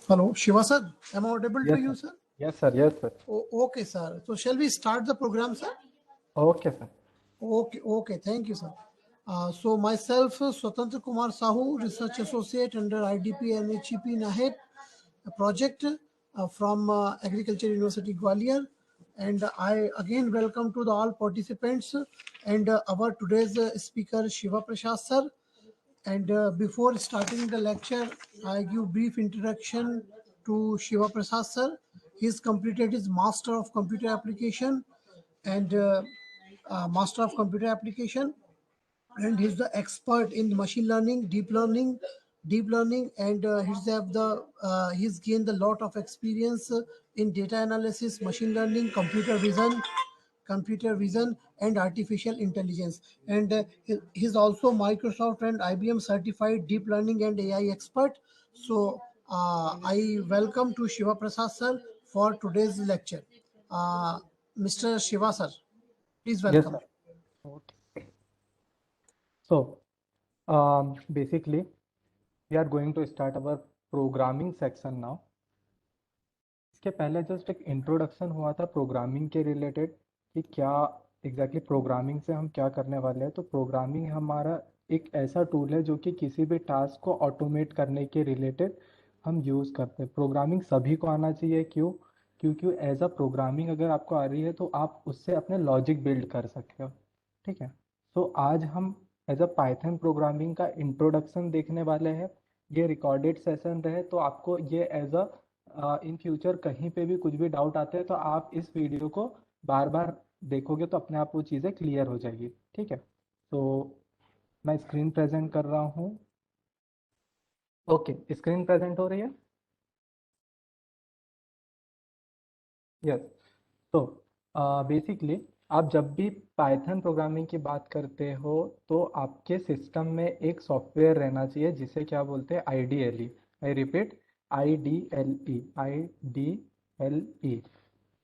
Hello, Shiva sir. Am I audible to Yes, you, sir. sir? Yes, sir. Yes, sir. Okay, sir. So shall we start the program, sir? Okay, sir. Okay. Thank you, sir. So myself, Swatantra Kumar Sahu, Research Associate under IDP and HEP NAHEP project from Agriculture University Gwalior. And I again welcome to the all participants and our today's speaker Shiva Prasad sir. And before starting the lecture, I give brief introduction to Shiva Prasad sir. He's completed his Master of Computer Application and Master of Computer Application, and he's the expert in machine learning, deep learning, and he's gained a lot of experience in data analysis, machine learning, computer vision and artificial intelligence, and he's also Microsoft and IBM certified deep learning and AI expert. So I welcome to Shiva Prasad sir for today's lecture. Mr. Shiva sir, please Yes, welcome. sir. Okay. So, basically, we are going to start our programming section now. इसके पहले just एक introduction हुआ था programming के related कि क्या exactly programming से हम क्या करने वाले हैं। तो प्रोग्रामिंग हमारा एक ऐसा टूल है जो कि किसी भी टास्क को ऑटोमेट करने के रिलेटेड हम यूज़ करते हैं। प्रोग्रामिंग सभी को आना चाहिए। क्यों? क्योंकि एज अ प्रोग्रामिंग अगर आपको आ रही है तो आप उससे अपने लॉजिक बिल्ड कर सकते हो। ठीक है। तो आज हम एज अ पाइथन प्रोग्रामिंग का इंट्रोडक्शन देखने वाले हैं। ये रिकॉर्डेड सेशन रहे तो आपको ये एज अ इन फ्यूचर कहीं पे भी कुछ भी डाउट आते हैं तो आप इस वीडियो को बार बार देखोगे तो अपने आप वो चीज़ें क्लियर हो जाएगी। ठीक है। तो मैं स्क्रीन प्रेजेंट कर रहा हूँ। ओके, स्क्रीन प्रेजेंट हो रही है? यस। तो बेसिकली आप जब भी पाइथन प्रोग्रामिंग की बात करते हो तो आपके सिस्टम में एक सॉफ्टवेयर रहना चाहिए जिसे क्या बोलते हैं, IDLE। I repeat, IDLE।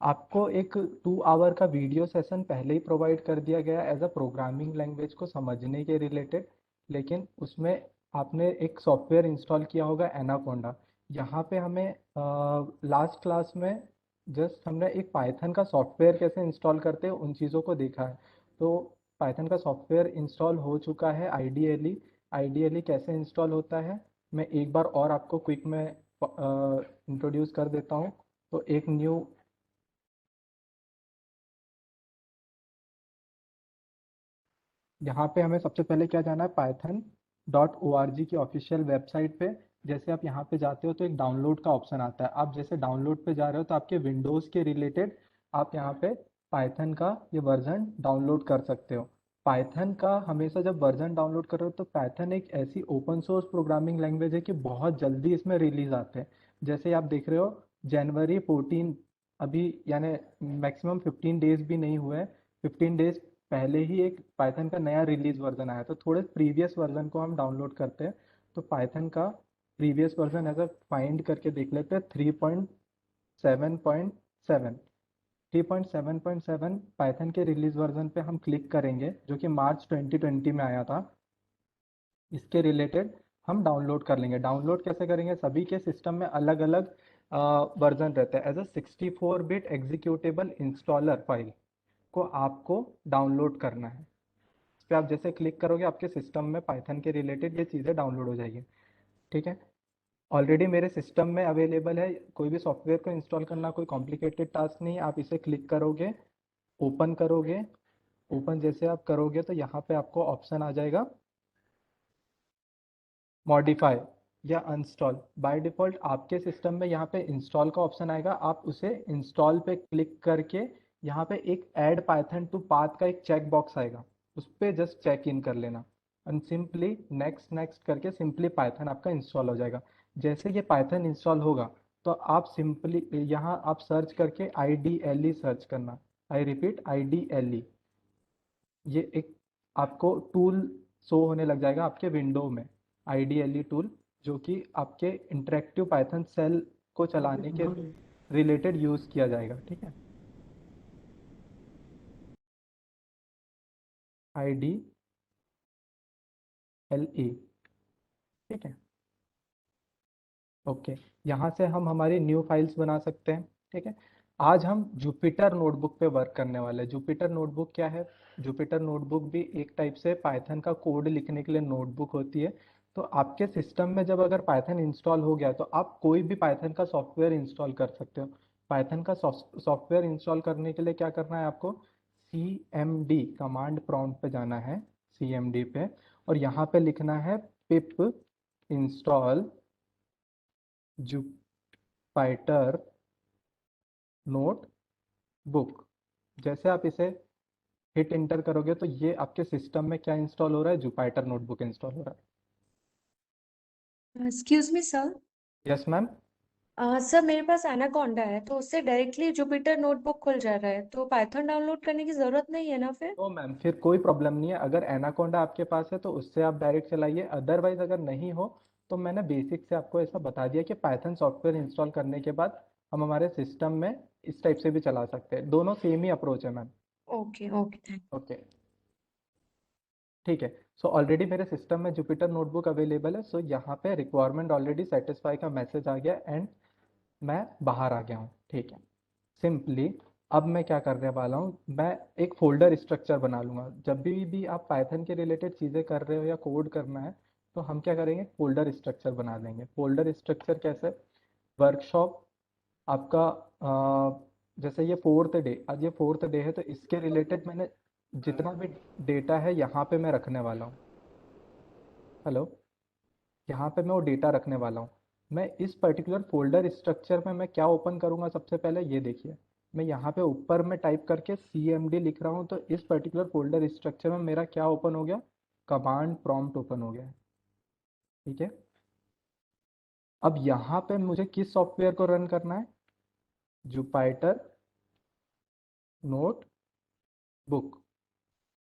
आपको एक 2 आवर का वीडियो सेशन पहले ही प्रोवाइड कर दिया गया एज अ प्रोग्रामिंग लैंग्वेज को समझने के रिलेटेड, लेकिन उसमें आपने एक सॉफ्टवेयर इंस्टॉल किया होगा एनाकोंडा। यहाँ पे हमें लास्ट क्लास में जस्ट हमने एक पाइथन का सॉफ्टवेयर कैसे इंस्टॉल करते हैं उन चीज़ों को देखा है। तो पाइथन का सॉफ्टवेयर इंस्टॉल हो चुका है IDLE कैसे इंस्टॉल होता है मैं एक बार और आपको क्विक में इंट्रोड्यूस कर देता हूँ। तो एक न्यू यहाँ पे हमें सबसे पहले क्या जाना है, python.org की ऑफिशियल वेबसाइट पे। जैसे आप यहाँ पे जाते हो तो एक डाउनलोड का ऑप्शन आता है। आप जैसे डाउनलोड पे जा रहे हो तो आपके विंडोज़ के रिलेटेड आप यहाँ पे पाइथन का ये वर्जन डाउनलोड कर सकते हो। पाइथन का हमेशा जब वर्जन डाउनलोड कर रहे हो तो पाइथन एक ऐसी ओपन सोर्स प्रोग्रामिंग लैंग्वेज है कि बहुत जल्दी इसमें रिलीज आते हैं। जैसे आप देख रहे हो जनवरी 14 अभी, यानी मैक्सिमम 15 डेज भी नहीं हुए। 15 डेज पहले ही एक पाइथन का नया रिलीज वर्जन आया। तो थोड़े प्रीवियस वर्जन को हम डाउनलोड करते हैं। तो पाइथन का प्रीवियस वर्जन अगर फाइंड करके देख लेते हैं 3.7.7 3.7.7 पाइथन के रिलीज वर्जन पे हम क्लिक करेंगे जो कि मार्च 2020 में आया था। इसके रिलेटेड हम डाउनलोड कर लेंगे। डाउनलोड कैसे करेंगे, सभी के सिस्टम में अलग अलग वर्जन रहता है। As a 64 bit executable installer file को आपको डाउनलोड करना है। इस पर आप जैसे क्लिक करोगे आपके सिस्टम में पाइथन के रिलेटेड ये चीज़ें डाउनलोड हो जाएगी। ठीक है। ऑलरेडी मेरे सिस्टम में अवेलेबल है। कोई भी सॉफ्टवेयर को इंस्टॉल करना कोई कॉम्प्लिकेटेड टास्क नहीं है। आप इसे क्लिक करोगे, ओपन करोगे। ओपन जैसे आप करोगे तो यहाँ पे आपको ऑप्शन आ जाएगा मॉडिफाई या अनस्टॉल। बाय डिफ़ॉल्ट आपके सिस्टम में यहाँ पे इंस्टॉल का ऑप्शन आएगा। आप उसे इंस्टॉल पे क्लिक करके यहाँ पे एक ऐड पाइथन टू पाथ का एक चेक बॉक्स आएगा, उस पर जस्ट चेक इन कर लेना एंड सिंपली नेक्स्ट नेक्स्ट करके सिंपली पाइथन आपका इंस्टॉल हो जाएगा। जैसे ये पाइथन इंस्टॉल होगा तो आप सिंपली यहाँ आप सर्च करके IDLE सर्च करना। I repeat, IDLE। ये एक आपको टूल शो होने लग जाएगा आपके विंडो में, IDLE टूल, जो कि आपके इंटरेक्टिव पाइथन सेल को चलाने के रिलेटेड यूज़ किया जाएगा। ठीक है। IDLE। ठीक है। ओके, यहाँ से हम हमारी न्यू फाइल्स बना सकते हैं। ठीक है, आज हम जुपिटर नोटबुक पे वर्क करने वाले हैं। जुपिटर नोटबुक क्या है? जुपिटर नोटबुक भी एक टाइप से पाइथन का कोड लिखने के लिए नोटबुक होती है। तो आपके सिस्टम में जब अगर पाइथन इंस्टॉल हो गया तो आप कोई भी पाइथन का सॉफ्टवेयर इंस्टॉल कर सकते हो। पाइथन का सॉफ्टवेयर इंस्टॉल करने के लिए क्या करना है आपको? cmd कमांड प्रॉम्प्ट पे जाना है, cmd पे, और यहाँ पे लिखना है पिप इंस्टॉल जुपाइटर नोटबुक। जैसे आप इसे हिट इंटर करोगे तो ये आपके सिस्टम में क्या इंस्टॉल हो रहा है? जुपाइटर नोटबुक इंस्टॉल हो रहा एक्सक्यूज मी सर। है। Yes ma'am. सर मेरे पास एनाकोंडा है तो उससे डायरेक्टली जुपिटर नोटबुक खुल जा रहा है, तो पाइथन डाउनलोड करने की जरूरत नहीं है ना फिर? तो मैम फिर कोई प्रॉब्लम नहीं है, अगर एनाकोंडा आपके पास है तो उससे आप डायरेक्ट चलाइए। अदरवाइज अगर नहीं हो तो मैंने बेसिक से आपको ऐसा बता दिया कि पाइथन सॉफ्टवेयर इंस्टॉल करने के बाद हम हमारे सिस्टम में इस टाइप से भी चला सकते हैं। दोनों सेम ही अप्रोच है ma'am. Okay okay, thank okay, ठीक है। सो ऑलरेडी मेरे सिस्टम में जुपिटर नोटबुक अवेलेबल है। सो यहाँ पे रिक्वायरमेंट ऑलरेडी सेटिस्फाई का मैसेज आ गया एंड मैं बाहर आ गया हूँ। ठीक है, सिंपली अब मैं क्या करने वाला हूँ, मैं एक फोल्डर स्ट्रक्चर बना लूंगा। जब भी आप पाइथन के रिलेटेड चीज़ें कर रहे हो या कोड करना है तो हम क्या करेंगे? फोल्डर स्ट्रक्चर बना देंगे। फोल्डर स्ट्रक्चर कैसे? वर्कशॉप आपका जैसे ये फोर्थ डे, आज ये फोर्थ डे है तो इसके रिलेटेड मैंने जितना भी डेटा है यहाँ पे मैं रखने वाला हूँ। हेलो, यहाँ पे मैं वो डेटा रखने वाला हूँ। मैं इस पर्टिकुलर फोल्डर स्ट्रक्चर में मैं क्या ओपन करूँगा? सबसे पहले ये देखिए, मैं यहाँ पे ऊपर में टाइप करके cmd लिख रहा हूँ तो इस पर्टिकुलर फोल्डर स्ट्रक्चर में मेरा क्या ओपन हो गया? कमांड प्रॉम्प्ट ओपन हो गया है। ठीक है, अब यहाँ पे मुझे किस सॉफ्टवेयर को रन करना है? जुपाइटर नोटबुक।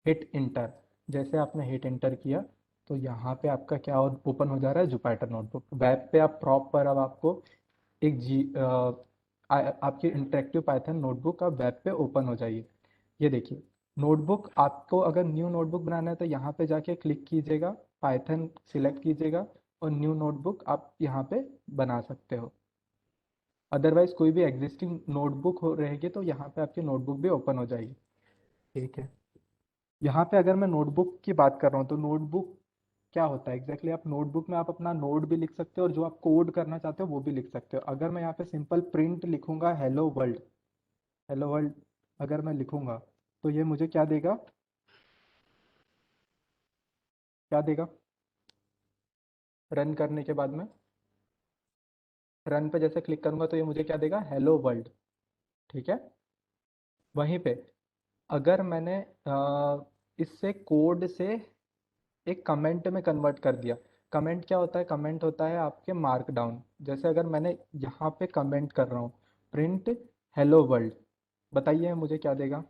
Hit inter. जैसे आपने हिट इंटर किया तो यहाँ पे आपका क्या ओपन हो जा रहा है? जुपाइटर नोटबुक। वेब पे आप प्रॉपर अब आपको एक आपकी इंटरेक्टिव पाइथन नोटबुक अब वेब पे ओपन हो जाइए। ये देखिए, नोटबुक आपको अगर न्यू नोटबुक बनाना है तो यहाँ पे जाके क्लिक कीजिएगा, पाइथन सिलेक्ट कीजिएगा और न्यू नोटबुक आप यहाँ पे बना सकते हो। अदरवाइज कोई भी एग्जिस्टिंग नोटबुक हो रहेगी तो यहाँ पे आपकी नोटबुक भी ओपन हो जाएगी। ठीक है, यहाँ पे अगर मैं नोटबुक की बात कर रहा हूँ तो नोटबुक क्या होता है एग्जैक्टली? आप नोटबुक में आप अपना नोट भी लिख सकते हो और जो आप कोड करना चाहते हो वो भी लिख सकते हो। अगर मैं यहाँ पे सिंपल प्रिंट लिखूंगा हेलो वर्ल्ड, हेलो वर्ल्ड अगर मैं लिखूंगा तो ये मुझे क्या देगा? क्या देगा रन करने के बाद में? रन पे जैसे क्लिक करूंगा तो ये मुझे क्या देगा? Hello world. ठीक है, वहीं पे अगर मैंने इससे कोड से एक कमेंट में कन्वर्ट कर दिया। कमेंट क्या होता है? कमेंट होता है आपके मार्क डाउन। जैसे अगर मैंने यहाँ पे कमेंट कर रहा हूँ प्रिंट हेलो वर्ल्ड, बताइए मुझे क्या देगा?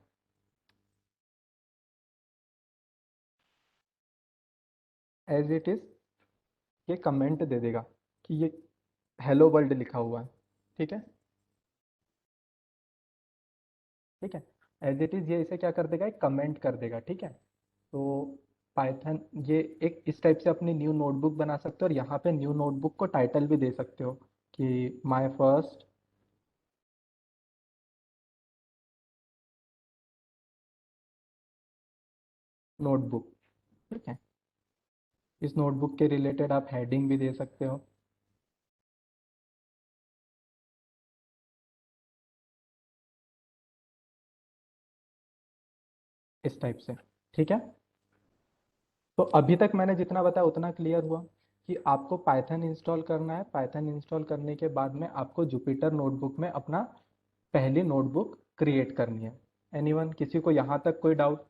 एज इट इज ये कमेंट दे देगा कि ये हेलो वर्ल्ड लिखा हुआ है। ठीक है, ठीक है, एज इट इज ये इसे क्या कर देगा? एक कमेंट कर देगा। ठीक है, तो पाइथन ये एक इस टाइप से अपनी न्यू नोटबुक बना सकते हो और यहाँ पे न्यू नोटबुक को टाइटल भी दे सकते हो कि माय फर्स्ट नोटबुक। ठीक है, इस नोटबुक के रिलेटेड आप हेडिंग भी दे सकते हो इस टाइप से। ठीक है, तो अभी तक मैंने जितना बताया उतना क्लियर हुआ कि आपको पाइथन इंस्टॉल करना है। पाइथन इंस्टॉल करने के बाद में आपको जुपिटर नोटबुक में अपना पहली नोटबुक क्रिएट करनी है। एनीवन, किसी को यहाँ तक कोई डाउट?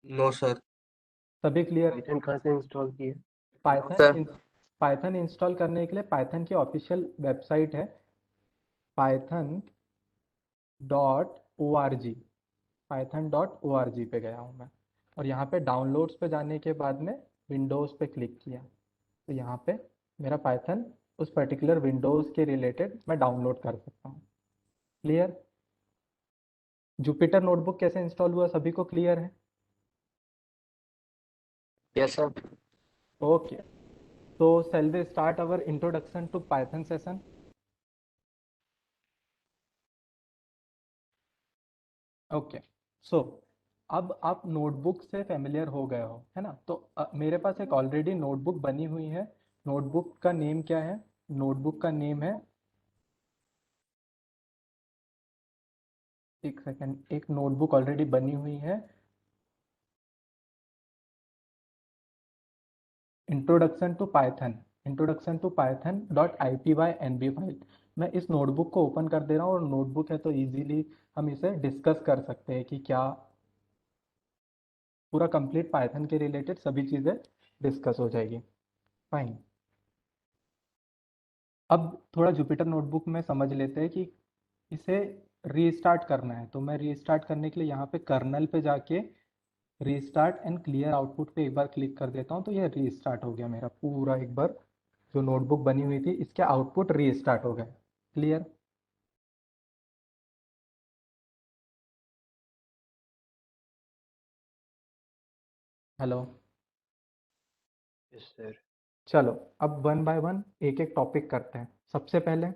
No sir. सभी क्लियर? पाइथन कहाँ से इंस्टॉल किए? पाइथन पाइथन इंस्टॉल करने के लिए पाइथन की ऑफिशियल वेबसाइट है python.org। python.org पे गया हूँ मैं और यहाँ पे डाउनलोड्स पे जाने के बाद में विंडोज़ पे क्लिक किया तो यहाँ पे मेरा पाइथन उस पर्टिकुलर विंडोज़ के रिलेटेड मैं डाउनलोड कर सकता हूँ। क्लियर? जुपिटर नोटबुक कैसे इंस्टॉल हुआ सभी को क्लियर है? Yes sir. Okay, So shall we start our introduction to Python session? Okay, so अब आप नोटबुक से फेमिलियर हो गए हो, है ना? तो मेरे पास एक ऑलरेडी नोटबुक बनी हुई है। नोटबुक का नेम क्या है? नोटबुक का नेम है, एक सेकेंड, एक नोटबुक ऑलरेडी बनी हुई है, introduction to Python, introduction to Python .ipynb file. मैं इस नोटबुक को ओपन कर दे रहा हूँ, और नोटबुक है तो इजीली हम इसे डिस्कस कर सकते हैं कि क्या पूरा कंप्लीट पाइथन के रिलेटेड सभी चीज़ें डिस्कस हो जाएगी। फाइन, अब थोड़ा जुपिटर नोटबुक में समझ लेते हैं कि इसे रीस्टार्ट करना है। तो मैं रीस्टार्ट करने के लिए यहाँ पे कर्नल पे जाके रीस्टार्ट एंड क्लियर आउटपुट पे एक बार क्लिक कर देता हूँ, तो ये रीस्टार्ट हो गया मेरा पूरा। एक बार जो नोटबुक बनी हुई थी इसके आउटपुट रीस्टार्ट हो गए। क्लियर? हेलो? Yes sir. चलो अब वन बाय वन एक एक टॉपिक करते हैं। सबसे पहले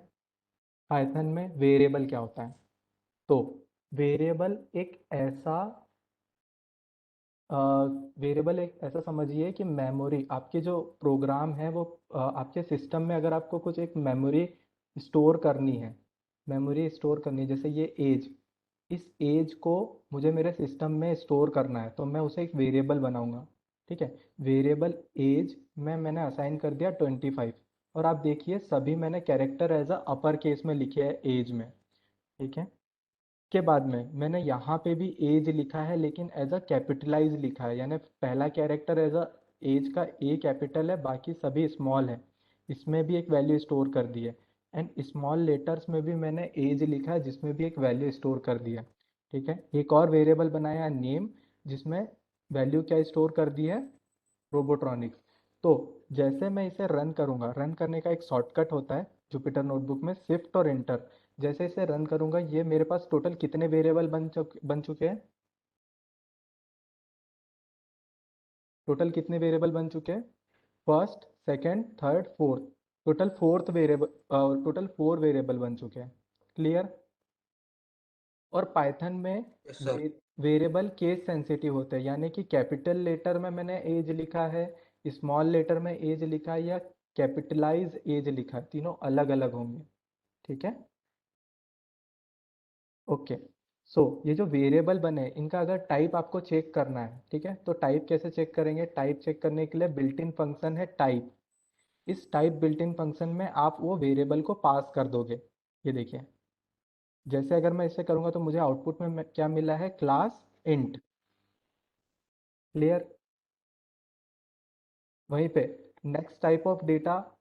पाइथन में वेरिएबल क्या होता है? तो वेरिएबल एक ऐसा समझिए कि मेमोरी, आपके जो प्रोग्राम है वो आपके सिस्टम में अगर आपको कुछ एक मेमोरी स्टोर करनी है, जैसे ये एज, इस एज को मुझे मेरे सिस्टम में स्टोर करना है, तो मैं उसे एक वेरिएबल बनाऊंगा। ठीक है, वेरिएबल एज में मैंने असाइन कर दिया 25, और आप देखिए सभी मैंने character as a upper case में लिखे हैं एज में। ठीक है, के बाद में मैंने यहाँ पे भी एज लिखा है, लेकिन एज अ कैपिटलाइज लिखा है, यानी पहला कैरेक्टर एज अ एज का ए कैपिटल है, बाकी सभी स्मॉल है। इसमें भी एक वैल्यू स्टोर कर दी है, एंड स्मॉल लेटर्स में भी मैंने एज लिखा है, जिसमें भी एक वैल्यू स्टोर कर दिया। ठीक है, एक और वेरिएबल बनाया है नेम, जिसमें वैल्यू क्या स्टोर कर दी है? रोबोट्रॉनिक्स। तो जैसे मैं इसे रन करूंगा, रन करने का एक शॉर्टकट होता है जुपिटर नोटबुक में, शिफ्ट और एंटर। जैसे इसे रन करूंगा, ये मेरे पास टोटल कितने वेरिएबल बन चुके हैं? टोटल कितने वेरिएबल बन चुके हैं? First, second, third, fourth. Total fourth variable, total 4 variable बन चुके हैं। क्लियर? और पाइथन में yes sir. Variable case sensitive होते हैं, यानी कि कैपिटल लेटर में मैंने एज लिखा है, स्मॉल लेटर में एज लिखा है, या कैपिटलाइज एज लिखा है, तीनों अलग अलग होंगे। ठीक है, ओके। सो ये जो वेरिएबल बने, इनका अगर टाइप आपको चेक करना है, ठीक है, तो टाइप कैसे चेक करेंगे? टाइप चेक करने के लिए बिल्ट इन फंक्शन है टाइप। इस टाइप बिल्ट इन फंक्शन में आप वो वेरिएबल को पास कर दोगे। ये देखिए, जैसे अगर मैं इसे करूंगा तो मुझे आउटपुट में क्या मिला है? Class int. क्लियर? वहीं पे नेक्स्ट टाइप ऑफ डेटा,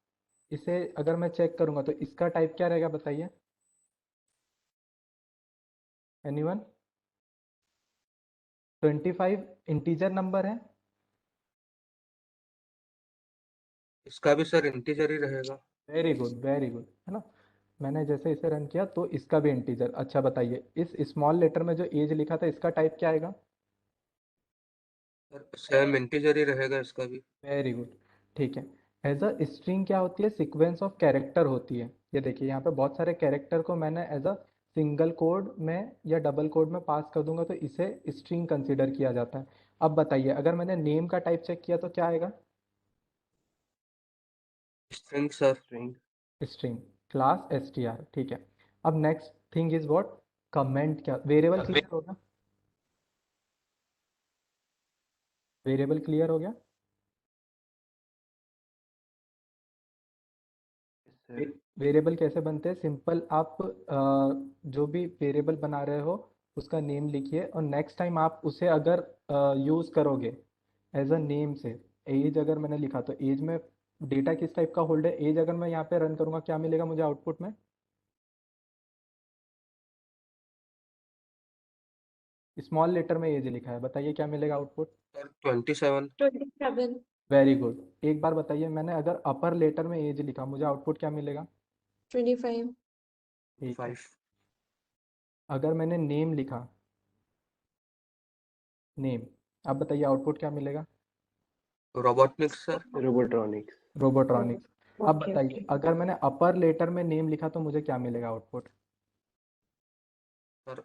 इसे अगर मैं चेक करूंगा तो इसका टाइप क्या रहेगा, बताइए एनीवन? 25 इंटीजर नंबर है। इसका भी सर इंटीजर ही रहेगा। वेरी गुड, वेरी गुड, है ना? मैंने जैसे इसे रन किया तो इसका भी इंटीजर। अच्छा बताइए, इस स्मॉल लेटर में जो एज लिखा था इसका टाइप क्या आएगा? सर सेम इंटीजर ही रहेगा इसका भी। वेरी गुड, ठीक है। एज अ स्ट्रिंग क्या होती है? सीक्वेंस ऑफ कैरेक्टर होती है। ये देखिए यहाँ पे बहुत सारे कैरेक्टर को मैंने एज अ सिंगल कोड में या डबल कोड में पास कर दूंगा तो इसे स्ट्रिंग कंसीडर किया जाता है। अब बताइए, अगर मैंने नेम का टाइप चेक किया तो क्या आएगा? String sir. String. String, class str। ठीक है, अब next thing is what? Comment. क्या वेरिएबल क्लियर हो गया? वेरिएबल क्लियर हो गया? वेरिएबल कैसे बनते हैं? सिंपल, आप जो भी वेरिएबल बना रहे हो उसका नेम लिखिए, और नेक्स्ट टाइम आप उसे अगर यूज़ करोगे एज अ नेम से, एज अगर मैंने लिखा तो एज में डेटा किस टाइप का होल्ड है? एज अगर मैं यहाँ पे रन करूँगा, क्या मिलेगा मुझे आउटपुट में? स्मॉल लेटर में एज लिखा है, बताइए क्या मिलेगा आउटपुट? सर 27। 27। Very good. एक बार बताइए, मैंने अगर अपर लेटर में एज लिखा, मुझे आउटपुट क्या मिलेगा? 25। ठीक है। 5। अगर मैंने नेम लिखा, नेम, अब बताइए आउटपुट क्या मिलेगा? रोबोटनिक्स सर। रोबोट्रॉनिक्स। रोबोट्रॉनिक्स। अब ओके बताइए, ओके। अगर मैंने अपर लेटर में नेम लिखा तो मुझे क्या मिलेगा आउटपुट? सर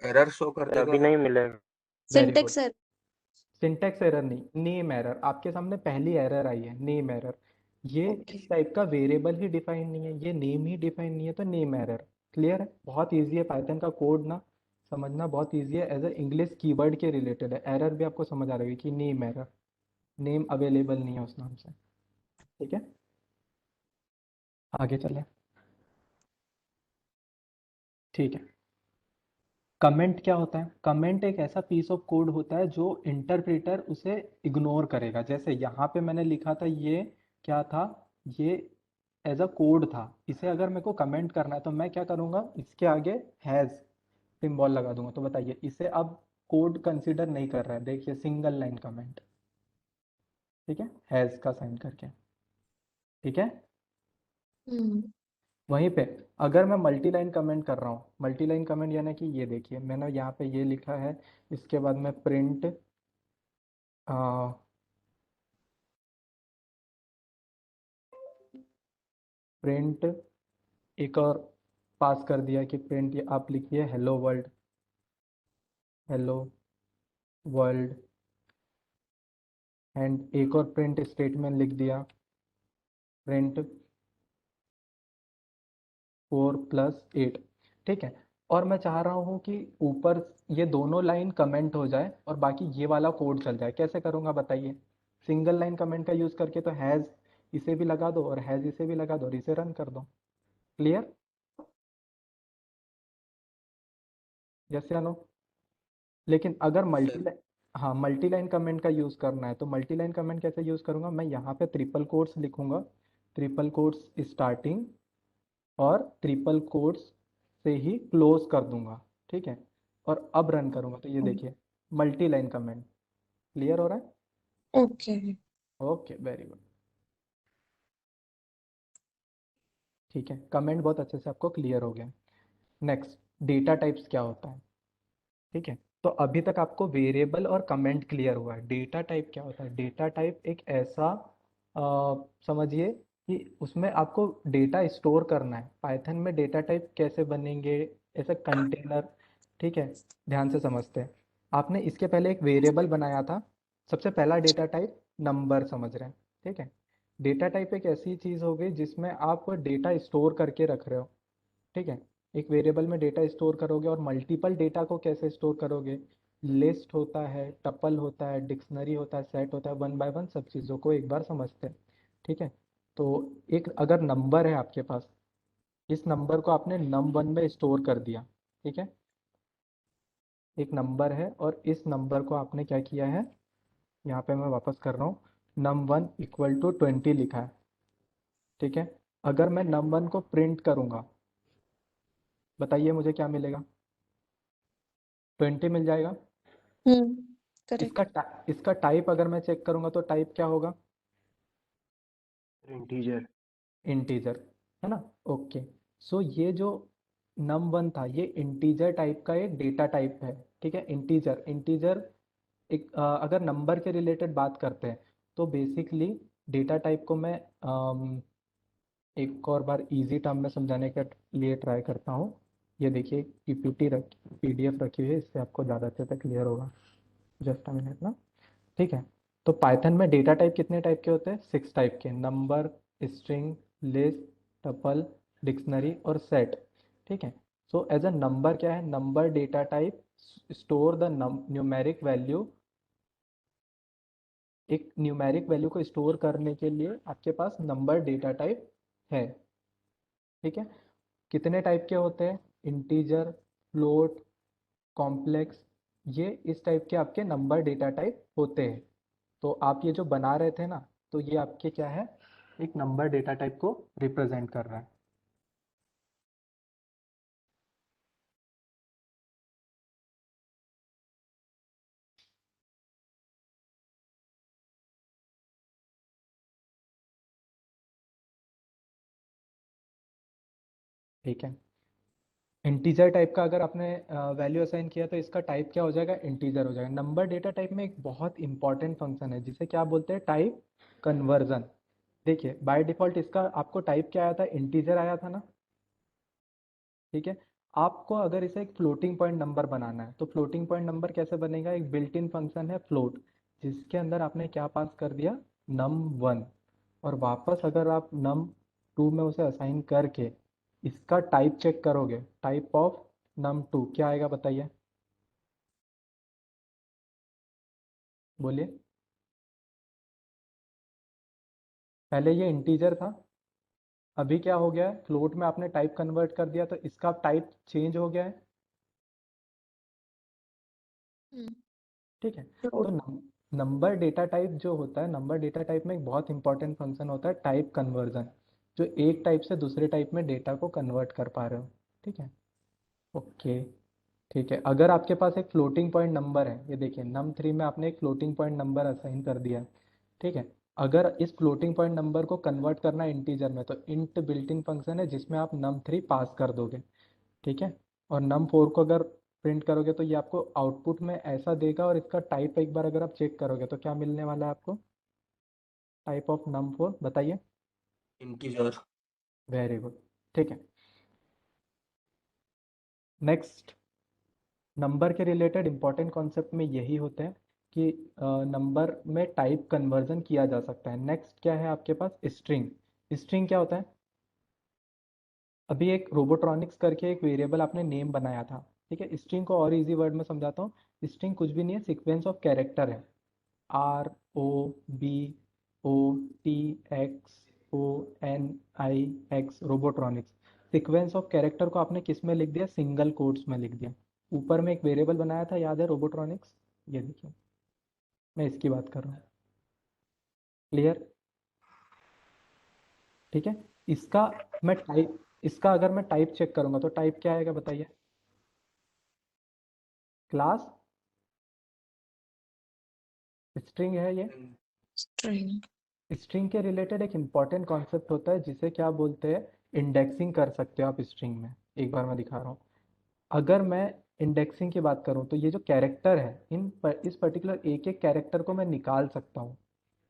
एरर शो कर देगा अभी वो। नहीं मिलेगा। Very good. Syntax error. Syntax error नहीं, नेम एरर। आपके सामने पहली एरर आई है, नेम एरर। ये ओके। इस टाइप का वेरिएबल ही डिफाइन नहीं है, ये नेम ही डिफाइन नहीं है, तो नेम एरर। क्लियर है? बहुत इजी है, पाइथन का कोड ना समझना बहुत इजी है, एज ए इंग्लिश कीवर्ड के रिलेटेड है। एरर भी आपको समझ आ रही है कि नेम एरर, नेम अवेलेबल नहीं है उस नाम से। ठीक है, आगे चले। ठीक है, कमेंट क्या होता है? कमेंट एक ऐसा पीस ऑफ कोड होता है जो इंटरप्रेटर उसे इग्नोर करेगा। जैसे यहाँ पे मैंने लिखा था, ये क्या था? ये एज अ कोड था। इसे अगर मेरे को कमेंट करना है तो मैं क्या करूँगा, इसके आगे हैज़ सिंबल लगा दूंगा। तो बताइए, इसे अब कोड कंसिडर नहीं कर रहा है। देखिए, सिंगल लाइन कमेंट, ठीक है, हैज़ का साइन करके। ठीक है, हम्म। वहीं पे अगर मैं मल्टी लाइन कमेंट कर रहा हूँ, मल्टी लाइन कमेंट यानी कि ये देखिए, मैंने यहाँ पे ये लिखा है, इसके बाद मैं प्रिंट प्रिंट एक और पास कर दिया कि प्रिंट, आप लिखिए hello world, hello world. And एक और प्रिंट स्टेटमेंट लिख दिया, प्रिंट 4+8। ठीक है, और मैं चाह रहा हूँ कि ऊपर ये दोनों लाइन कमेंट हो जाए और बाकी ये वाला कोड चल जाए। कैसे करूँगा बताइए? सिंगल लाइन कमेंट का यूज़ करके, तो हैज़ इसे भी लगा दो और हैज़ इसे भी लगा दो और इसे रन कर दो। क्लियर? यस या नो? लेकिन अगर मल्टी सर लाइन, हाँ, मल्टी लाइन कमेंट का यूज़ करना है तो मल्टी लाइन कमेंट कैसे यूज़ करूँगा? मैं यहाँ पे ट्रिपल कोट्स लिखूंगा, ट्रिपल कोट्स स्टार्टिंग और ट्रिपल कोट्स से ही क्लोज कर दूंगा। ठीक है, और अब रन करूंगा तो ये देखिए, मल्टी लाइन कमेंट। क्लियर हो रहा है? ओके। Okay, very good. ठीक है, कमेंट बहुत अच्छे से आपको क्लियर हो गया। नेक्स्ट, डेटा टाइप्स क्या होता है? ठीक है, तो अभी तक आपको वेरिएबल और कमेंट क्लियर हुआ है। डेटा टाइप क्या होता है? डेटा टाइप एक ऐसा समझिए कि उसमें आपको डेटा स्टोर करना है। पाइथन में डेटा टाइप कैसे बनेंगे, ऐसे कंटेनर। ठीक है, ध्यान से समझते हैं। आपने इसके पहले एक वेरिएबल बनाया था, सबसे पहला डेटा टाइप नंबर, समझ रहे हैं? ठीक है, डेटा टाइप एक ऐसी चीज़ हो गई जिसमें आप डेटा स्टोर करके रख रहे हो। ठीक है, एक वेरिएबल में डेटा स्टोर करोगे और मल्टीपल डेटा को कैसे स्टोर करोगे? लिस्ट होता है, टपल होता है, डिक्शनरी होता है, सेट होता है, वन बाय वन सब चीज़ों को एक बार समझते हैं। ठीक है, तो एक अगर नंबर है आपके पास, इस नंबर को आपने num1 में स्टोर कर दिया। ठीक है, एक नंबर है और इस नंबर को आपने क्या किया है, यहाँ पे मैं वापस कर रहा हूँ, num1 = 20 लिखा है। ठीक है, अगर मैं num1 को प्रिंट करूँगा, बताइए मुझे क्या मिलेगा? 20 मिल जाएगा। करेक्ट। इसका टाइप अगर मैं चेक करूंगा तो टाइप क्या होगा? इंटीजर। इंटीजर, है ना? ओके, सो ये जो num1 था, ये इंटीजर टाइप का एक डेटा टाइप है। ठीक है, इंटीजर, इंटीजर एक अगर नंबर के रिलेटेड बात करते हैं तो बेसिकली डेटा टाइप को मैं एक और बार इजी टर्म में समझाने के लिए ट्राई करता हूँ। ये देखिए, पीडीएफ रखी हुई है, इससे आपको ज़्यादा अच्छे से क्लियर होगा। जस्ट अ मिनट ना। ठीक है, तो पाइथन में डेटा टाइप कितने टाइप के होते हैं? 6 टाइप के, number, string, list, tuple, dictionary और सेट। ठीक है, सो एज अ नंबर क्या है? Number data type store the numeric value. एक न्यूमेरिक वैल्यू को स्टोर करने के लिए आपके पास नंबर डेटा टाइप है। ठीक है, कितने टाइप के होते हैं? इंटीजर, फ्लोट, कॉम्प्लेक्स, ये इस टाइप के आपके नंबर डेटा टाइप होते हैं। तो आप ये जो बना रहे थे ना, तो ये आपके क्या है, एक नंबर डेटा टाइप को रिप्रेजेंट कर रहा है। ठीक है, इंटीजर टाइप का अगर आपने वैल्यू असाइन किया तो इसका टाइप क्या हो जाएगा? इंटीजर हो जाएगा। नंबर डेटा टाइप में एक बहुत इंपॉर्टेंट फंक्शन है जिसे क्या बोलते हैं? Type conversion. देखिए बाय डिफॉल्ट इसका आपको टाइप क्या आया था, इंटीजर आया था ना, ठीक है। आपको अगर इसे एक फ्लोटिंग पॉइंट नंबर बनाना है तो फ्लोटिंग पॉइंट नंबर कैसे बनेगा, एक बिल्ट इन फंक्शन है फ्लोट, जिसके अंदर आपने क्या पास कर दिया, num1, और वापस अगर आप num2 में उसे असाइन करके इसका टाइप चेक करोगे, टाइप ऑफ num2 क्या आएगा बताइए, बोलिए। पहले ये इंटीजर था, अभी क्या हो गया है, फ्लोट में आपने टाइप कन्वर्ट कर दिया तो इसका टाइप चेंज हो गया है, ठीक है। तो नंबर डेटा टाइप जो होता है, नंबर डेटा टाइप में एक बहुत इंपॉर्टेंट फंक्शन होता है टाइप कन्वर्जन, जो एक टाइप से दूसरे टाइप में डेटा को कन्वर्ट कर पा रहे हो, ठीक है। ओके, ठीक है। अगर आपके पास एक फ्लोटिंग पॉइंट नंबर है, ये देखिए num3 में आपने एक फ्लोटिंग पॉइंट नंबर असाइन कर दिया है, ठीक है। अगर इस फ्लोटिंग पॉइंट नंबर को कन्वर्ट करना है इंटीजर में तो इंट बिल्ट इन फंक्शन है जिसमें आप num3 पास कर दोगे, ठीक है। और num4 को अगर प्रिंट करोगे तो ये आपको आउटपुट में ऐसा देगा, और इसका टाइप एक बार अगर आप चेक करोगे तो क्या मिलने वाला है आपको, टाइप ऑफ num4 बताइए। इंटीजर। वेरी गुड, ठीक है। नेक्स्ट, नंबर के रिलेटेड इंपॉर्टेंट कॉन्सेप्ट में यही होते हैं कि नंबर में टाइप कन्वर्जन किया जा सकता है। नेक्स्ट क्या है आपके पास, स्ट्रिंग। स्ट्रिंग क्या होता है, अभी एक रोबोट्रॉनिक्स करके एक वेरिएबल आपने नेम बनाया था, ठीक है। स्ट्रिंग को और इजी वर्ड में समझाता हूँ, स्ट्रिंग कुछ भी नहीं है, सीक्वेंस ऑफ कैरेक्टर है, ROBOTXONIX, रोबोट्रॉनिक्स। सीक्वेंस ऑफ कैरेक्टर को आपने किस में लिख दिया, सिंगल कोट्स में लिख दिया। ऊपर में एक वेरिएबल बनाया था, याद है, रोबोट्रॉनिक्स, ये देखिए मैं इसकी बात कर रहा हूँ, क्लियर, ठीक है। इसका इसका अगर मैं टाइप चेक करूंगा तो टाइप क्या आएगा बताइए, क्लास, स्ट्रिंग है ये। स्ट्रिंग। स्ट्रिंग के रिलेटेड एक इंपॉर्टेंट कॉन्सेप्ट होता है जिसे क्या बोलते हैं, इंडेक्सिंग कर सकते हो आप स्ट्रिंग में। एक बार मैं दिखा रहा हूँ, अगर मैं इंडेक्सिंग की बात करूँ तो ये जो कैरेक्टर है, इस पर्टिकुलर एक एक कैरेक्टर को मैं निकाल सकता हूँ।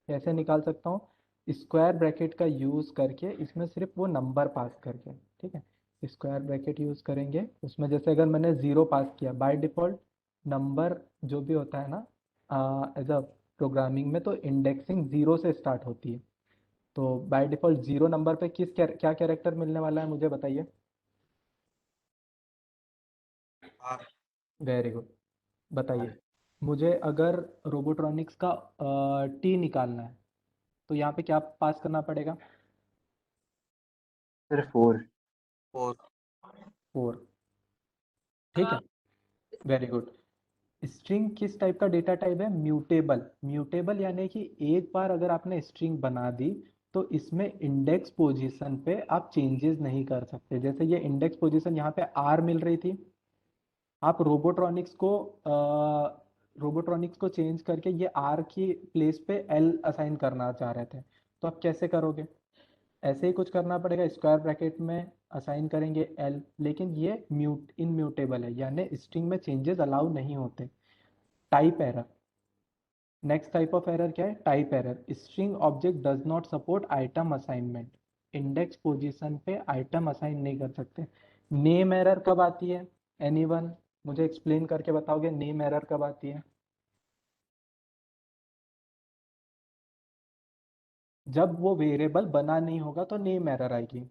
कैसे निकाल सकता हूँ, स्क्वायर ब्रैकेट का यूज़ करके, इसमें सिर्फ वो नंबर पास करके, ठीक है। स्क्वायर ब्रैकेट यूज़ करेंगे, उसमें जैसे अगर मैंने ज़ीरो पास किया, बाय डिफ़ॉल्ट नंबर जो भी होता है ना एज अ प्रोग्रामिंग में, तो इंडेक्सिंग ज़ीरो से स्टार्ट होती है। तो बाय डिफ़ॉल्ट ज़ीरो नंबर पे क्या कैरेक्टर मिलने वाला है मुझे बताइए। आर। वेरी गुड, बताइए मुझे, अगर रोबोट्रॉनिक्स का टी निकालना है तो यहाँ पे क्या पास करना पड़ेगा, सर 4। 4। 4, ठीक है। Very good. स्ट्रिंग किस टाइप का डेटा टाइप है, म्यूटेबल। म्यूटेबल यानी कि एक बार अगर आपने स्ट्रिंग बना दी तो इसमें इंडेक्स पोजीशन पे आप चेंजेस नहीं कर सकते। जैसे ये इंडेक्स पोजीशन यहाँ पे आर मिल रही थी, आप रोबोट्रॉनिक्स को चेंज करके ये आर की प्लेस पे एल असाइन करना चाह रहे थे, तो आप कैसे करोगे, ऐसे ही कुछ करना पड़ेगा, स्क्वायर ब्रैकेट में असाइन करेंगे एल, लेकिन ये इनम्यूटेबल है, यानी स्ट्रिंग में चेंजेस अलाउ नहीं होते। Type error, next type of error क्या है, type error. String object does not support item assignment, index position पे आइटम असाइन नहीं कर सकते। नेम एरर कब आती है, एनीवन मुझे एक्सप्लेन करके बताओगे, नेम एरर कब आती है, जब वो वेरिएबल बना नहीं होगा तो नेम एरर आएगी,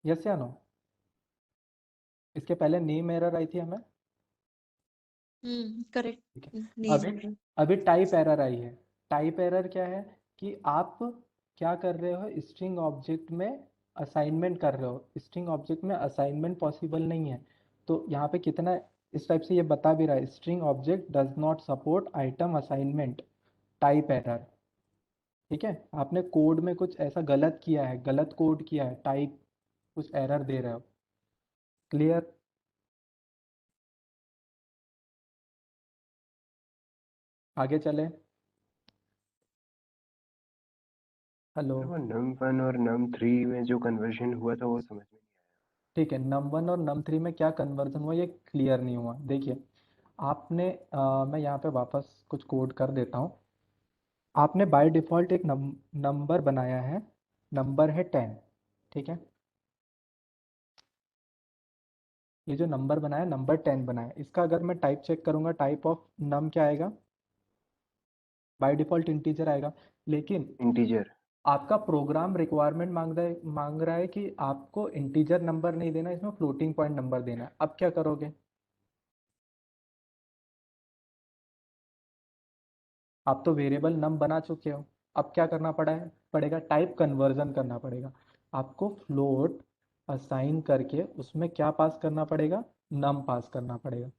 यस या नो। इसके पहले नेम एरर आई थी हमें, करेक्ट। ठीक है। नेम अभी एरर। अभी टाइप एरर आई है। टाइप एरर क्या है कि आप क्या कर रहे हो, स्ट्रिंग ऑब्जेक्ट में असाइनमेंट कर रहे हो, स्ट्रिंग ऑब्जेक्ट में असाइनमेंट पॉसिबल नहीं है। तो यहाँ पे कितना इस टाइप से ये बता भी रहा है, string object does not support item assignment, type error, ठीक है। आपने कोड में कुछ ऐसा गलत किया है, गलत कोड किया है, टाइप कुछ एरर दे रहे हो, क्लियर। आगे चले, हेलो, वो num1 और num3 में जो कन्वर्जन हुआ था वो समझ में नहीं ठीक है। num1 और num3 में क्या कन्वर्जन हुआ ये क्लियर नहीं हुआ। देखिए आपने मैं यहाँ पे वापस कुछ कोड कर देता हूँ, आपने बाय डिफॉल्ट एक नंबर बनाया है, नंबर है 10, ठीक है। ये जो नंबर बनाया नंबर 10 बनाया, इसका अगर मैं टाइप चेक करूंगा, टाइप ऑफ नम क्या आएगा, बाय डिफॉल्ट इंटीजर आएगा। लेकिन इंटीजर। आपका प्रोग्राम रिक्वायरमेंट मांग रहा है कि आपको इंटीजर नंबर नहीं देना, इसमें फ्लोटिंग पॉइंट नंबर देना है। अब क्या करोगे, आप तो वेरिएबल नम बना चुके हो, अब क्या करना पड़ेगा, टाइप कन्वर्जन करना पड़ेगा। आपको फ्लोट असाइन करके उसमें क्या पास करना पड़ेगा, नम पास करना पड़ेगा।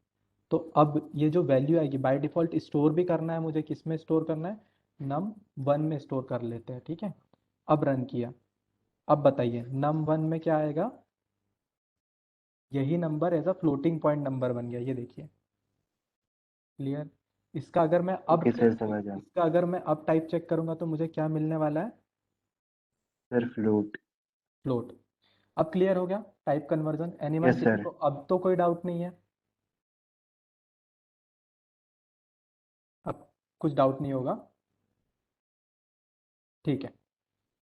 तो अब ये जो वैल्यू आएगी बाय डिफॉल्ट स्टोर भी करना है मुझे, किस में स्टोर करना है, नम 1 में स्टोर कर लेते हैं, ठीक है। अब रन किया, अब बताइए नम 1 में क्या आएगा, यही number as a floating point number बन गया, ये देखिए, क्लियर। इसका अगर मैं अब ओके सर, समझ गया। इसका अगर मैं अब टाइप चेक करूंगा तो मुझे क्या मिलने वाला है, सर फ्लोट। फ्लोट। अब क्लियर हो गया टाइप कन्वर्जन, एनीवन, यस किसी सर। को अब तो कोई डाउट नहीं है, अब कुछ डाउट नहीं होगा, ठीक है,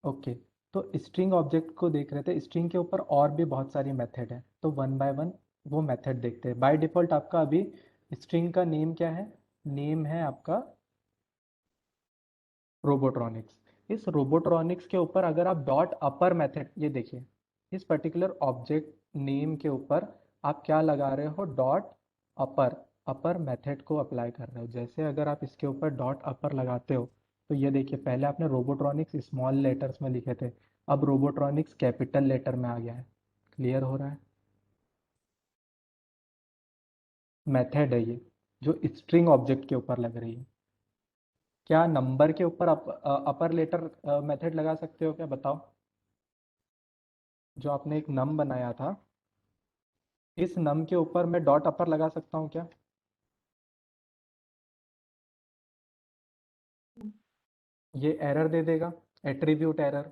ओके। तो स्ट्रिंग ऑब्जेक्ट को देख रहे थे, स्ट्रिंग के ऊपर और भी बहुत सारी मेथड है, तो वन बाय वन वो मेथड देखते हैं। बाय डिफॉल्ट आपका अभी स्ट्रिंग का नेम क्या है, नेम है आपका रोबोट्रॉनिक्स। इस रोबोट्रॉनिक्स के ऊपर अगर आप डॉट अपर मेथड, ये देखिए इस पर्टिकुलर ऑब्जेक्ट नेम के ऊपर आप क्या लगा रहे हो, डॉट अपर, अपर मेथड को अप्लाई कर रहे हो। जैसे अगर आप इसके ऊपर डॉट अपर लगाते हो तो ये देखिए, पहले आपने रोबोट्रॉनिक्स स्मॉल लेटर्स में लिखे थे, अब रोबोट्रॉनिक्स कैपिटल लेटर में आ गया है, क्लियर हो रहा है। मेथड है ये जो स्ट्रिंग ऑब्जेक्ट के ऊपर लग रही है। क्या नंबर के ऊपर अपर लेटर मेथड लगा सकते हो क्या, बताओ। जो आपने एक नम बनाया था, इस नम के ऊपर मैं डॉट अपर लगा सकता हूँ क्या, ये एरर दे देगा, एट्रीब्यूट एरर,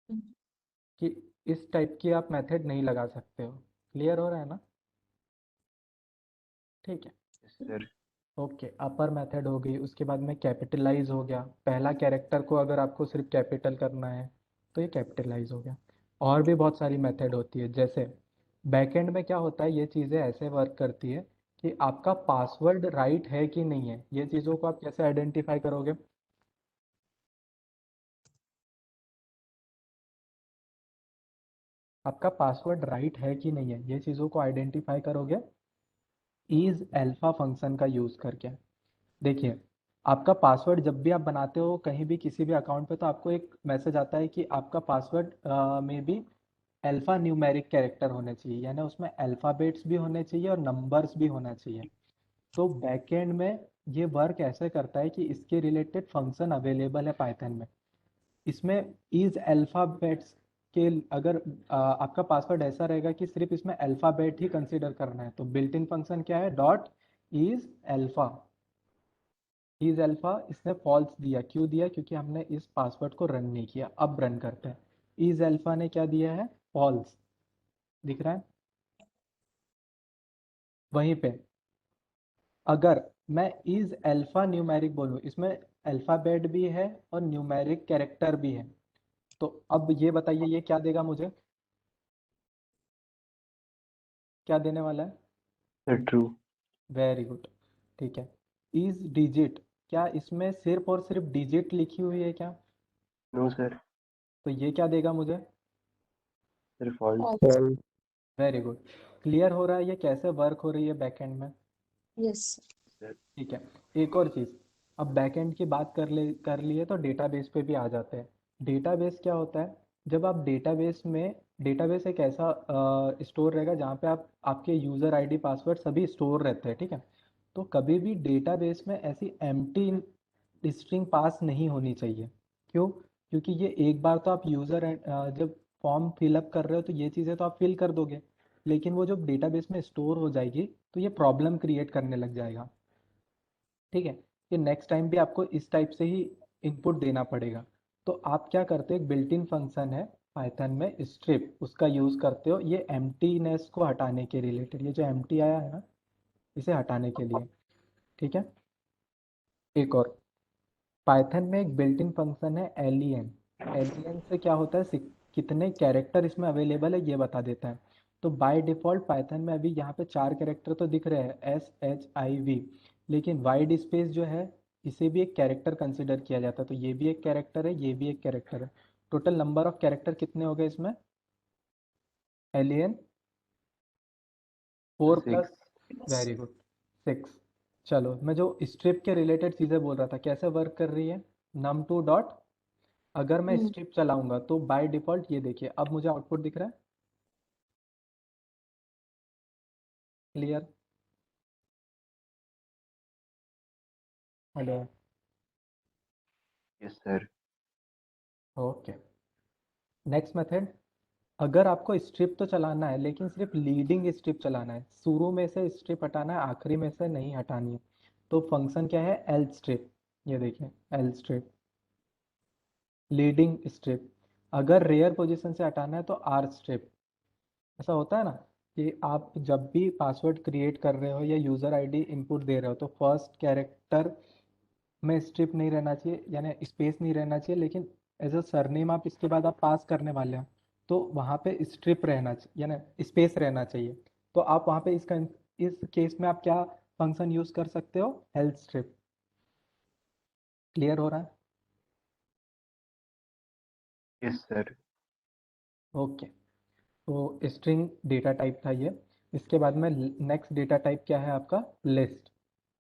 कि इस टाइप की आप मेथड नहीं लगा सकते हो। क्लियर हो रहा है ना, ठीक है, यस सर। ओके। अपर मेथड हो गई, उसके बाद में कैपिटलाइज हो गया, पहला कैरेक्टर को अगर आपको सिर्फ कैपिटल करना है तो ये कैपिटलाइज हो गया। और भी बहुत सारी मेथड होती है, जैसे बैकएंड में क्या होता है, ये चीज़ें ऐसे वर्क करती है कि आपका पासवर्ड राइट है कि नहीं है, ये चीज़ों को आप कैसे आइडेंटिफाई करोगे, आपका पासवर्ड राइट है कि नहीं है, ये चीज़ों को आइडेंटिफाई करोगे इज अल्फा फंक्शन का यूज़ करके। देखिए, आपका पासवर्ड जब भी आप बनाते हो कहीं भी किसी भी अकाउंट पे, तो आपको एक मैसेज आता है कि आपका पासवर्ड में भी अल्फा न्यूमेरिक कैरेक्टर होने चाहिए, यानी उसमें अल्फ़ाबेट्स भी होने चाहिए और नंबर्स भी होना चाहिए। तो बैकएंड में ये वर्क ऐसे करता है कि इसके रिलेटेड फंक्शन अवेलेबल है पाइथन में। इसमें इज अल्फ़ाबेट्स के, अगर आपका पासवर्ड ऐसा रहेगा कि सिर्फ इसमें अल्फ़ाबेट ही कंसीडर करना है, तो बिल्ट इन फंक्शन क्या है, dot is alpha. Is alpha इसने फॉल्स दिया, क्यों दिया, क्योंकि हमने इस पासवर्ड को रन नहीं किया। अब रन करते हैं, इज अल्फ़ा ने क्या दिया है, फॉल्स, दिख रहा है। वहीं पे अगर मैं इज अल्फ़ा न्यूमेरिक बोलूँ, इसमें अल्फ़ाबेट भी है और न्यूमेरिक कैरेक्टर भी है, तो अब ये बताइए ये क्या देगा मुझे, क्या देने वाला है, सर ट्रू। वेरी गुड, ठीक है। इज डिजिट, क्या इसमें सिर्फ और सिर्फ डिजिट लिखी हुई है क्या, नो सर। तो ये क्या देगा मुझे, sir false. False. Very good. Clear हो रहा है ये कैसे वर्क हो रही है बैकएंड में, Yes. सर। ठीक है। एक और चीज़, अब बैकएंड की बात कर लिए तो डेटाबेस पे भी आ जाते हैं। डेटाबेस क्या होता है, जब आप डेटाबेस में, डेटाबेस एक ऐसा स्टोर रहेगा जहाँ पे आप आपके यूज़र आईडी पासवर्ड सभी स्टोर रहते हैं, ठीक है। तो कभी भी डेटाबेस में ऐसी एम्प्टी स्ट्रिंग पास नहीं होनी चाहिए, क्यों, क्योंकि ये एक बार तो आप यूज़र जब फॉर्म फिलअप कर रहे हो तो ये चीज़ें तो आप फिल कर दोगे, लेकिन वो जब डेटाबेस में स्टोर हो जाएगी तो ये प्रॉब्लम क्रिएट करने लग जाएगा, ठीक है। कि नेक्स्ट टाइम भी आपको इस टाइप से ही इनपुट देना पड़ेगा। तो आप क्या करते हो, एक बिल्ट इन फंक्शन है पाइथन में स्ट्रिप, उसका यूज़ करते हो ये एम्प्टीनेस को हटाने के रिलेटेड, ये जो एम्प्टी आया है ना, इसे हटाने के लिए, ठीक है। एक और, पाइथन में एक बिल्ट इन फंक्शन है एलियन। एलियन से क्या होता है, कितने कैरेक्टर इसमें अवेलेबल है ये बता देता है। तो बाय डिफ़ॉल्ट पाइथन में अभी यहाँ पे 4 कैरेक्टर तो दिख रहे हैं, SHIV, लेकिन वाइड स्पेस जो है इसे भी एक कैरेक्टर कंसिडर किया जाता है। तो ये भी एक कैरेक्टर है, ये भी एक कैरेक्टर है। टोटल नंबर ऑफ कैरेक्टर कितने हो गए इसमें एलियन? 4 प्लस, 6। Very good, 6। चलो, मैं जो स्ट्रिप के रिलेटेड चीज़ें बोल रहा था कैसे वर्क कर रही है, num2 डॉट, अगर मैं स्ट्रिप चलाऊंगा तो बाय डिफ़ॉल्ट ये देखिए अब मुझे आउटपुट दिख रहा है। Clear? Hello? Yes sir. Okay. Next method, अगर आपको स्ट्रिप तो चलाना है लेकिन सिर्फ लीडिंग स्ट्रिप चलाना है, शुरू में से स्ट्रिप हटाना है, आखिरी में से नहीं हटानी है, तो फंक्शन क्या है, एल स्ट्रिप। ये देखिए एल स्ट्रिप, लीडिंग स्ट्रिप। अगर रेयर पोजीशन से हटाना है तो आर स्ट्रिप। ऐसा होता है ना कि आप जब भी पासवर्ड क्रिएट कर रहे हो या यूज़र आईडी इनपुट दे रहे हो तो फर्स्ट कैरेक्टर में स्ट्रिप नहीं रहना चाहिए, यानी स्पेस नहीं रहना चाहिए, लेकिन एज अ सरनेम आप इसके बाद आप पास करने वाले हो तो वहाँ पे स्ट्रिप रहना चाहिए, यानी स्पेस रहना चाहिए। तो आप वहाँ पे इस केस में आप क्या फंक्शन यूज़ कर सकते हो, हेल्थ स्ट्रिप। क्लियर हो रहा है? Yes sir. ओके। तो स्ट्रिंग डेटा टाइप था ये। इसके बाद में नेक्स्ट डेटा टाइप क्या है आपका, लिस्ट।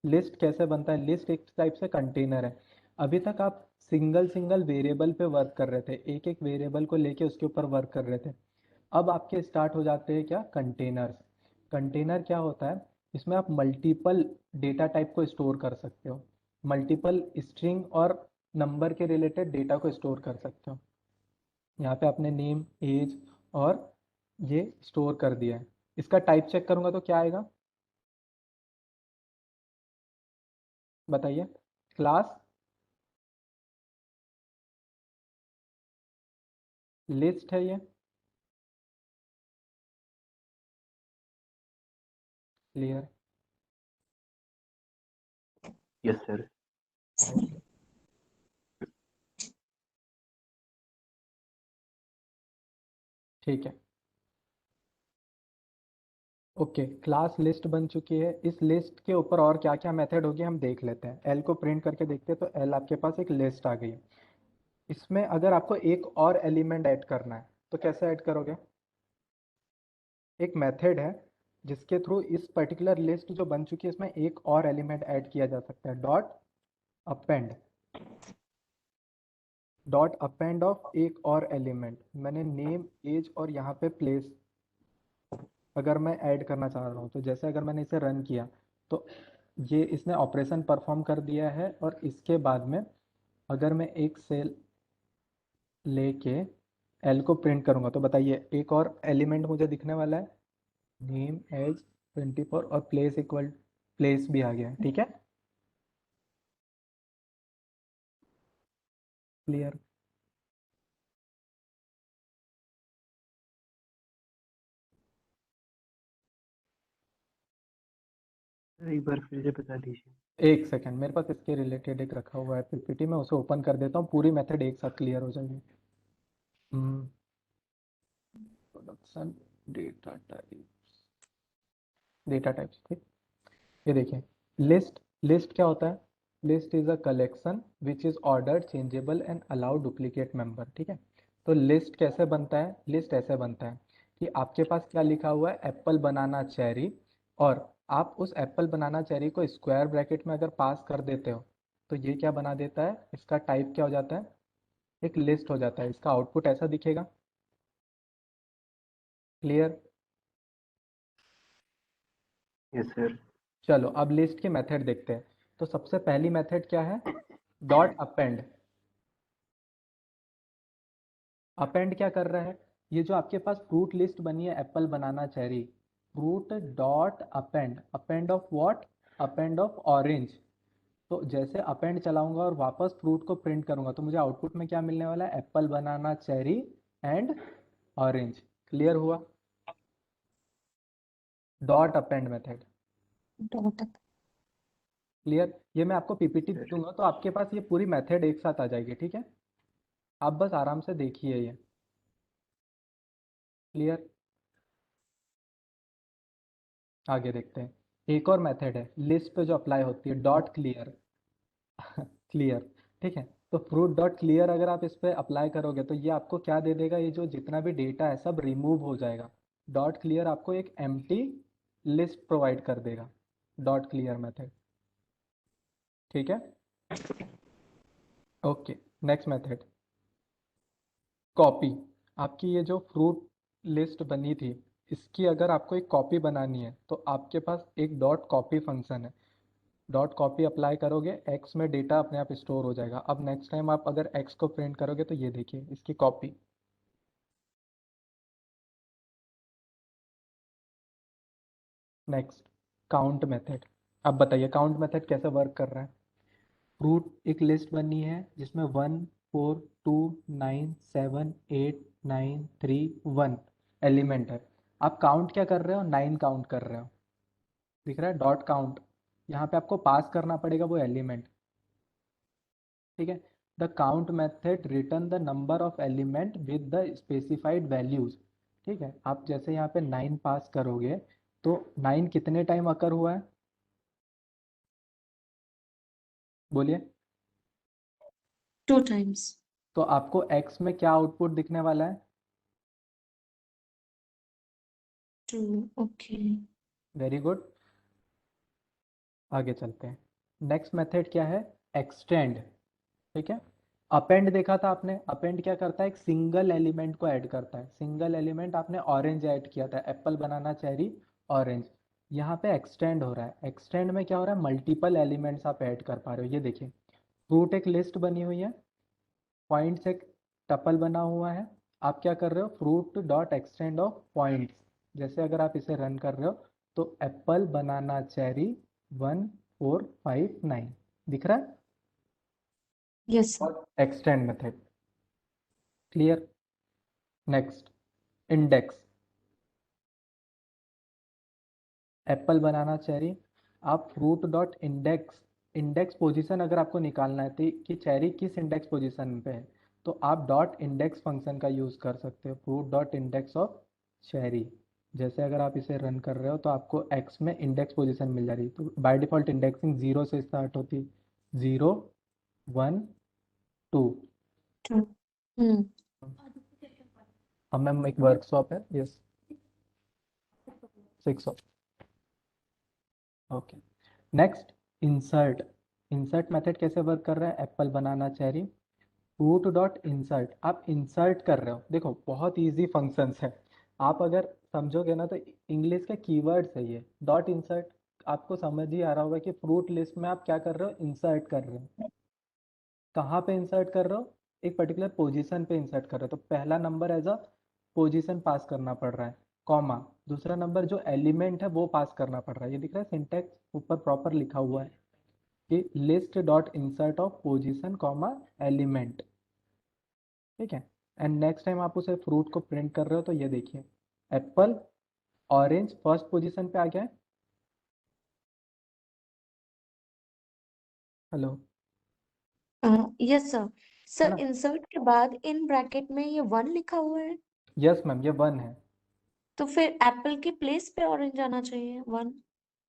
लिस्ट कैसे बनता है, लिस्ट एक टाइप से कंटेनर है। अभी तक आप सिंगल सिंगल वेरिएबल पे वर्क कर रहे थे, एक एक वेरिएबल को लेके उसके ऊपर वर्क कर रहे थे। अब आपके स्टार्ट हो जाते हैं क्या, कंटेनर्स। कंटेनर क्या होता है, इसमें आप मल्टीपल डेटा टाइप को स्टोर कर सकते हो, मल्टीपल स्ट्रिंग और नंबर के रिलेटेड डेटा को स्टोर कर सकते हो। यहाँ पे आपने नेम, एज और ये स्टोर कर दिया है। इसका टाइप चेक करूंगा तो क्या आएगा, बताइए? क्लास, लिस्ट है ये। क्लियर? Yes sir. ठीक है। ओके, क्लास लिस्ट बन चुकी है। इस लिस्ट के ऊपर और क्या क्या मेथड होगी हम देख लेते हैं। एल को प्रिंट करके देखते हैं, तो एल आपके पास एक लिस्ट आ गई है। इसमें अगर आपको एक और एलिमेंट ऐड करना है तो कैसे ऐड करोगे, एक मेथड है जिसके थ्रू इस पर्टिकुलर लिस्ट जो बन चुकी है इसमें एक और एलिमेंट ऐड किया जा सकता है, dot append. Dot append of एक और एलिमेंट, मैंने नेम, एज और यहाँ पे प्लेस अगर मैं ऐड करना चाह रहा हूँ तो जैसे अगर मैंने इसे रन किया तो ये इसने ऑपरेशन परफॉर्म कर दिया है। और इसके बाद में अगर मैं एक सेल लेके एल को प्रिंट करूँगा तो बताइए एक और एलिमेंट मुझे दिखने वाला है, नेम, एज, 24 और प्लेस इक्वल, प्लेस भी आ गया है। ठीक है, क्लियर? एक बार फिर से बता दीजिए। एक सेकंड, मेरे पास इसके रिलेटेड एक रखा हुआ है पीपीटी में, उसे ओपन कर देता हूँ, पूरी मेथड एक साथ क्लियर हो जाएगी। Production data type, data types, ठीक। ये देखिए लिस्ट, लिस्ट क्या होता है, list is a collection which is ordered, changeable and allow duplicate member. ठीक है, तो लिस्ट कैसे बनता है, लिस्ट ऐसे बनता है कि आपके पास क्या लिखा हुआ है, एप्पल बनाना चेरी, और आप उस एप्पल बनाना चेरी को स्क्वायर ब्रैकेट में अगर पास कर देते हो तो ये क्या बना देता है, इसका टाइप क्या हो जाता है, एक लिस्ट हो जाता है। इसका आउटपुट ऐसा दिखेगा। क्लियर? Yes sir. चलो अब लिस्ट के मेथड देखते हैं। तो सबसे पहली मेथड क्या है, डॉट अपेंड। अपेंड क्या कर रहा है, ये जो आपके पास फ्रूट लिस्ट बनी है apple, banana, cherry, fruit dot append, append of what, append of orange. तो जैसे अपेंड चलाऊंगा और वापस फ्रूट को प्रिंट करूंगा तो मुझे आउटपुट में क्या मिलने वाला है, apple, banana, cherry and orange. Clear हुआ? Dot append method. Dot clear? ये मैं आपको पीपीटी Yes. दूंगा तो आपके पास ये पूरी मेथड एक साथ आ जाएगी, ठीक है? आप बस आराम से देखिए ये। क्लियर? आगे देखते हैं। एक और मेथड है लिस्ट पे जो अप्लाई होती है, डॉट क्लियर। क्लियर, ठीक है? तो फ्रूट डॉट क्लियर अगर आप इस पे अप्लाई करोगे तो ये आपको क्या दे देगा, ये जो जितना भी डेटा है सब रिमूव हो जाएगा। डॉट क्लियर आपको एक एम्प्टी लिस्ट प्रोवाइड कर देगा, डॉट क्लियर मेथड, ठीक है? Okay, next method copy. आपकी ये जो फ्रूट लिस्ट बनी थी इसकी अगर आपको एक कॉपी बनानी है तो आपके पास एक डॉट कॉपी फंक्शन है। डॉट कॉपी अप्लाई करोगे, एक्स में डेटा अपने आप स्टोर हो जाएगा। अब नेक्स्ट टाइम आप अगर एक्स को प्रिंट करोगे तो ये देखिए इसकी कॉपी। Next count method. अब बताइए काउंट मेथड कैसे वर्क कर रहा है? फ्रूट एक लिस्ट बनी है जिसमें 1 4 2 9 7 8 9 3 1 एलिमेंट है। आप काउंट क्या कर रहे हो? 9 काउंट कर रहे हो। दिख रहा है डॉट काउंट? यहाँ पे आपको पास करना पड़ेगा वो एलिमेंट, ठीक है? The count method return the number of element with the specified values, ठीक है? आप जैसे यहाँ पे 9 पास करोगे तो 9 कितने टाइम अकर हुआ है, बोलिए? 2 times. तो आपको एक्स में क्या आउटपुट दिखने वाला है? 2. Okay. वेरी गुड, आगे चलते हैं। नेक्स्ट मेथड क्या है? एक्सटेंड, ठीक है? अपेंड देखा था आपने, अपेंड क्या करता है? एक सिंगल एलिमेंट को ऐड करता है। सिंगल एलिमेंट आपने ऑरेंज ऐड किया था, एप्पल, बनाना, चेरी, ऑरेंज। यहाँ पे एक्सटेंड हो रहा है। एक्सटेंड में क्या हो रहा है? मल्टीपल एलिमेंट्स आप ऐड कर पा रहे हो। ये देखिए फ्रूट एक लिस्ट बनी हुई है, पॉइंट्स एक टपल बना हुआ है। आप क्या कर रहे हो? Fruit dot extend of points. जैसे अगर आप इसे रन कर रहे हो तो एप्पल, बनाना, चेरी 1 4 5 9 दिख रहा है? Yes, sir. Extend method. Clear? Next index. Apple, banana, cherry, आप fruit dot index, index position अगर आपको निकालना है तो कि चेरी किस इंडेक्स पोजीशन पे है तो आप डॉट इंडेक्स फंक्शन का यूज़ कर सकते हो, fruit dot index of cherry. जैसे अगर आप इसे रन कर रहे हो तो आपको एक्स में इंडेक्स पोजीशन मिल जा रही है। तो बाय डिफ़ॉल्ट इंडेक्सिंग 0 से स्टार्ट होती है, 0 1 2। 2. Hmm. अब मैम एक वर्कशॉप है, yes 6 okay. Next insert. Insert method कैसे वर्क कर रहा है? Apple, banana, cherry, fruit dot insert. आप इंसर्ट कर रहे हो, देखो बहुत इजी फंक्शंस है। आप अगर समझोगे ना तो इंग्लिश के कीवर्ड्स है ये। डॉट इंसर्ट आपको समझ ही आ रहा होगा कि फ्रूट लिस्ट में आप क्या कर रहे हो? इंसर्ट कर रहे हो। कहाँ पे इंसर्ट कर रहे हो? एक पर्टिकुलर पोजीशन पे इंसर्ट कर रहे हो। तो पहला नंबर एज अ पोजीशन पास करना पड़ रहा है, कॉमा, दूसरा नंबर जो एलिमेंट है वो पास करना पड़ रहा है। ये दिख रहा है सिंटैक्स ऊपर प्रॉपर लिखा हुआ है कि list dot insert of position comma element, ठीक है? एंड नेक्स्ट टाइम आप उसे फ्रूट को प्रिंट कर रहे हो तो ये देखिए एप्पल ऑरेंज फर्स्ट पोजीशन पे आ गया है। हेलो? Yes, sir. है Sir, ना? insert के बाद इन ब्रैकेट में ये 1 लिखा हुआ है, यस मैम, ये 1 है। तो फिर एप्पल के प्लेस पे ऑरेंज आना चाहिए 1.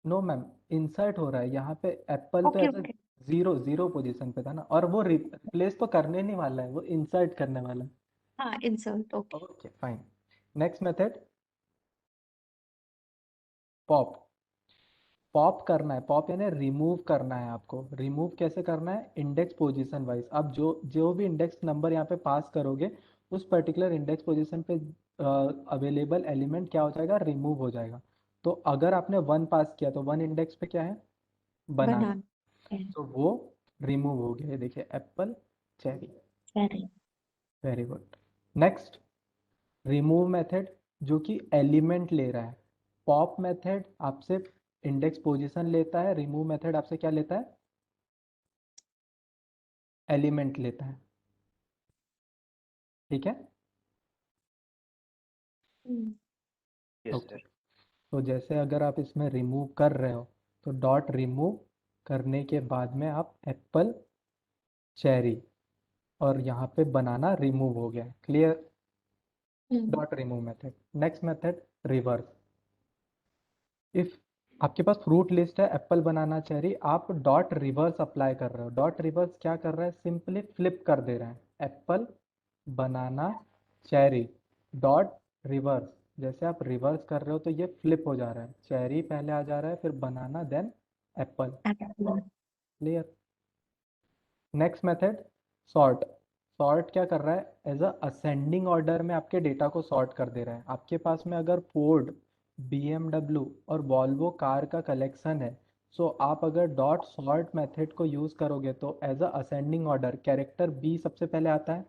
नो मैम, इंसर्ट हो रहा है यहाँ पे। एप्पल तो ओके ऐसे ओके. जीरो जीरो पोजीशन पे था ना, और वो रिप्लेस तो करने नहीं वाला है, वो इंसर्ट करने वाला है। हाँ, insert. Okay. Okay fine. Next method pop. Pop करना है, पॉप यानी रिमूव करना है आपको। रिमूव कैसे करना है? Index position wise. आप जो जो भी इंडेक्स नंबर यहाँ पे पास करोगे उस पर्टिकुलर इंडेक्स पोजीशन पे अवेलेबल एलिमेंट क्या हो जाएगा? रिमूव हो जाएगा। तो अगर आपने 1 पास किया तो 1 इंडेक्स पे क्या है? बनाना, बनाना. तो वो रिमूव हो गया। ये देखिए Apple, cherry. Very. Very good. Next remove method जो कि एलिमेंट ले रहा है। पॉप मेथड आपसे इंडेक्स पोजीशन लेता है, रिमूव मेथड आपसे क्या लेता है? एलिमेंट लेता है, ठीक है? Yes, okay, sir. तो जैसे अगर आप इसमें रिमूव कर रहे हो तो डॉट रिमूव करने के बाद में आप एप्पल, चेरी, और यहाँ पे बनाना रिमूव हो गया। Clear? Dot remove method. Next method reverse. If आपके पास फ्रूट लिस्ट है एप्पल, बनाना, चेरी, आप डॉट रिवर्स अप्लाई कर रहे हो। डॉट रिवर्स क्या कर रहा है? सिंपली फ्लिप कर दे रहा है, apple, banana, cherry, dot reverse. जैसे आप रिवर्स कर रहे हो तो ये फ्लिप हो जा रहा है, चेरी पहले आ जा रहा है, फिर banana, then apple. Clear? Next method sort. Sort क्या कर रहा है? एज अ असेंडिंग ऑर्डर में आपके डेटा को सॉर्ट कर दे रहा है। आपके पास में अगर फोर्ड, BMW और वॉल्वो कार का कलेक्शन है, सो आप अगर डॉट सॉर्ट मेथड को यूज करोगे तो as a ascending order character B सबसे पहले आता है,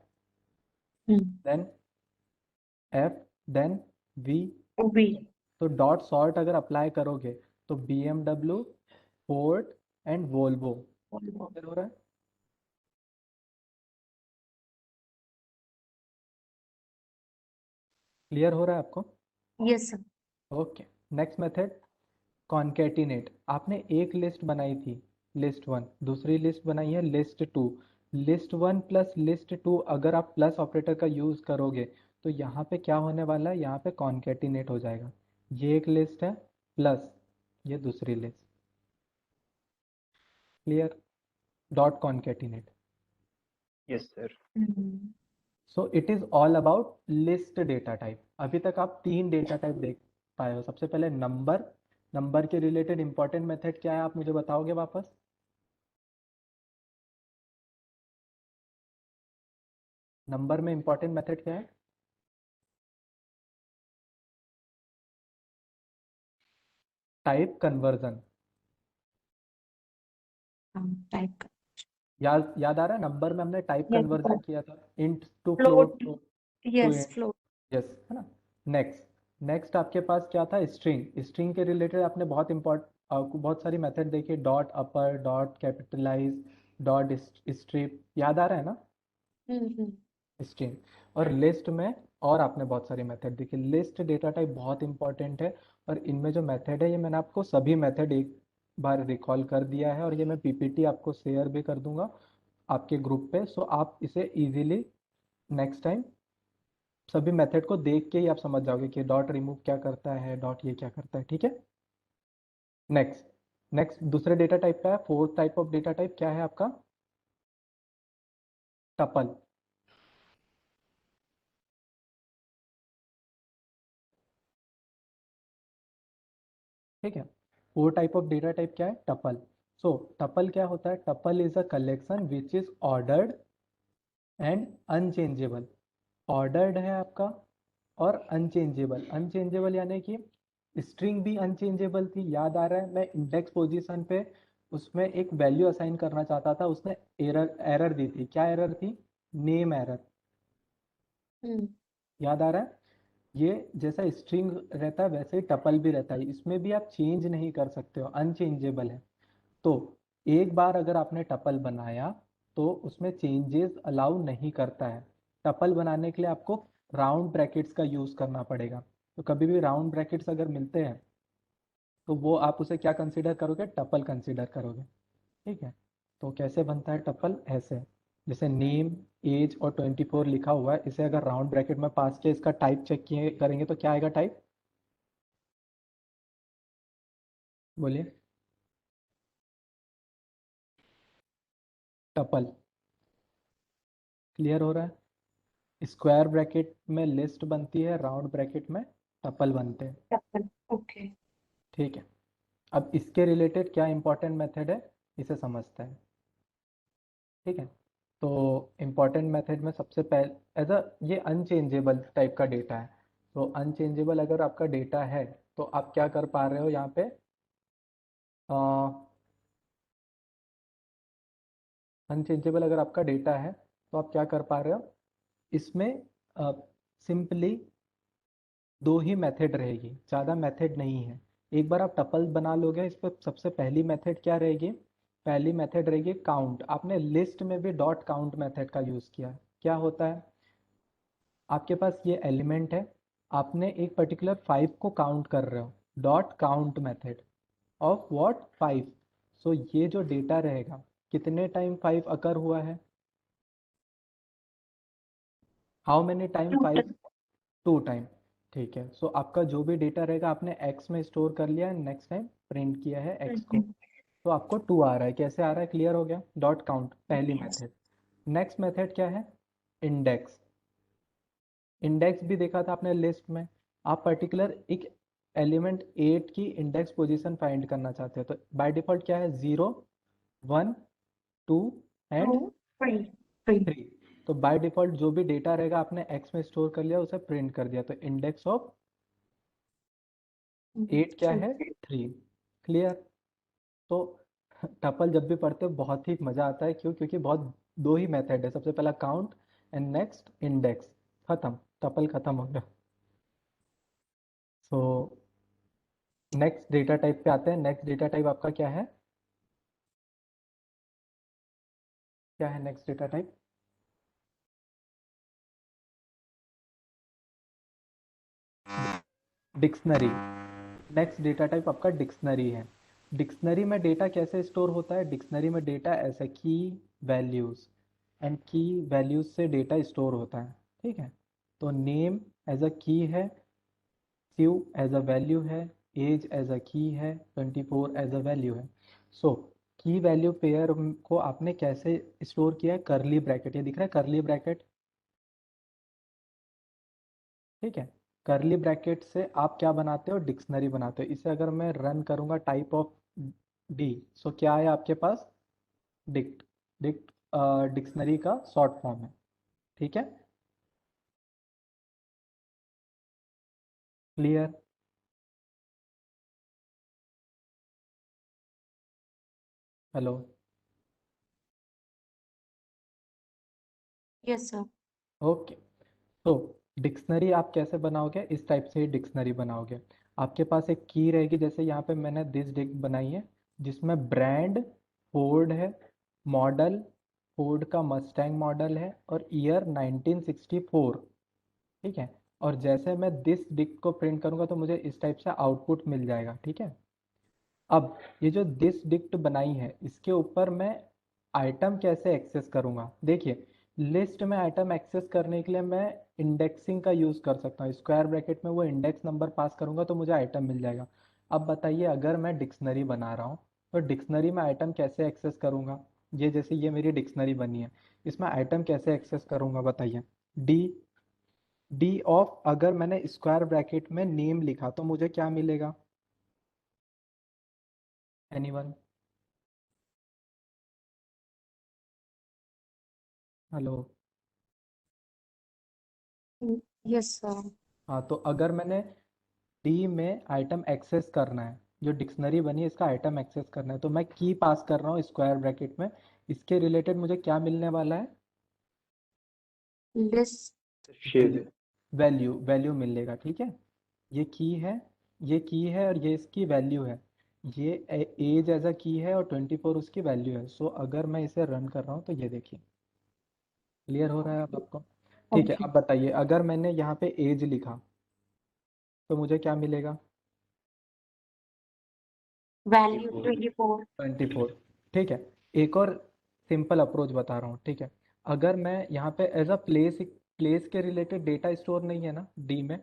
देन F, देन V। तो डॉट सॉर्ट अगर अप्लाई करोगे तो BMW, Ford and Volvo. Clear हो रहा है? क्लियर हो रहा है आपको? Yes sir. Okay. Next method concatenate. आपने एक लिस्ट बनाई थी, लिस्ट 1, दूसरी लिस्ट बनाई है लिस्ट 2। लिस्ट 1 प्लस लिस्ट 2 अगर आप प्लस ऑपरेटर का यूज करोगे तो यहाँ पे क्या होने वाला है? यहाँ पे कॉन्केटिनेट हो जाएगा। ये एक लिस्ट है प्लस ये दूसरी list. Clear? Dot concatenate. Yes sir. So it is all about list data type. अभी तक आप 3 डेटा टाइप देख पाए हो। सबसे पहले नंबर। नंबर के रिलेटेड इंपॉर्टेंट मेथड क्या है, आप मुझे बताओगे वापस? नंबर में इंपॉर्टेंट मेथड क्या है? Type conversion. टाइप याद आ रहा है? नंबर में हमने टाइप यस कन्वर्जन किया था, int to float. Float to yes int. Float. Yes, है ना? नेक्स्ट नेक्स्ट आपके पास क्या था? स्ट्रिंग। स्ट्रिंग के रिलेटेड आपने बहुत सारी मेथड देखी, डॉट अपर, डॉट कैपिटलाइज, डॉट स्ट्रिप। याद आ रहा है ना? स्ट्रिंग और लिस्ट में और आपने बहुत सारी मेथड देखी। लिस्ट डेटा टाइप बहुत इंपॉर्टेंट है और इनमें जो मेथड है ये मैंने आपको सभी मेथड एक बार रिकॉल कर दिया है और ये मैं पीपीटी आपको शेयर भी कर दूंगा आपके ग्रुप पे। सो आप इसे इजीली नेक्स्ट टाइम सभी मेथड को देख के ही आप समझ जाओगे कि डॉट रिमूव क्या करता है, डॉट ये क्या करता है। ठीक है? नेक्स्ट नेक्स्ट दूसरे डेटा टाइप का है, fourth type of data type क्या है आपका? टपल। ठीक है? Four type of data type क्या है? टपल। सो टपल क्या होता है? Tuple is a collection which is ordered and unchangeable. Ordered है आपका और अनचेंजेबल। अनचेंजेबल यानी कि स्ट्रिंग भी अनचेंजेबल थी, याद आ रहा है? मैं इंडेक्स पोजीशन पे उसमें एक वैल्यू असाइन करना चाहता था, उसने एरर दी थी। क्या एरर थी? Name error. याद आ रहा है? ये जैसा स्ट्रिंग रहता है वैसे ही टपल भी रहता है, इसमें भी आप चेंज नहीं कर सकते हो, अनचेंजेबल है। तो एक बार अगर आपने टपल बनाया तो उसमें चेंजेस अलाउ नहीं करता है। टपल बनाने के लिए आपको राउंड ब्रैकेट्स का यूज करना पड़ेगा। तो कभी भी राउंड ब्रैकेट्स अगर मिलते हैं तो वो आप उसे क्या कंसीडर करोगे? टपल कंसीडर करोगे। ठीक है? तो कैसे बनता है टपल? ऐसे, जैसे नेम, एज और 24 लिखा हुआ है, इसे अगर राउंड ब्रैकेट में पास किया, इसका टाइप चेक किए करेंगे तो क्या आएगा टाइप? बोलिए। टपल। क्लियर हो रहा है? स्क्वायर ब्रैकेट में लिस्ट बनती है, राउंड ब्रैकेट में टपल बनते हैं। ओके। ठीक है? अब इसके रिलेटेड क्या इंपॉर्टेंट मेथड है इसे समझते हैं। ठीक है? तो इंपॉर्टेंट मेथड में सबसे पहले एज अ ये अनचेंजेबल टाइप का डेटा है। तो अनचेंजेबल अगर आपका डेटा है तो आप क्या कर पा रहे हो यहाँ पे? अनचेंजेबल अगर आपका डेटा है तो आप क्या कर पा रहे हो? इसमें सिंपली 2 ही मेथड रहेगी, ज़्यादा मेथड नहीं है। एक बार आप टपल बना लोगे, इस पर सबसे पहली मेथड क्या रहेगी? पहली मेथड रहेगी काउंट। आपने लिस्ट में भी डॉट काउंट मेथड का यूज़ किया। क्या होता है? आपके पास ये एलिमेंट है, आपने एक पर्टिकुलर 5 को काउंट कर रहे हो, dot count method of what? 5। सो ये जो डेटा रहेगा कितने टाइम 5 अकर हुआ है, हाउ मेनी टाइम 5, 2 टाइम। ठीक है, सो आपका जो भी डेटा रहेगा आपने एक्स में स्टोर कर लिया है, नेक्स्ट टाइम प्रिंट किया है एक्स को, तो आपको 2 आ रहा है। कैसे आ रहा है, क्लियर हो गया, डॉट काउंट पहली मेथड। नेक्स्ट मेथड क्या है, इंडेक्स। इंडेक्स भी देखा था आपने लिस्ट में, आप पर्टिकुलर एक एलिमेंट 8 की इंडेक्स पोजीशन फाइंड करना चाहते हो, तो बाय डिफॉल्ट क्या है, 0, 1, 2 एंड 3। तो बाय डिफॉल्ट जो भी डेटा रहेगा आपने एक्स में स्टोर कर लिया, उसे प्रिंट कर दिया, तो इंडेक्स ऑफ 8 क्या है, 3। क्लियर। तो टपल जब भी पढ़ते हो बहुत ही मजा आता है, क्यों, क्योंकि बहुत दो ही मेथड है, सबसे पहला काउंट एंड नेक्स्ट इंडेक्स, खत्म, टपल खत्म हो गया। सो नेक्स्ट डेटा टाइप पे आते हैं। नेक्स्ट डेटा टाइप आपका क्या है, क्या है next data type, dictionary. Next data type आपका डिक्शनरी है। डिक्शनरी में डेटा कैसे स्टोर होता है, डिक्शनरी में डेटा ऐसे की वैल्यूज एंड की वैल्यूज से डेटा स्टोर होता है। ठीक है, तो नेम एज अ की है, Q एज अ वैल्यू है, एज एज अ की है, 24 एज अ वैल्यू है। सो की वैल्यू पेयर को आपने कैसे स्टोर किया है, करली ब्रैकेट, ये दिख रहा है करली ब्रैकेट। ठीक है, करली ब्रैकेट से आप क्या बनाते हो, डिक्शनरी बनाते हो। इसे अगर मैं रन करूंगा टाइप ऑफ डी, सो क्या है आपके पास, डिक्ट। डिक्ट डिक्शनरी का शॉर्ट फॉर्म है। ठीक है, clear. Hello, yes sir. Okay. तो डिक्शनरी आप कैसे बनाओगे, इस टाइप से ही डिक्शनरी बनाओगे। आपके पास एक की रहेगी, जैसे यहाँ पे मैंने दिस डिक बनाई है, जिसमें ब्रांड फोर्ड है, मॉडल फोर्ड का मस्टैंग मॉडल है, और ईयर 1964। ठीक है, और जैसे मैं दिस डिक को प्रिंट करूंगा तो मुझे इस टाइप से आउटपुट मिल जाएगा। ठीक है, अब ये जो दिस डिक्ट बनाई है, इसके ऊपर मैं आइटम कैसे एक्सेस करूंगा, देखिए लिस्ट में आइटम एक्सेस करने के लिए मैं इंडेक्सिंग का यूज कर सकता हूँ, स्क्वायर ब्रैकेट में वो इंडेक्स नंबर पास करूंगा तो मुझे आइटम मिल जाएगा। अब बताइए, अगर मैं डिक्शनरी बना रहा हूँ तो डिक्शनरी में आइटम कैसे एक्सेस करूंगा, ये जैसे ये मेरी डिक्शनरी बनी है, इसमें आइटम कैसे एक्सेस करूंगा बताइए। डी, डी ऑफ, अगर मैंने स्क्वायर ब्रैकेट में नेम लिखा तो मुझे क्या मिलेगा, एनीवन, हेलो। Yes sir. हाँ, तो अगर मैंने डी में आइटम एक्सेस करना है, जो डिक्शनरी बनी है इसका आइटम एक्सेस करना है, तो मैं की पास कर रहा हूँ स्क्वायर ब्रैकेट में, इसके रिलेटेड मुझे क्या मिलने वाला है, लिस्ट। शेर वैल्यू, वैल्यू मिलेगा। ठीक है, ये की है, ये की है और ये इसकी वैल्यू है, ये एज एज अ की है और 24 उसकी वैल्यू है। सो अगर मैं इसे रन कर रहा हूँ तो ये देखिए, क्लियर हो रहा है अब आपको। ठीक है, ओके। अब बताइए, अगर मैंने यहाँ पे एज लिखा तो मुझे क्या मिलेगा, वैल्यू 24। 24। ठीक है, एक और सिंपल अप्रोच बता रहा हूँ। ठीक है, अगर मैं यहाँ पे एज अ प्लेस, प्लेस के रिलेटेड डेटा स्टोर नहीं है ना डी में,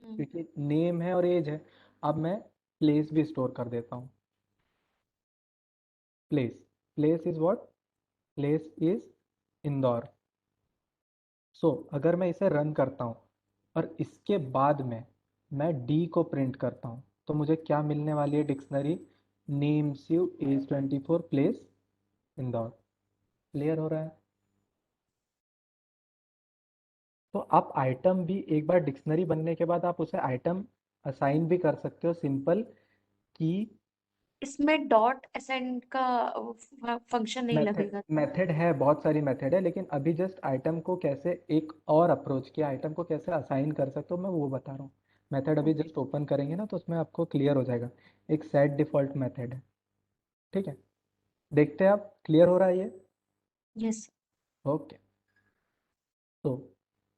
क्योंकि नेम है और एज है, अब मैं प्लेस भी स्टोर कर देता हूँ। Place, place is what, place is Indore. So अगर मैं इसे रन करता हूँ और इसके बाद में मैं डी को प्रिंट करता हूँ तो मुझे क्या मिलने वाली है, dictionary name Shiv age 24 place Indore. Clear हो रहा है। तो आप आइटम भी एक बार डिक्शनरी बनने के बाद आप उसे आइटम असाइन भी कर सकते हो, सिंपल की इसमें डॉट असाइन का फंक्शन नहीं मेथड, लगेगा। मेथड है, बहुत सारी मेथड है, लेकिन अभी जस्ट आइटम को कैसे एक और अप्रोच किया, आइटम को कैसे असाइन कर सकते हो मैं वो बता रहा हूँ। मेथड अभी ओके। जस्ट ओपन करेंगे ना तो उसमें आपको क्लियर हो जाएगा। एक सेट डिफॉल्ट मेथड है। ठीक है, देखते हैं आप, क्लियर हो रहा है ये। यस। ओके, तो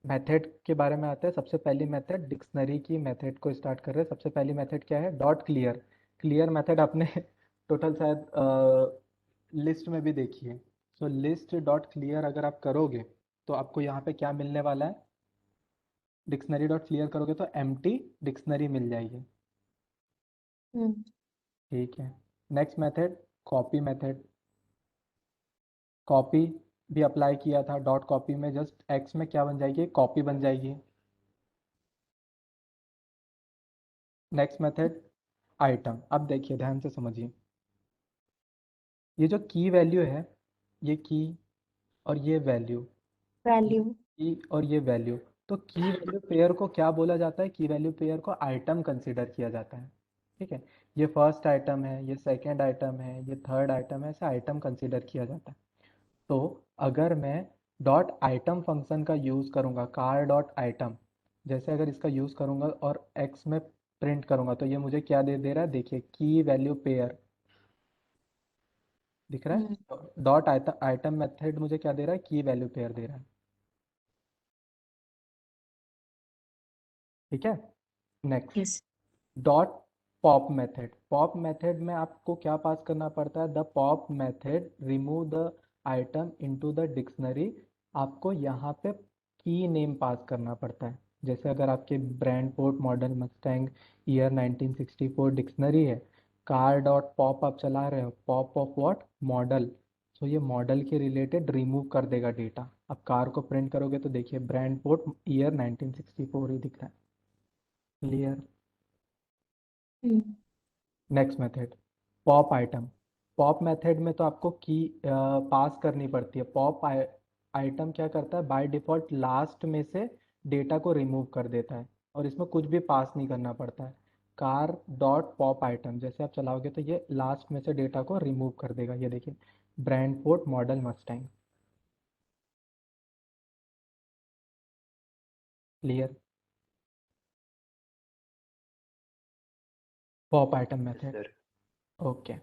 मेथड के बारे में आते हैं। सबसे पहली मेथड, डिक्शनरी की मेथड को स्टार्ट कर रहे हैं। सबसे पहली मेथड क्या है, डॉट क्लियर। क्लियर मेथड आपने टोटल शायद लिस्ट में भी देखिए। सो लिस्ट डॉट क्लियर अगर आप करोगे तो आपको यहाँ पे क्या मिलने वाला है, डिक्शनरी डॉट क्लियर करोगे तो एम्प्टी डिक्शनरी मिल जाएगी। हम्म ठीक है। Next method copy method. Copy भी अप्लाई किया था, डॉट कॉपी में जस्ट एक्स में क्या बन जाएगी, कॉपी बन जाएगी। Next method item. अब देखिए ध्यान से समझिए, ये जो की वैल्यू है, ये की और ये वैल्यू, वैल्यू की और ये वैल्यू, तो की वैल्यू पेयर को क्या बोला जाता है, की वैल्यू पेयर को आइटम कंसिडर किया जाता है। ठीक है, ये फर्स्ट आइटम है, ये सेकंड आइटम है, ये थर्ड आइटम है, ऐसे आइटम कंसिडर किया जाता है। तो अगर मैं डॉट आइटम फंक्शन का यूज़ करूँगा, कार डॉट आइटम, जैसे अगर इसका यूज़ करूँगा और एक्स में प्रिंट करूँगा तो ये मुझे क्या दे दे रहा है, देखिए की वैल्यू पेयर दिख रहा हम्म है। डॉट आइटम मेथड मुझे क्या दे रहा है, की वैल्यू पेयर दे रहा है। ठीक है। Next yes dot pop method. Pop method में आपको क्या पास करना पड़ता है, the pop method remove the item into the dictionary. आपको यहाँ पे की नेम पास करना पड़ता है। जैसे अगर आपके brand port model Mustang year 1964 dictionary है, कार डॉट पॉप आप चला रहे हो, पॉप ऑफ व्हाट, मॉडल। सो ये मॉडल के रिलेटेड रिमूव कर देगा डेटा। अब कार को प्रिंट करोगे तो देखिए ब्रांड पोर्ट ईयर 1964 ही दिख रहा है। Clear. Hmm next method pop item. Pop method में तो आपको की पास करनी पड़ती है। पॉप आइटम क्या करता है, बाय डिफॉल्ट लास्ट में से डेटा को रिमूव कर देता है और इसमें कुछ भी पास नहीं करना पड़ता है। कार डॉट पॉप आइटम जैसे आप चलाओगे तो ये लास्ट में से डेटा को रिमूव कर देगा। ये देखिए brand port model Mustang. Clear. Pop item yes method. Sir. Okay.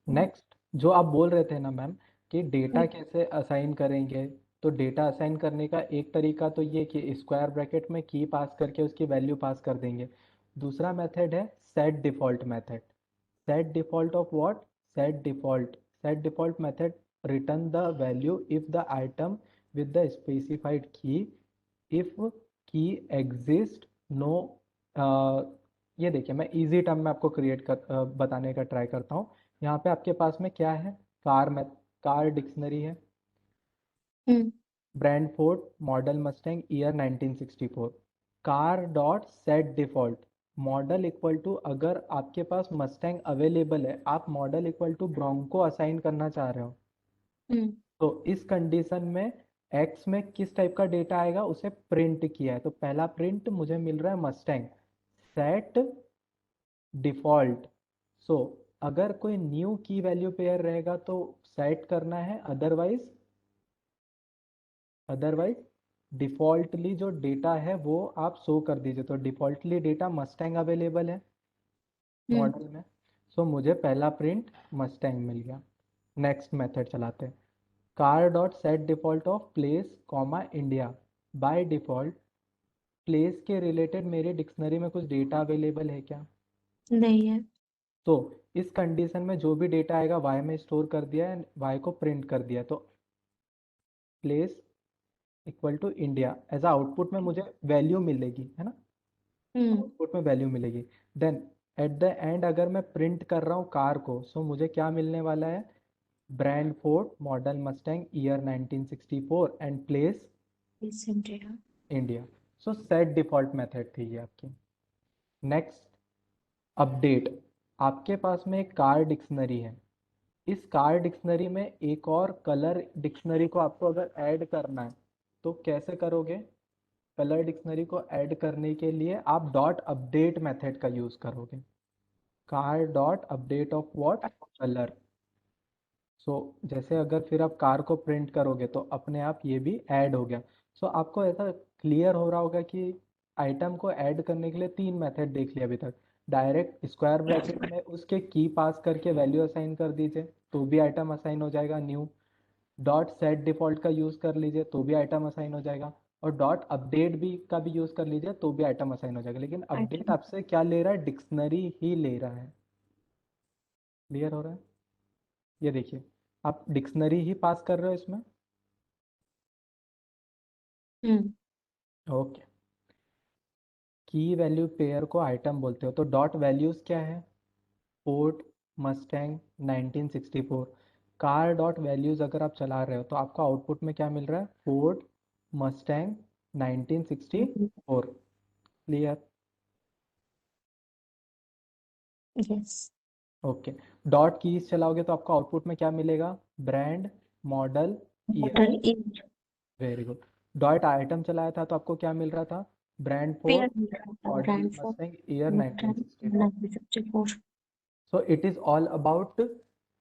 Next जो आप बोल रहे थे ना मैम कि डेटा हम्म कैसे असाइन करेंगे, तो डेटा असाइन करने का एक तरीका तो ये कि स्क्वायर ब्रैकेट में की पास करके उसकी वैल्यू पास कर देंगे। दूसरा मेथड है set default method. Set default of what, set default method return the value if the item with the specified की, इफ की एग्जिस्ट नो। ये देखिए मैं इजी टर्म में आपको बताने का ट्राई करता हूँ। यहाँ पे आपके पास में क्या है, कार में कार डिक्शनरी है, hmm brand Ford model Mustang year 1964, car dot set default model equal to, अगर आपके पास मस्टैंग अवेलेबल है, आप model equal to Bronco assign करना चाह रहे हो, हम्म तो इस कंडीशन में एक्स में किस टाइप का डेटा आएगा, उसे प्रिंट किया है। तो पहला प्रिंट मुझे मिल रहा है मस्टैंग सेट डिफॉल्ट। सो अगर कोई न्यू की वैल्यू पेयर रहेगा तो सेट करना है, अदरवाइज डिफॉल्टली जो डेटा है वो आप शो कर दीजिए। तो डिफॉल्टली डेटा मस्टैंग अवेलेबल है हम्म मॉडल में, सो मुझे पहला प्रिंट मस्टैंग मिल गया। नेक्स्ट मेथड चलाते हैं, car dot set default of place comma India. By default place के रिलेटेड मेरे डिक्शनरी में कुछ डेटा अवेलेबल है क्या, नहीं है। तो इस कंडीशन में जो भी डेटा आएगा वाई में स्टोर कर दिया है, वाई को प्रिंट कर दिया, तो place equal to India as output में मुझे वैल्यू मिलेगी, है ना, हम्म आउटपुट में वैल्यू मिलेगी। देन एट द एंड अगर मैं प्रिंट कर रहा हूँ कार को, सो मुझे क्या मिलने वाला है, brand Ford model Mustang year 1964 and place is India. India. So set default method थी ये आपकी। Next update. आपके पास में एक कार डिक्शनरी है, इस कार डिक्शनरी में एक और कलर डिक्शनरी को आपको अगर ऐड करना है तो कैसे करोगे, कलर डिक्शनरी को ऐड करने के लिए आप डॉट अपडेट मेथड का यूज करोगे, car dot update of what, colour. So जैसे अगर फिर आप कार को प्रिंट करोगे तो अपने आप ये भी ऐड हो गया। सो आपको ऐसा क्लियर हो रहा होगा कि आइटम को ऐड करने के लिए तीन मेथड देख लिया अभी तक। डायरेक्ट स्क्वायर ब्रैकेट में उसके की पास करके वैल्यू असाइन कर दीजिए तो भी आइटम असाइन हो जाएगा न्यू। डॉट सेट डिफॉल्ट का यूज़ कर लीजिए तो भी आइटम असाइन हो जाएगा, और डॉट अपडेट भी का भी यूज़ कर लीजिए तो भी आइटम असाइन हो जाएगा। लेकिन अपडेट आइटम आपसे क्या ले रहा है, डिक्शनरी ही ले रहा है। क्लियर हो रहा है। ये देखिए आप डिक्शनरी ही पास कर रहे हो इसमें। ओके, की वैल्यू पेयर को आइटम बोलते हो, तो डॉट वैल्यूज क्या है? Ford Mustang 1964। Car dot values अगर आप चला रहे हो तो आपको आउटपुट में क्या मिल रहा है? Ford Mustang 1964। Clear? Yes. Okay, dot keys चलाओगे तो आपको आउटपुट में क्या मिलेगा? Brand, model, year. Model year very good. Dot item चलाया था तो आपको क्या मिल रहा था? ब्रांड पेयर फोर्ड, मिल रहा था, model brand for Mustang, year brand 1964। 1964। So it is all about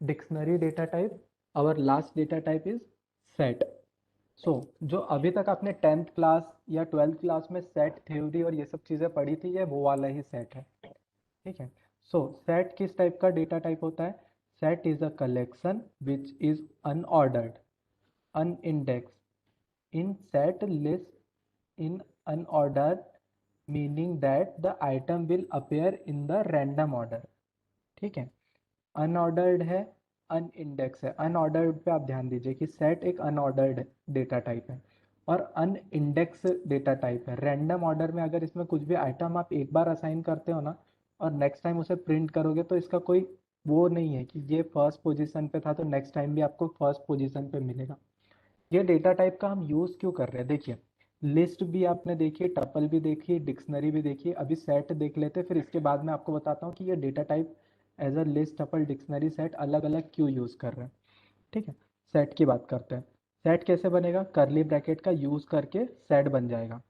dictionary data type. Our last data type is set. So जो अभी तक आपने 10th क्लास या 12th क्लास में सेट थ्योरी और ये सब चीज़ें पढ़ी थी, ये वो वाला ही सेट है, ठीक है। सो सेट किस टाइप का डेटा टाइप होता है? Set is a collection which is unordered, unindexed, in set list in unordered, meaning that the item will appear in the random order, ठीक है। अनऑर्डर्ड है, अनइंडेक्स है। अनऑर्डर्ड पे आप ध्यान दीजिए कि सेट एक अनऑर्डर्ड डेटा टाइप है और अनइंडेक्स डेटा टाइप है। रैंडम ऑर्डर में अगर इसमें कुछ भी आइटम आप एक बार असाइन करते हो ना और नेक्स्ट टाइम उसे प्रिंट करोगे तो इसका कोई वो नहीं है कि ये फर्स्ट पोजीशन पे था तो नेक्स्ट टाइम भी आपको फर्स्ट पोजीशन पे मिलेगा। ये डेटा टाइप का हम यूज क्यों कर रहे हैं? देखिए लिस्ट भी आपने देखी, टपल भी देखी, डिक्शनरी भी देखी, अभी सेट देख लेते, फिर इसके बाद मैं आपको बताता हूँ कि ये data type as a list, tuple, dictionary, set अलग अलग क्यों यूज कर रहे हैं, ठीक है। सेट की बात करते हैं। सेट कैसे बनेगा? करली ब्रैकेट का यूज करके सेट बन जाएगा,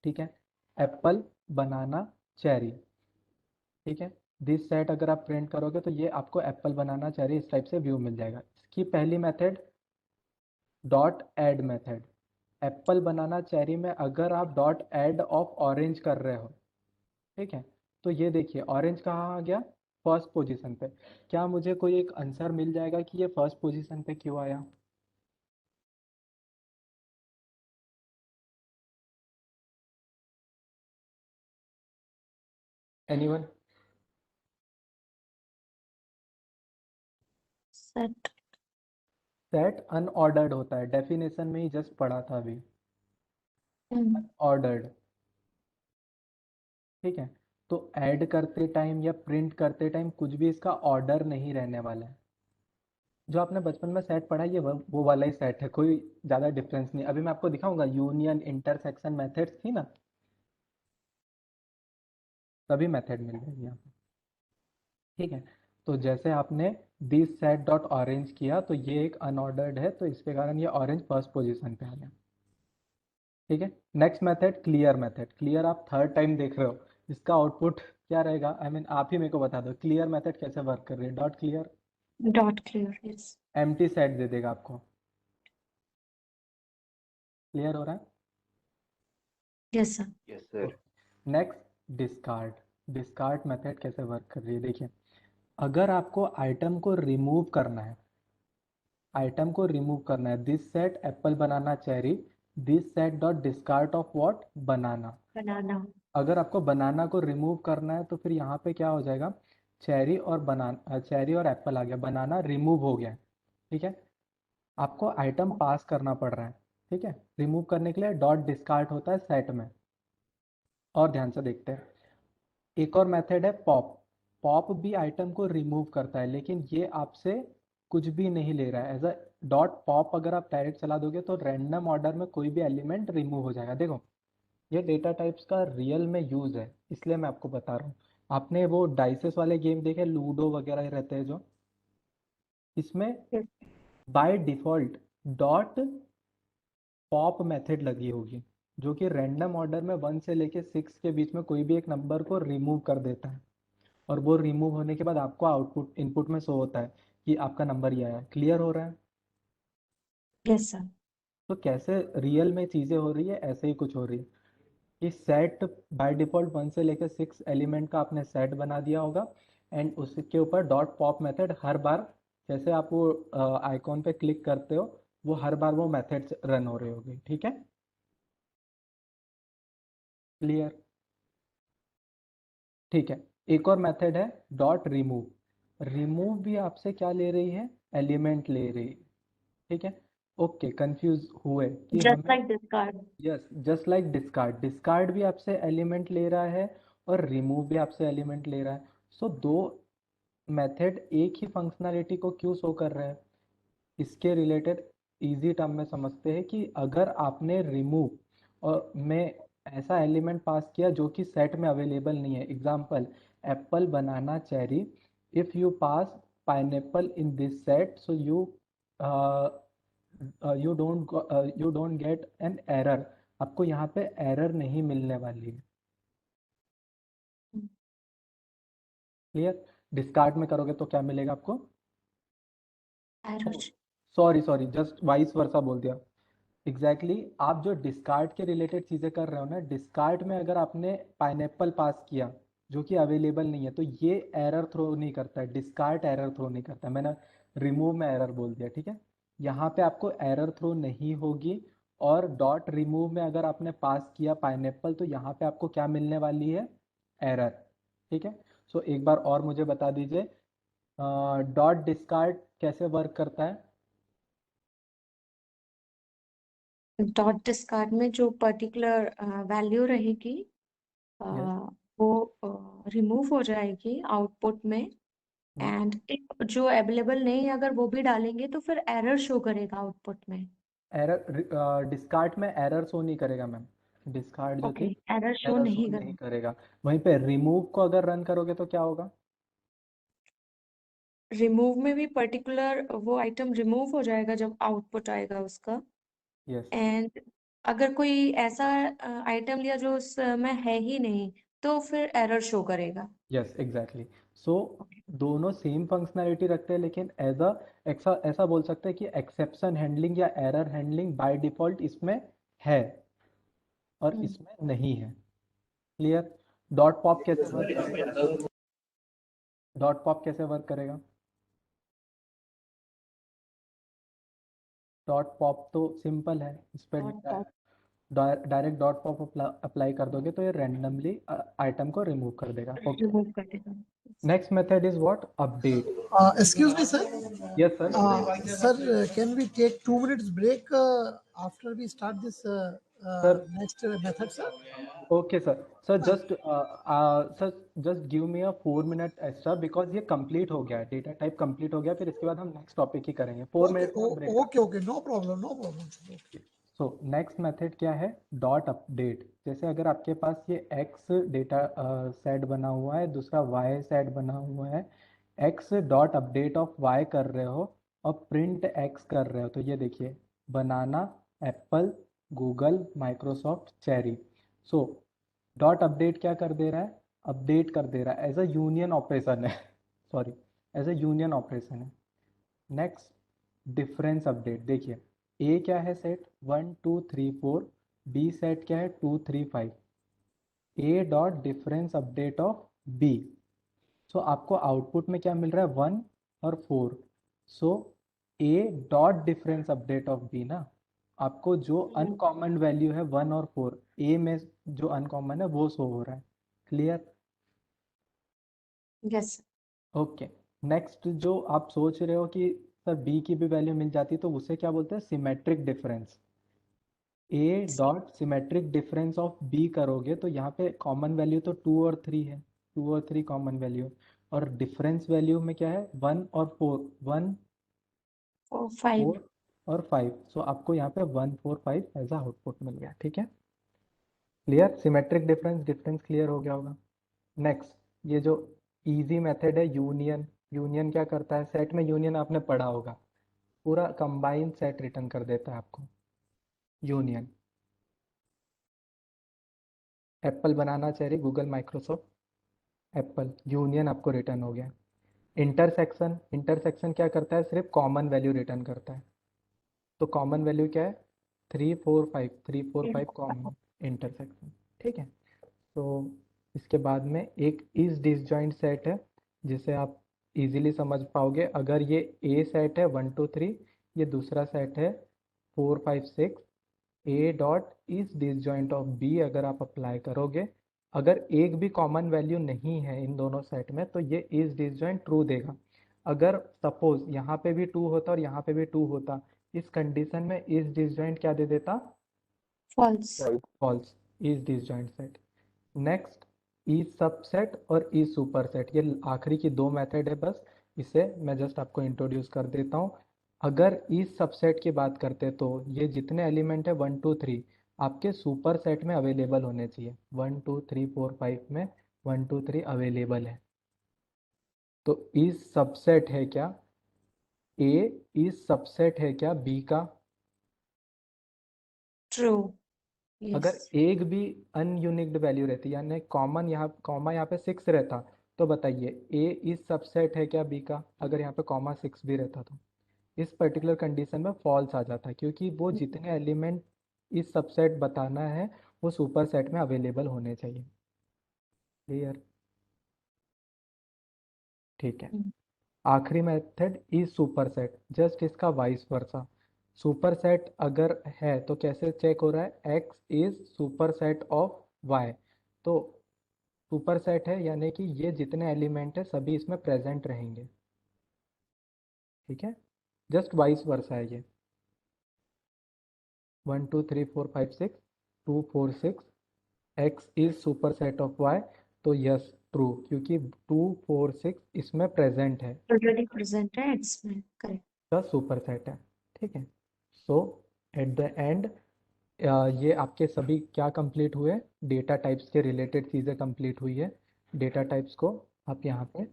ठीक है। एप्पल, बनाना, चेरी, ठीक है। दिस सेट अगर आप प्रिंट करोगे तो ये आपको एप्पल, बनाना, चेरी इस टाइप से व्यू मिल जाएगा। इसकी पहली method dot add method. Apple, banana, cherry में अगर आप डॉट ऐड ऑफ ऑरेंज कर रहे हो, ठीक है, तो ये देखिए ऑरेंज कहाँ आ गया? फर्स्ट पोजीशन पे। क्या मुझे कोई एक आंसर मिल जाएगा कि ये फर्स्ट पोजीशन पे क्यों आया? एनीवन? सेट। सेट अनऑर्डर्ड होता है, डेफिनेशन में ही जस्ट पढ़ा था अभी, ऑर्डर्ड, ठीक है। तो ऐड करते टाइम या प्रिंट करते टाइम कुछ भी इसका ऑर्डर नहीं रहने वाला है। जो आपने बचपन में सेट पढ़ा ये वो वाला ही सेट है, कोई ज़्यादा डिफरेंस नहीं। अभी मैं आपको दिखाऊंगा, यूनियन, इंटरसेक्शन मेथड्स थी ना, सभी मेथड मिल जाएगी यहाँ पे, ठीक है। तो जैसे आपने दिस सेट डॉट ऑरेंज किया तो ये एक अनऑर्डर्ड है तो इसके कारण ये ऑरेंज फर्स्ट पोजीशन पे आ गया, ठीक है। Next method clear method. Clear आप थर्ड टाइम देख रहे हो, इसका आउटपुट क्या रहेगा? आई मीन आप ही मेरे को बता दो क्लियर मेथड कैसे वर्क कर रही है। Dot clear dot clear. Yes. Empty set दे देगा आपको। क्लियर हो रहा है? Yes sir. Yes sir. Next discard. Discard method कैसे वर्क कर रही है देखिए, अगर आपको आइटम को रिमूव करना है, आइटम को रिमूव करना है, this set apple, banana, cherry, this set dot discard of what? Banana. Banana. अगर आपको बनाना को रिमूव करना है तो फिर यहाँ पे क्या हो जाएगा? चेरी और बनाना, चेरी और एप्पल आ गया, बनाना रिमूव हो गया, ठीक है। आपको आइटम पास करना पड़ रहा है, ठीक है। रिमूव करने के लिए डॉट डिस्कार्ड होता है सेट में। और ध्यान से देखते हैं, एक और मेथड है पॉप। पॉप भी आइटम को रिमूव करता है लेकिन ये आपसे कुछ भी नहीं ले रहा है। एज अ डॉट पॉप अगर आप डायरेक्ट चला दोगे तो रैंडम ऑर्डर में कोई भी एलिमेंट रिमूव हो जाएगा। देखो ये डेटा टाइप्स का रियल में यूज है, इसलिए मैं आपको बता रहा हूँ। आपने वो डाइसेस वाले गेम देखे, लूडो वगैरह रहते हैं जो, इसमें by default dot pop method लगी होगी जो कि रैंडम ऑर्डर में 1 से लेके 6 के बीच में कोई भी एक नंबर को रिमूव कर देता है और वो रिमूव होने के बाद आपको आउटपुट इनपुट में शो होता है कि आपका नंबर ये आया। क्लियर हो रहा है? Yes sir. तो कैसे रियल में चीज़ें हो रही है, ऐसे ही कुछ हो रही है कि सेट बाय डिफॉल्ट 1 से लेकर 6 एलिमेंट का आपने सेट बना दिया होगा एंड उसके ऊपर डॉट पॉप मेथड हर बार जैसे आप वो आइकॉन पे क्लिक करते हो वो हर बार वो मेथड्स रन हो रही होगी, ठीक है। क्लियर? ठीक है। एक और मेथड है डॉट रिमूव। रिमूव भी आपसे क्या ले रही है, एलिमेंट ले रही है, ठीक है। ओके, कंफ्यूज हुए कि जस्ट हमें, like discard. Yes, just like discard, discard भी आपसे एलिमेंट ले रहा है और रिमूव भी आपसे एलिमेंट ले रहा है। सो दो मेथड एक ही फंक्शनैलिटी को क्यों शो कर रहे हैं, इसके रिलेटेड इजी टर्म में समझते हैं कि अगर आपने रिमूव और में ऐसा एलिमेंट पास किया जो कि सेट में अवेलेबल नहीं है, example Apple, banana, cherry, if you pass pineapple in this set, so you don't get an error, आपको यहाँ पे एरर नहीं मिलने वाली है। क्लियर? डिस्कार्ड में करोगे तो क्या मिलेगा आपको, error. Sorry just vice versa बोल दिया। एग्जैक्टली आप जो डिस्कार्ड के रिलेटेड चीज़ें कर रहे हो ना, डिस्कार्ड में अगर आपने पाइनएप्पल पास किया जो कि अवेलेबल नहीं है, तो ये एरर थ्रो नहीं करता है, डिस्कार्ड एरर थ्रो नहीं करता है। मैंने रिमूव में एरर बोल दिया, ठीक है। यहाँ पे आपको एरर थ्रो नहीं होगी। और डॉट रिमूव में अगर आपने पास किया पाइनएप्पल, तो यहाँ पे आपको क्या मिलने वाली है, एरर, ठीक है। सो एक बार और मुझे बता दीजिए डॉट डिस्कार्ड कैसे वर्क करता है। डॉट डिस्कार्ड में जो पर्टिकुलर वैल्यू रहेगी यस, वो रिमूव हो जाएगी आउटपुट में, एंड जो अवेलेबल नहीं है अगर वो भी डालेंगे तो फिर एरर शो करेगा आउटपुट में। एरर डिस्कार्ड में एरर शो नहीं करेगा मैम, डिस्कार्ड जो ओके, थी एरर शो एरर शो नहीं नहीं करेगा। करेगा। वहीं पे रिमूव को अगर रन करोगे तो क्या होगा, रिमूव में भी पर्टिकुलर वो आइटम रिमूव हो जाएगा जब आउटपुट आएगा उसका, यस एंड अगर कोई ऐसा आइटम लिया जो उसमें है ही नहीं तो फिर एरर शो करेगा। Yes exactly. सो दोनों सेम फंक्शनैलिटी रखते हैं, लेकिन एज अ ऐसा ऐसा बोल सकते हैं कि एक्सेप्शन हैंडलिंग या एरर हैंडलिंग बाय डिफॉल्ट इसमें है और इसमें नहीं है। क्लियर? डॉट पॉप कैसे वर्क करेगा, डॉट पॉप कैसे वर्क करेगा, डॉट पॉप तो सिंपल है, इस पर Dot pop। Direct dot pop apply कर दोगे तो ये रैंडमली आइटम को रिमूव कर देगा। ओके, रिमूव कर देगा। Next method is what, update. Excuse me, sir. Yes sir, Sir, can we take 2 minutes break after we start this Sir. next method, sir? Okay sir, sir just give me a 4 minute extra because ये complete हो गया है, data type complete हो गया, फिर इसके बाद हम नेक्स्ट टॉपिक ही करेंगे। 4 मिनट का break. Okay, no problem, sir. Okay. So next method क्या है, डॉट अपडेट। जैसे अगर आपके पास ये एक्स डेटा सेट बना हुआ है, दूसरा वाई सेट बना हुआ है, X dot update of Y कर रहे हो और प्रिंट एक्स कर रहे हो, तो ये देखिए banana, apple, Google, Microsoft, cherry. So dot update क्या कर दे रहा है, अपडेट कर दे रहा है, एज अ यूनियन ऑपरेशन है sorry, as a union operation है। नेक्स्ट डिफरेंस अपडेट, देखिए ए क्या है सेट 1 2 3 4, बी सेट क्या है 2 3 5, A dot difference update of B. So आपको आउटपुट में क्या मिल रहा है 1 और 4। So A dot difference update of B ना, आपको जो अनकॉमन वैल्यू है 1 और 4, ए में जो अनकॉमन है वो शो हो रहा है। क्लियर? यस। ओके, नेक्स्ट जो आप सोच रहे हो कि सर बी की भी वैल्यू मिल जाती तो उसे क्या बोलते हैं, symmetric difference. A dot symmetric difference of B करोगे तो यहाँ पे कॉमन वैल्यू तो 2 और 3 है, 2 और 3 कॉमन वैल्यू, और डिफरेंस वैल्यू में क्या है 1 और 4, 1 5। 4 और 5। सो आपको यहाँ पे 1 4 5 एज आउटपुट मिल गया, ठीक है। Clear? Symmetric difference, difference clear हो गया होगा। नेक्स्ट, ये जो इजी मेथड है यूनियन, यूनियन क्या करता है, सेट में यूनियन आपने पढ़ा होगा, पूरा कंबाइंड सेट रिटर्न कर देता है आपको union. Apple, banana, cherry, Google, Microsoft, apple, union आपको रिटर्न हो गया। इंटरसेक्शन, इंटरसेक्शन क्या करता है, सिर्फ कॉमन वैल्यू रिटर्न करता है। तो कॉमन वैल्यू क्या है 3 4 5, 3 4 5 कॉमन इंटरसेक्शन, ठीक है। तो इसके बाद में एक इज डिसजॉइंट सेट है जिसे आप इजीली समझ पाओगे। अगर ये ए सेट है 1 2 3, ये दूसरा सेट है 4 5 6, A dot is disjoint of B अगर आप अप्लाई करोगे, अगर एक भी कॉमन वैल्यू नहीं है इन दोनों सेट में तो ये इज डिसजॉइंट ट्रू देगा। अगर सपोज यहाँ पे भी 2 होता और यहाँ पे भी 2 होता, इस कंडीशन में इज डिसजॉइंट क्या दे देता? False. False, is disjoint set. Next, is subset और इज सुपरसेट, ये आखिरी की 2 मेथड है बस, इसे मैं जस्ट आपको इंट्रोड्यूस कर देता हूँ। अगर इज सबसेट की बात करते तो ये जितने एलिमेंट है 1 2 3 आपके सुपर सेट में अवेलेबल होने चाहिए। 1 2 3 4 5 में 1 2 3 अवेलेबल है। तो इज सबसेट है क्या ए, इज सबसेट है क्या बी का? ट्रू। अगर यस। एक भी अनयूनिक्ड वैल्यू रहती यानी कॉमा यहाँ पे 6 रहता, तो बताइए ए इज सबसेट है क्या बी का? अगर यहाँ पे कॉमा 6 भी रहता तो इस पर्टिकुलर कंडीशन में फॉल्स आ जाता है, क्योंकि वो जितने एलिमेंट इस सबसेट बताना है वो सुपर सेट में अवेलेबल होने चाहिए। क्लियर? ठीक है। आखिरी method is superset, just इसका वाइस वर्सा। सुपर सेट अगर है तो कैसे चेक हो रहा है? X is superset of Y. तो सुपर सेट है यानी कि ये जितने एलिमेंट है सभी इसमें प्रेजेंट रहेंगे। ठीक है, जस्ट वाइस वर्सा है ये। 1 2 3 4 5 6 2 4 6 X is superset of Y, तो यस ट्रू, क्योंकि 2 4 6 इसमें प्रेजेंट है, ऑलरेडी प्रेजेंट है एक्स में। करेक्ट। का सुपर सेट है। ठीक है, सो एट द एंड ये आपके सभी क्या कंप्लीट हुए? डेटा टाइप्स के रिलेटेड चीज़ें कंप्लीट हुई है। डेटा टाइप्स को आप यहाँ पे,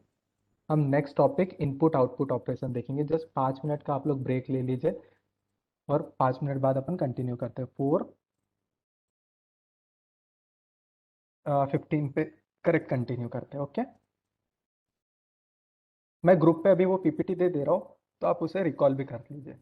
हम next topic input output operation देखेंगे। जस्ट 5 मिनट का आप लोग ब्रेक ले लीजिए और 5 मिनट बाद अपन कंटिन्यू करते हैं। 4:15 पे करेक्ट कंटिन्यू करते हैं। ओके, मैं ग्रुप पे अभी वो पीपीटी दे दे रहा हूँ, तो आप उसे रिकॉल भी कर लीजिए।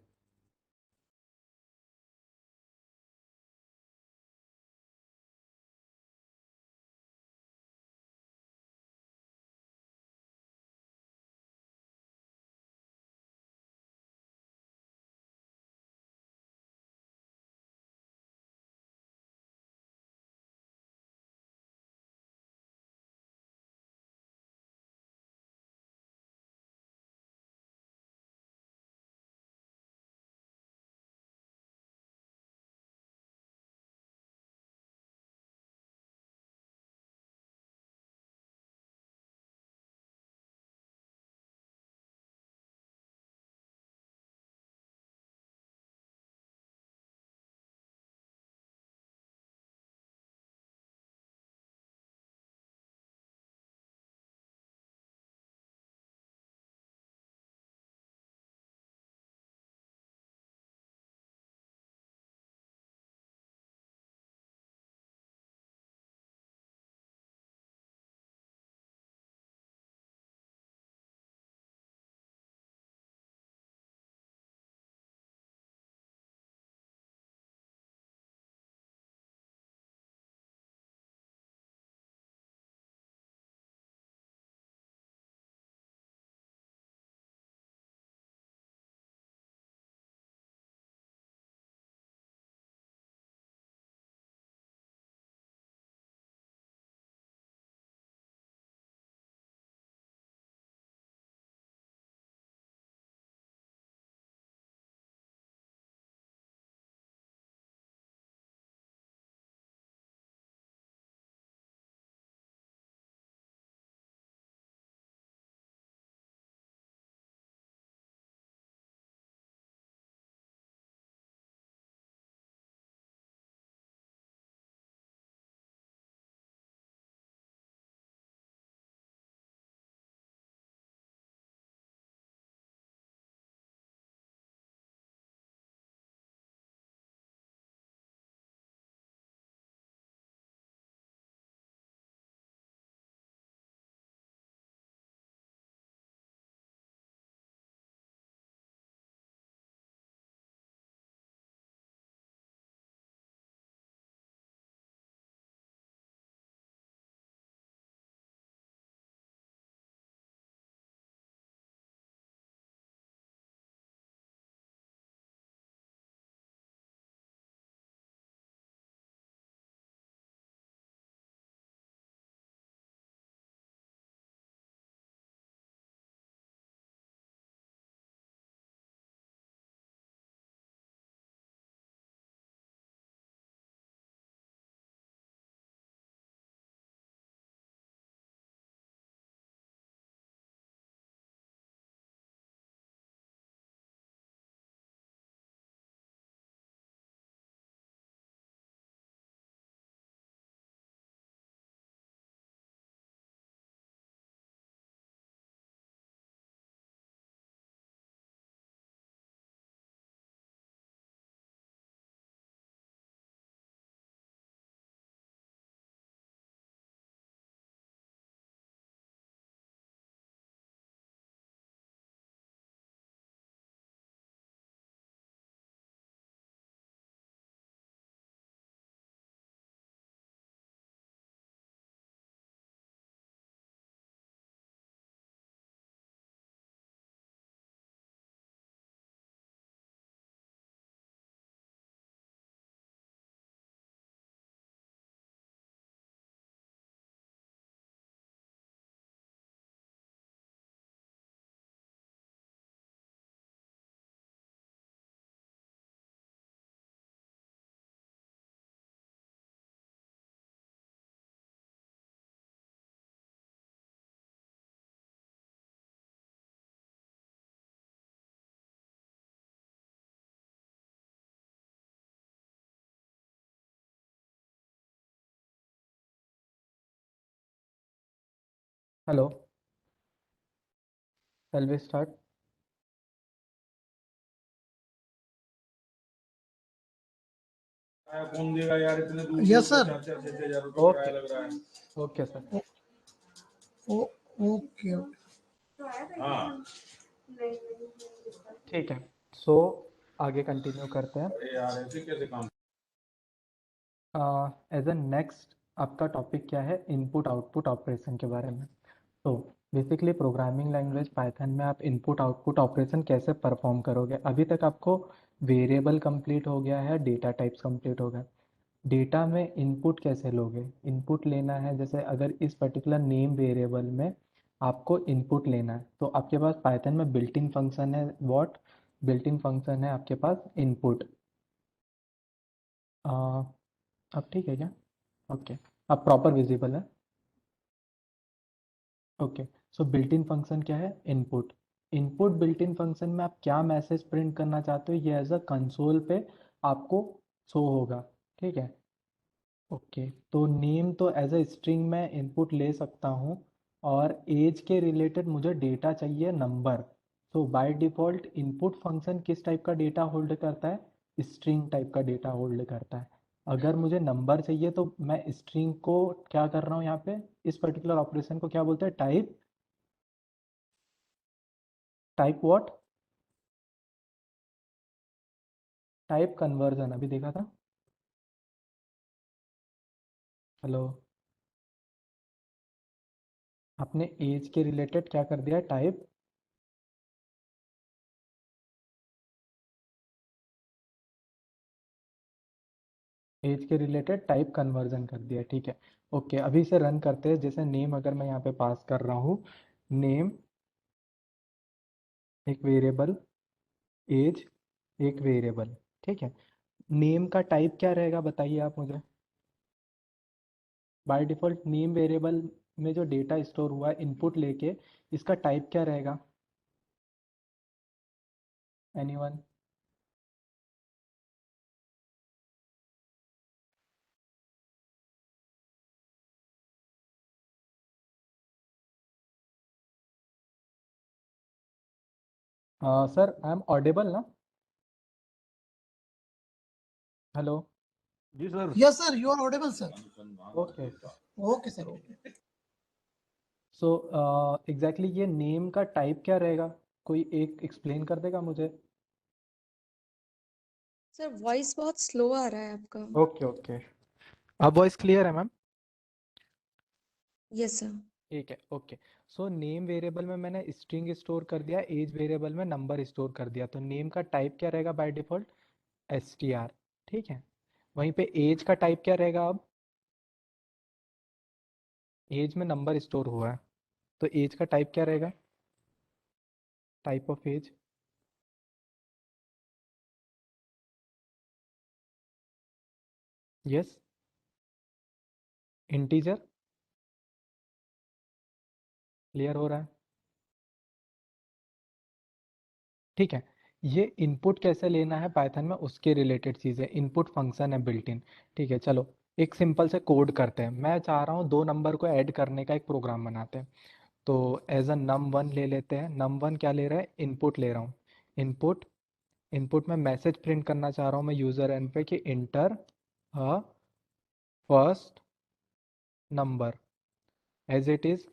Hello, shall we start? कौन देगा यार इतने दूर Yes, दूर sir. का 4-6 हज़ार रुपये Okay. किराया लग रहा है। Okay sir. Oh, okay. हाँ ठीक है, सो आगे कंटिन्यू करते हैं। अरे यार ऐसे कैसे काम। एज अ नेक्स्ट आपका टॉपिक क्या है? इनपुट आउटपुट ऑपरेशन के बारे में। तो बेसिकली प्रोग्रामिंग लैंग्वेज पाइथन में आप इनपुट आउटपुट ऑपरेशन कैसे परफॉर्म करोगे? अभी तक आपको वेरिएबल कंप्लीट हो गया है, डेटा टाइप्स कंप्लीट हो गया। डेटा में इनपुट कैसे लोगे? इनपुट लेना है, जैसे अगर इस पर्टिकुलर नेम वेरिएबल में आपको इनपुट लेना है तो आपके पास पाइथन में बिल्ट इन फंक्शन है। व्हाट बिल्ट इन फंक्शन है आपके पास? इनपुट। अब ठीक है क्या? ओके, अब प्रॉपर विजिबल है। Okay, so built in function क्या है? Input. Input built in function में आप क्या मैसेज प्रिंट करना चाहते हो, ये एज अ कंसोल पे आपको शो होगा। ठीक है, ओके। तो नेम तो एज अ स्ट्रिंग में इनपुट ले सकता हूँ, और एज के रिलेटेड मुझे डेटा चाहिए नंबर। तो बाय डिफ़ॉल्ट इनपुट फंक्शन किस टाइप का डेटा होल्ड करता है? स्ट्रिंग टाइप का डेटा होल्ड करता है। अगर मुझे नंबर चाहिए तो मैं स्ट्रिंग को क्या कर रहा हूँ यहाँ पे? इस पर्टिकुलर ऑपरेशन को क्या बोलते हैं? Type. Type what? Type conversion, अभी देखा था। हेलो, आपने एज के रिलेटेड क्या कर दिया? टाइप। एज के रिलेटेड टाइप कन्वर्जन कर दिया, ठीक है। ओके, अभी इसे रन करते हैं। जैसे नेम अगर मैं यहाँ पे पास कर रहा हूँ, नेम एक वेरिएबल, एज एक वेरिएबल, ठीक है। नेम का टाइप क्या रहेगा बताइए आप मुझे? बाय डिफॉल्ट नेम वेरिएबल में जो डेटा स्टोर हुआ है इनपुट लेके, इसका टाइप क्या रहेगा? Anyone? Sir I am audible ना? हेलो। जी sir. Yes, sir. You are audible, sir. Okay, Okay, sir. Okay. So exactly ये नेम का टाइप क्या रहेगा? कोई एक एक्सप्लेन कर देगा मुझे? सर वॉइस बहुत स्लो आ रहा है आपका। ओके ओके, अब वॉइस क्लियर है मैम? Yes sir. ठीक है, ओके। सो नेम वेरिएबल में मैंने स्ट्रिंग स्टोर कर दिया, एज वेरिएबल में नंबर स्टोर कर दिया। तो नेम का टाइप क्या रहेगा बाय डिफॉल्ट? str, ठीक है। वहीं पे एज का टाइप क्या रहेगा? अब एज में नंबर स्टोर हुआ है तो एज का टाइप क्या रहेगा? Type of age? Yes, integer. Clear हो रहा है? ठीक है, ये इनपुट कैसे लेना है पाइथन में उसके रिलेटेड चीज़ है। इनपुट फंक्शन है बिल्ट इन। ठीक है, चलो एक सिंपल से कोड करते हैं। मैं चाह रहा हूँ दो नंबर को ऐड करने का एक प्रोग्राम बनाते हैं। तो एज अ नम वन ले लेते हैं। नम वन क्या ले रहा है? इनपुट ले रहा हूँ। इनपुट, इनपुट में मैसेज प्रिंट करना चाह रहा हूँ मैं यूज़र एंड पे कि enter a first number as it is.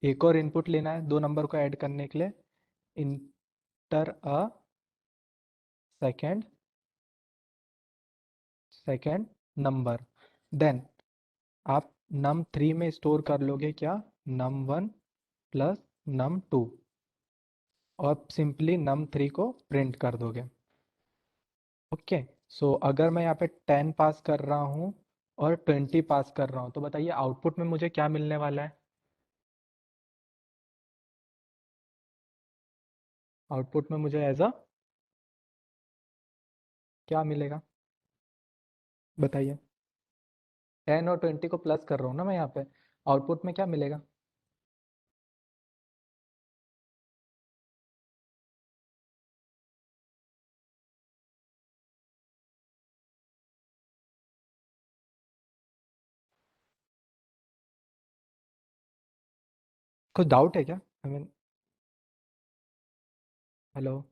एक और इनपुट लेना है दो नंबर को ऐड करने के लिए, enter a second second number. Then आप नम थ्री में स्टोर कर लोगे क्या? Num one plus num two, और सिंपली नम थ्री को प्रिंट कर दोगे। ओके, सो अगर मैं यहाँ पे 10 पास कर रहा हूँ और 20 पास कर रहा हूँ तो बताइए आउटपुट में मुझे क्या मिलने वाला है? आउटपुट में मुझे एज अ क्या मिलेगा बताइए? 10 और 20 को प्लस कर रहा हूँ ना मैं यहाँ पे, आउटपुट में क्या मिलेगा? कुछ डाउट है क्या? I mean, hello?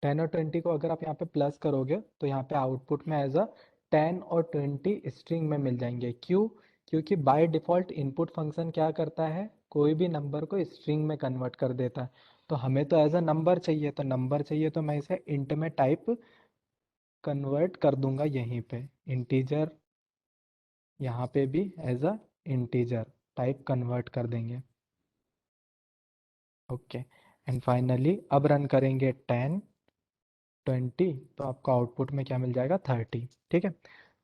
टेन और 20 को अगर आप यहाँ पे प्लस करोगे तो यहाँ पे आउटपुट में एज अ 10 और 20 स्ट्रिंग में मिल जाएंगे। क्यों? क्योंकि बाय डिफ़ॉल्ट इनपुट फंक्शन क्या करता है, कोई भी नंबर को स्ट्रिंग में कन्वर्ट कर देता है। तो हमें तो एज अ नंबर चाहिए, तो नंबर चाहिए तो मैं इसे इंट में टाइप कन्वर्ट कर दूंगा यहीं पे, इंटीजर, यहाँ पे भी as a integer type convert कर देंगे। ओके, एंड फाइनली अब रन करेंगे 10 20, तो आपको आउटपुट में क्या मिल जाएगा, 30। ठीक है,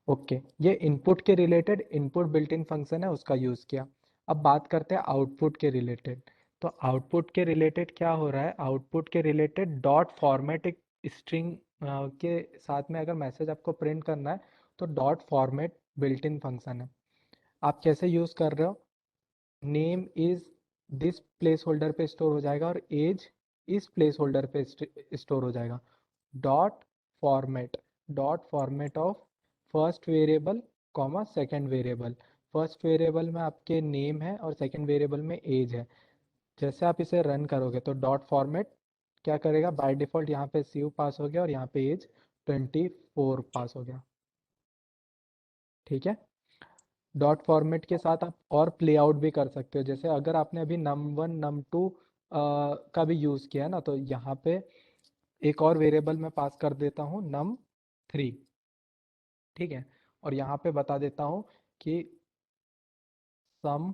ओके। ये इनपुट के related input built in function है, उसका यूज़ किया। अब बात करते हैं आउटपुट के रिलेटेड। तो आउटपुट के रिलेटेड क्या हो रहा है, आउटपुट के रिलेटेड डॉट फॉर्मेट, एक स्ट्रिंग के साथ में अगर मैसेज आपको प्रिंट करना है तो dot format built in function है। आप कैसे यूज़ कर रहे हो, name is this place holder पे स्टोर हो जाएगा और एज इस प्लेस होल्डर पे स्टोर हो जाएगा। Dot format, dot format of first variable comma second variable. First variable में आपके नेम है और सेकेंड वेरिएबल में एज है। जैसे आप इसे रन करोगे तो डॉट फॉर्मेट क्या करेगा, बाय डिफॉल्ट यहाँ पे सीयू पास हो गया और यहाँ पे एज 24 पास हो गया। ठीक है, डॉट फॉर्मेट के साथ आप और प्ले आउट भी कर सकते हो। जैसे अगर आपने अभी num1 num2 का भी यूज़ किया है ना, तो यहाँ पे एक और वेरिएबल मैं पास कर देता हूँ num3। ठीक है, और यहाँ पे बता देता हूँ कि sum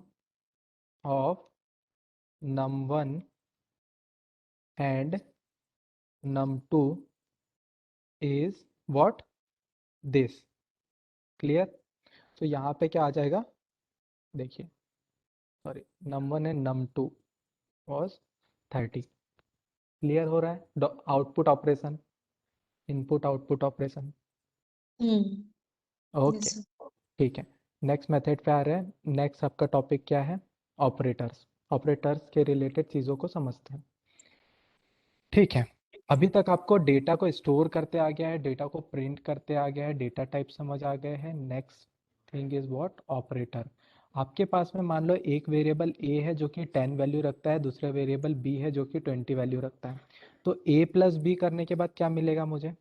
of num1 and num2 is what, this. Clear? तो यहाँ पे क्या आ जाएगा, देखिए, sorry, num1 and num2 was 30। Clear हो रहा है? Output operation, input output operation. Hmm. Okay, yes sir. ठीक है। नेक्स्ट मेथड पे आ रहे हैं। नेक्स्ट आपका टॉपिक क्या है, ऑपरेटर्स। ऑपरेटर्स के रिलेटेड चीज़ों को समझते हैं। ठीक है, अभी तक आपको डेटा को स्टोर करते आ गया है, डेटा को प्रिंट करते आ गया है, डेटा टाइप समझ आ गए हैं। Next thing is what, operator. आपके पास में मान लो एक वेरिएबल ए है जो कि 10 वैल्यू रखता है, दूसरा वेरिएबल बी है जो कि 20 वैल्यू रखता है। तो ए प्लस बी करने के बाद क्या मिलेगा मुझे, ए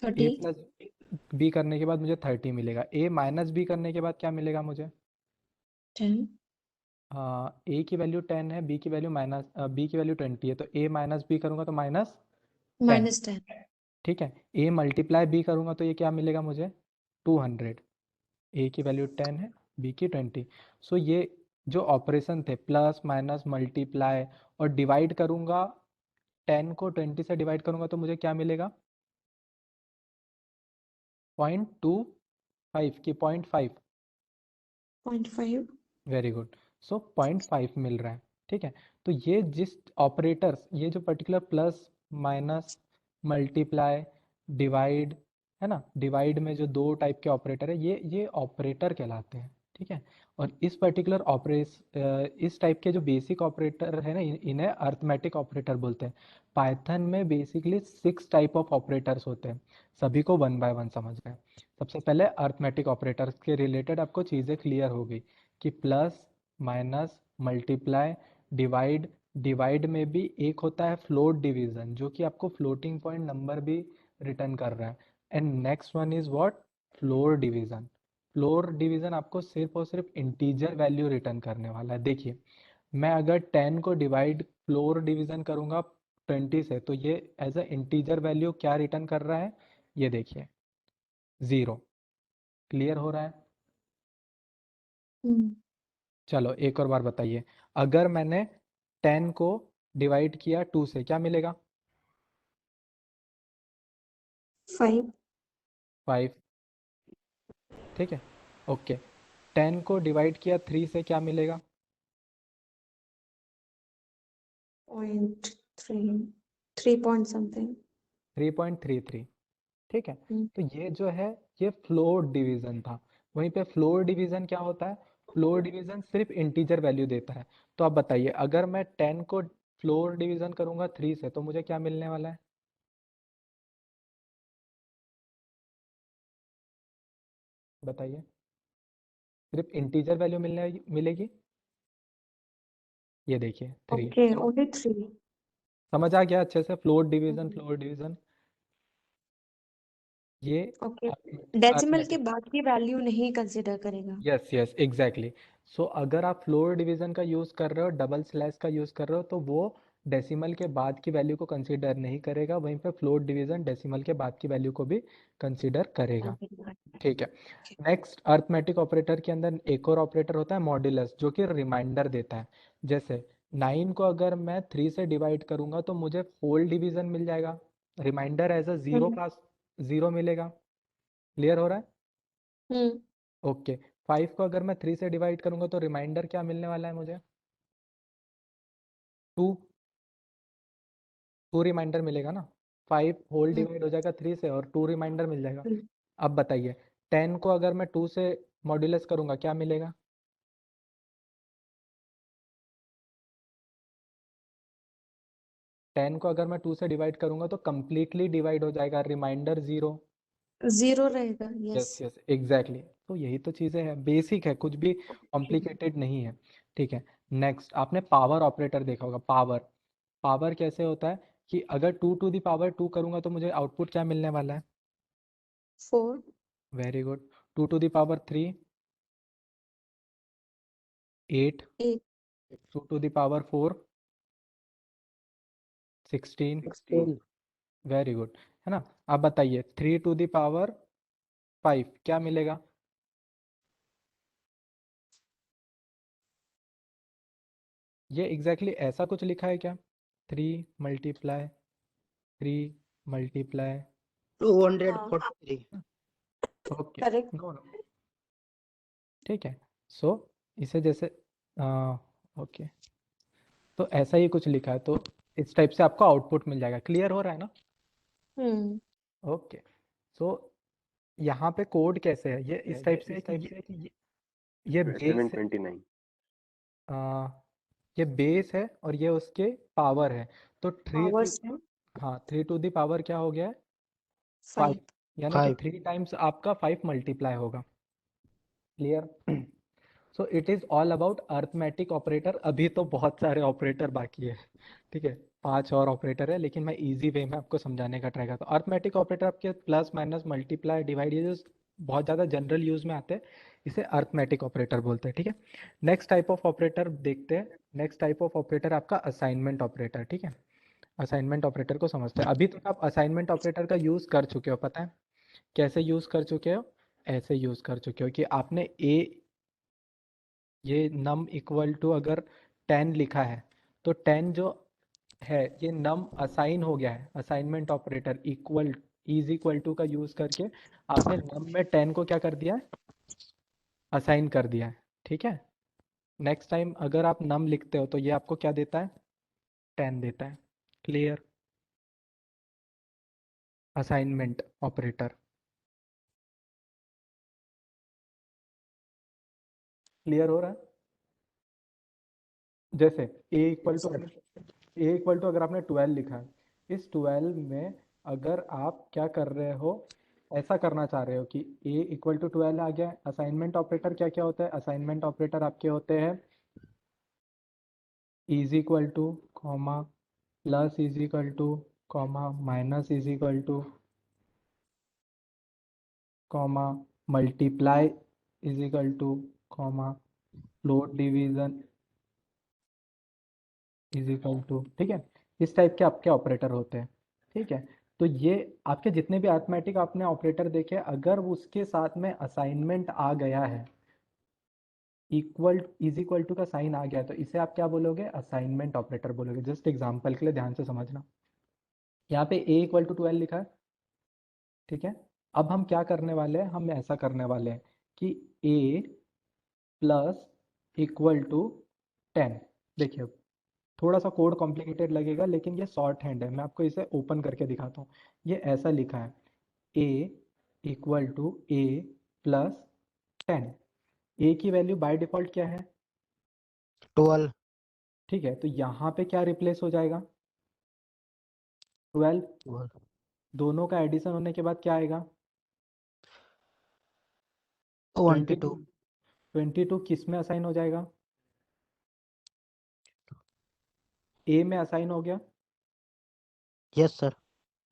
30। प्लस बी करने के बाद मुझे 30 मिलेगा। ए माइनस बी करने के बाद क्या मिलेगा मुझे, 10। ए की वैल्यू 10 है, बी की वैल्यू बी की वैल्यू 20 है, तो ए माइनस बी करूंगा तो माइनस 10। -10। ठीक है, ए मल्टीप्लाई बी करूंगा तो ये क्या मिलेगा मुझे, 200। ए की वैल्यू 10 है, बी की 20। सो ये जो ऑपरेशन थे, प्लस माइनस मल्टीप्लाई और डिवाइड करूंगा, 10 को 20 से डिवाइड करूंगा तो मुझे क्या मिलेगा, 0.25 की 0.5। 0.5। वेरी गुड, सो 0.5 मिल रहा है। ठीक है, तो ये जिस ऑपरेटर्स, ये जो particular plus minus multiply divide है ना, डिवाइड में जो दो टाइप के ऑपरेटर है, ये ऑपरेटर कहलाते हैं। ठीक है, और इस पर्टिकुलर इस टाइप के जो बेसिक ऑपरेटर है ना, इन्हें अर्थमेटिक ऑपरेटर बोलते हैं। पाइथन में बेसिकली 6 टाइप ऑफ ऑपरेटर्स होते हैं, सभी को वन बाय वन समझ रहे हैं। सबसे पहले अर्थमेटिक ऑपरेटर्स के रिलेटेड आपको चीज़ें क्लियर हो गई कि plus minus multiply divide, divide में भी एक होता है फ्लोट डिवीजन जो कि आपको फ्लोटिंग पॉइंट नंबर भी रिटर्न कर रहा है। And next one is what, floor division. Floor division आपको सिर्फ और सिर्फ इंटीजर वैल्यू रिटर्न करने वाला है। देखिए, मैं अगर 10 को डिवाइड फ्लोर डिवीजन करूंगा 20 से, तो ये एज अ इंटीजर वैल्यू क्या रिटर्न कर रहा है, ये देखिए, 0। क्लियर हो रहा है? हम्म। चलो एक और बार बताइए, अगर मैंने 10 को डिवाइड किया 2 से, क्या मिलेगा, 5। 5। ठीक है, ओके। 10 को डिवाइड किया 3 से, क्या मिलेगा, 0.3। 3 पॉइंट समथिंग। 3.33। ठीक है, हम्म। तो ये जो है ये फ्लोर डिवीजन था। वहीं पे फ्लोर डिवीजन क्या होता है, फ्लोर डिवीजन सिर्फ इंटीजर वैल्यू देता है। तो आप बताइए, अगर मैं 10 को फ्लोर डिवीजन करूंगा 3 से तो मुझे क्या मिलने वाला है, बताइए। सिर्फ इंटीजर वैल्यू मिलेगी। ये देखिए 3। Okay, only 3. समझ आ गया अच्छे से? Float division, Mhm. Float division, ये Okay. डेसिमल के अर्थमेटिक। बाद की वैल्यू नहीं कंसिडर करेगा। Yes yes exactly. सो अगर आप फ्लोर डिवीजन का यूज़ कर रहे हो, डबल स्लैश का यूज़ कर रहे हो, तो वो डेसिमल के बाद की वैल्यू को कंसीडर नहीं करेगा। वहीं पे फ्लोर डिवीजन डेसिमल के बाद की वैल्यू को भी कंसीडर करेगा। ठीक है। नेक्स्ट, अर्थमेटिक ऑपरेटर के अंदर एक और ऑपरेटर होता है मॉड्यूलस, जो कि रिमाइंडर देता है। जैसे 9 को अगर मैं 3 से डिवाइड करूंगा तो मुझे होल डिवीजन मिल जाएगा, रिमाइंडर एज अ जीरो का 0 मिलेगा। क्लियर हो रहा है? हम्म ओके। 5 को अगर मैं 3 से डिवाइड करूंगा तो रिमाइंडर क्या मिलने वाला है मुझे? 2। 2 रिमाइंडर मिलेगा ना। 5 होल डिवाइड हो जाएगा 3 से और 2 रिमाइंडर मिल जाएगा। अब बताइए 10 को अगर मैं 2 से मॉड्यूलस करूंगा क्या मिलेगा? 10 को अगर मैं 2 से डिवाइड करूंगा तो कंप्लीटली डिवाइड हो जाएगा, रिमाइंडर 0। 0 रहेगा। यस। Yes yes exactly. तो यही तो चीज़ें हैं, बेसिक है, कुछ भी कॉम्प्लिकेटेड नहीं है। ठीक है। नेक्स्ट, आपने पावर ऑपरेटर देखा होगा। पावर, पावर कैसे होता है कि अगर 2 टू द पावर 2 करूंगा तो मुझे आउटपुट क्या मिलने वाला है? 4. Very good. 2 to the power 3 8। 8. 2 to the power 4 16। 16। Very good, है ना। अब बताइए 3 टू द पावर 5 क्या मिलेगा? ये एग्जैक्टली ऐसा कुछ लिखा है क्या? 3 multiply 3 multiply 243। Okay. Correct. No no, ठीक है। सो इसे जैसे ओके, तो ऐसा ही कुछ लिखा है, तो इस टाइप से आपको आउटपुट मिल जाएगा। क्लियर हो रहा है ना? हम्म ओके। सो यहाँ पे कोड कैसे है, ये इस टाइप से है कि ये बेस है, 729। आ, ये बेस है और ये उसके पावर है। तो 3 पावर्स है हाँ 3 टू द पावर क्या हो गया है? 5, 5. यानी कि 3 टाइम्स आपका 5 मल्टीप्लाई होगा। Clear? So it is all about arithmetic operator. अभी तो बहुत सारे ऑपरेटर बाकी है, ठीक है, 5 और ऑपरेटर है, लेकिन मैं इजी वे में आपको समझाने का ट्राई करता हूँ। अर्थमेटिक ऑपरेटर आपके प्लस माइनस मल्टीप्लाई डिवाइड, ये जो बहुत ज़्यादा जनरल यूज में आते हैं, इसे अर्थमेटिक ऑपरेटर बोलते हैं। ठीक है। नेक्स्ट टाइप ऑफ ऑपरेटर देखते हैं। नेक्स्ट टाइप ऑफ ऑपरेटर आपका असाइनमेंट ऑपरेटर। ठीक है, असाइनमेंट ऑपरेटर को समझते हैं। अभी तक आप असाइनमेंट ऑपरेटर का यूज़ कर चुके हो, पता है कैसे यूज़ कर चुके हो? ऐसे यूज़ कर चुके हो कि आपने ये नम इक्वल टू अगर 10 लिखा है तो 10 जो है ये नम असाइन हो गया है। Assignment operator equal is equal to का यूज करके आपने नम में 10 को क्या कर दिया है? असाइन कर दिया है। ठीक है। नेक्स्ट टाइम अगर आप नम लिखते हो तो ये आपको क्या देता है? 10 देता है। क्लियर? Assignment operator. क्लियर हो रहा है? जैसे ए इक्वल टू अगर आपने 12 लिखा है, इस 12 में अगर आप क्या कर रहे हो, ऐसा करना चाह रहे हो कि ए इक्वल टू 12 आ गया है। असाइनमेंट ऑपरेटर क्या क्या होता है? असाइनमेंट ऑपरेटर आपके होते हैं is equal to, comma, plus is equal to, comma, minus is equal to, comma, multiply is equal to, comma, float division is equal to. ठीक है, इस टाइप के आपके ऑपरेटर होते हैं। ठीक है। तो ये आपके जितने भी अर्थमेटिक आपने ऑपरेटर देखे, अगर उसके साथ में असाइनमेंट आ गया है, इक्वल इज इक्वल टू का साइन आ गया, तो इसे आप क्या बोलोगे? असाइनमेंट ऑपरेटर बोलोगे। जस्ट एग्जांपल के लिए ध्यान से समझना। यहाँ पे ए इक्वल टू 12 लिखा है, ठीक है। अब हम क्या करने वाले हैं? हम ऐसा करने वाले हैं कि ए प्लस इक्वल टू 10। देखिए थोड़ा सा कोड कॉम्प्लिकेटेड लगेगा, लेकिन ये शॉर्ट हैंड है, मैं आपको इसे ओपन करके दिखाता हूँ। ये ऐसा लिखा है, a equal to A plus 10। A की वैल्यू बाय डिफॉल्ट क्या है? 12। ठीक है, तो यहाँ पे क्या रिप्लेस हो जाएगा? 12। 12। दोनों का एडिशन होने के बाद क्या आएगा? 22 22 किस में असाइन हो जाएगा? ए में असाइन हो गया। yes sir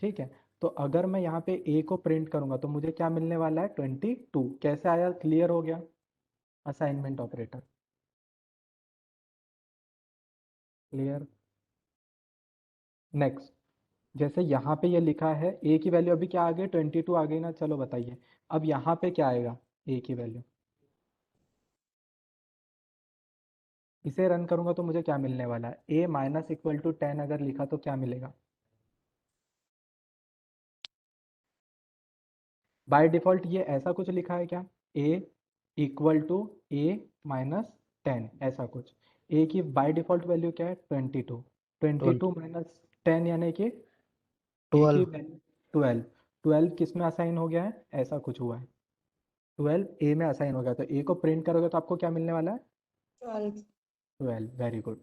ठीक है, तो अगर मैं यहाँ पे ए को प्रिंट करूंगा तो मुझे क्या मिलने वाला है? 22। कैसे आया? क्लियर हो गया? Assignment operator clear. नेक्स्ट, जैसे यहाँ पे ये लिखा है ए की वैल्यू अभी क्या आ गई? 22 आ गई ना। चलो बताइए अब यहाँ पे क्या आएगा? ए की वैल्यू इसे रन करूंगा तो मुझे क्या मिलने वाला है? ए माइनस इक्वल टू 10 अगर लिखा तो क्या मिलेगा? बाय डिफॉल्ट ये ऐसा कुछ लिखा है क्या? ए इक्वल टू ए माइनस 10 ऐसा कुछ। ए की बाय डिफॉल्ट वैल्यू क्या है? 22। 22 माइनस 10 यानी कि ए की 12 वैल्यू 12। 12 किस में असाइन हो गया है? ऐसा कुछ हुआ है। 12 ए में असाइन हो गया, तो ए को प्रिंट करोगे तो आपको क्या मिलने वाला है? 12 12। Very good,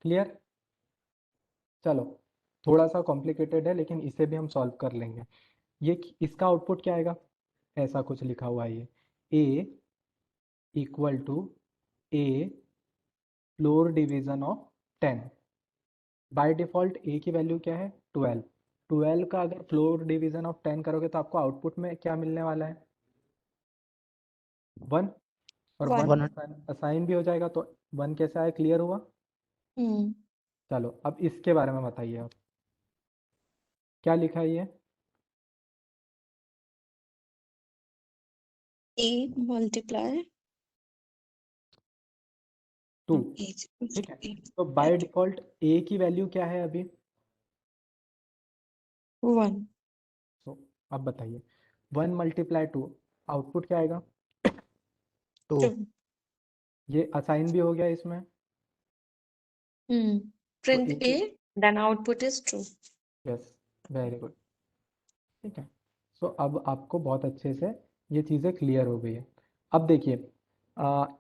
clear. चलो, थोड़ा सा कॉम्प्लिकेटेड है लेकिन इसे भी हम सॉल्व कर लेंगे। ये इसका आउटपुट क्या आएगा? ऐसा कुछ लिखा हुआ है ये A equal to A floor division of 10। By default A की वैल्यू क्या है? 12। 12 का अगर फ्लोर डिवीजन ऑफ 10 करोगे तो आपको आउटपुट में क्या मिलने वाला है? 1। और 1 1 असाइन भी हो जाएगा तो 1 कैसे आया? क्लियर हुआ। हम्म चलो अब इसके बारे में बताइए आप, क्या लिखा है ये? a multiply 2। is ठीक है, तो बाय डिफॉल्ट ए की वैल्यू क्या है अभी? 1 तो अब बताइए 1 मल्टीप्लाई 2 आउटपुट क्या आएगा? 2 2 ये असाइन भी हो गया इसमें, तो print a then output is true yes, very good. ठीक है, सो अब आपको बहुत अच्छे से ये चीज़ें क्लियर हो गई है। अब देखिए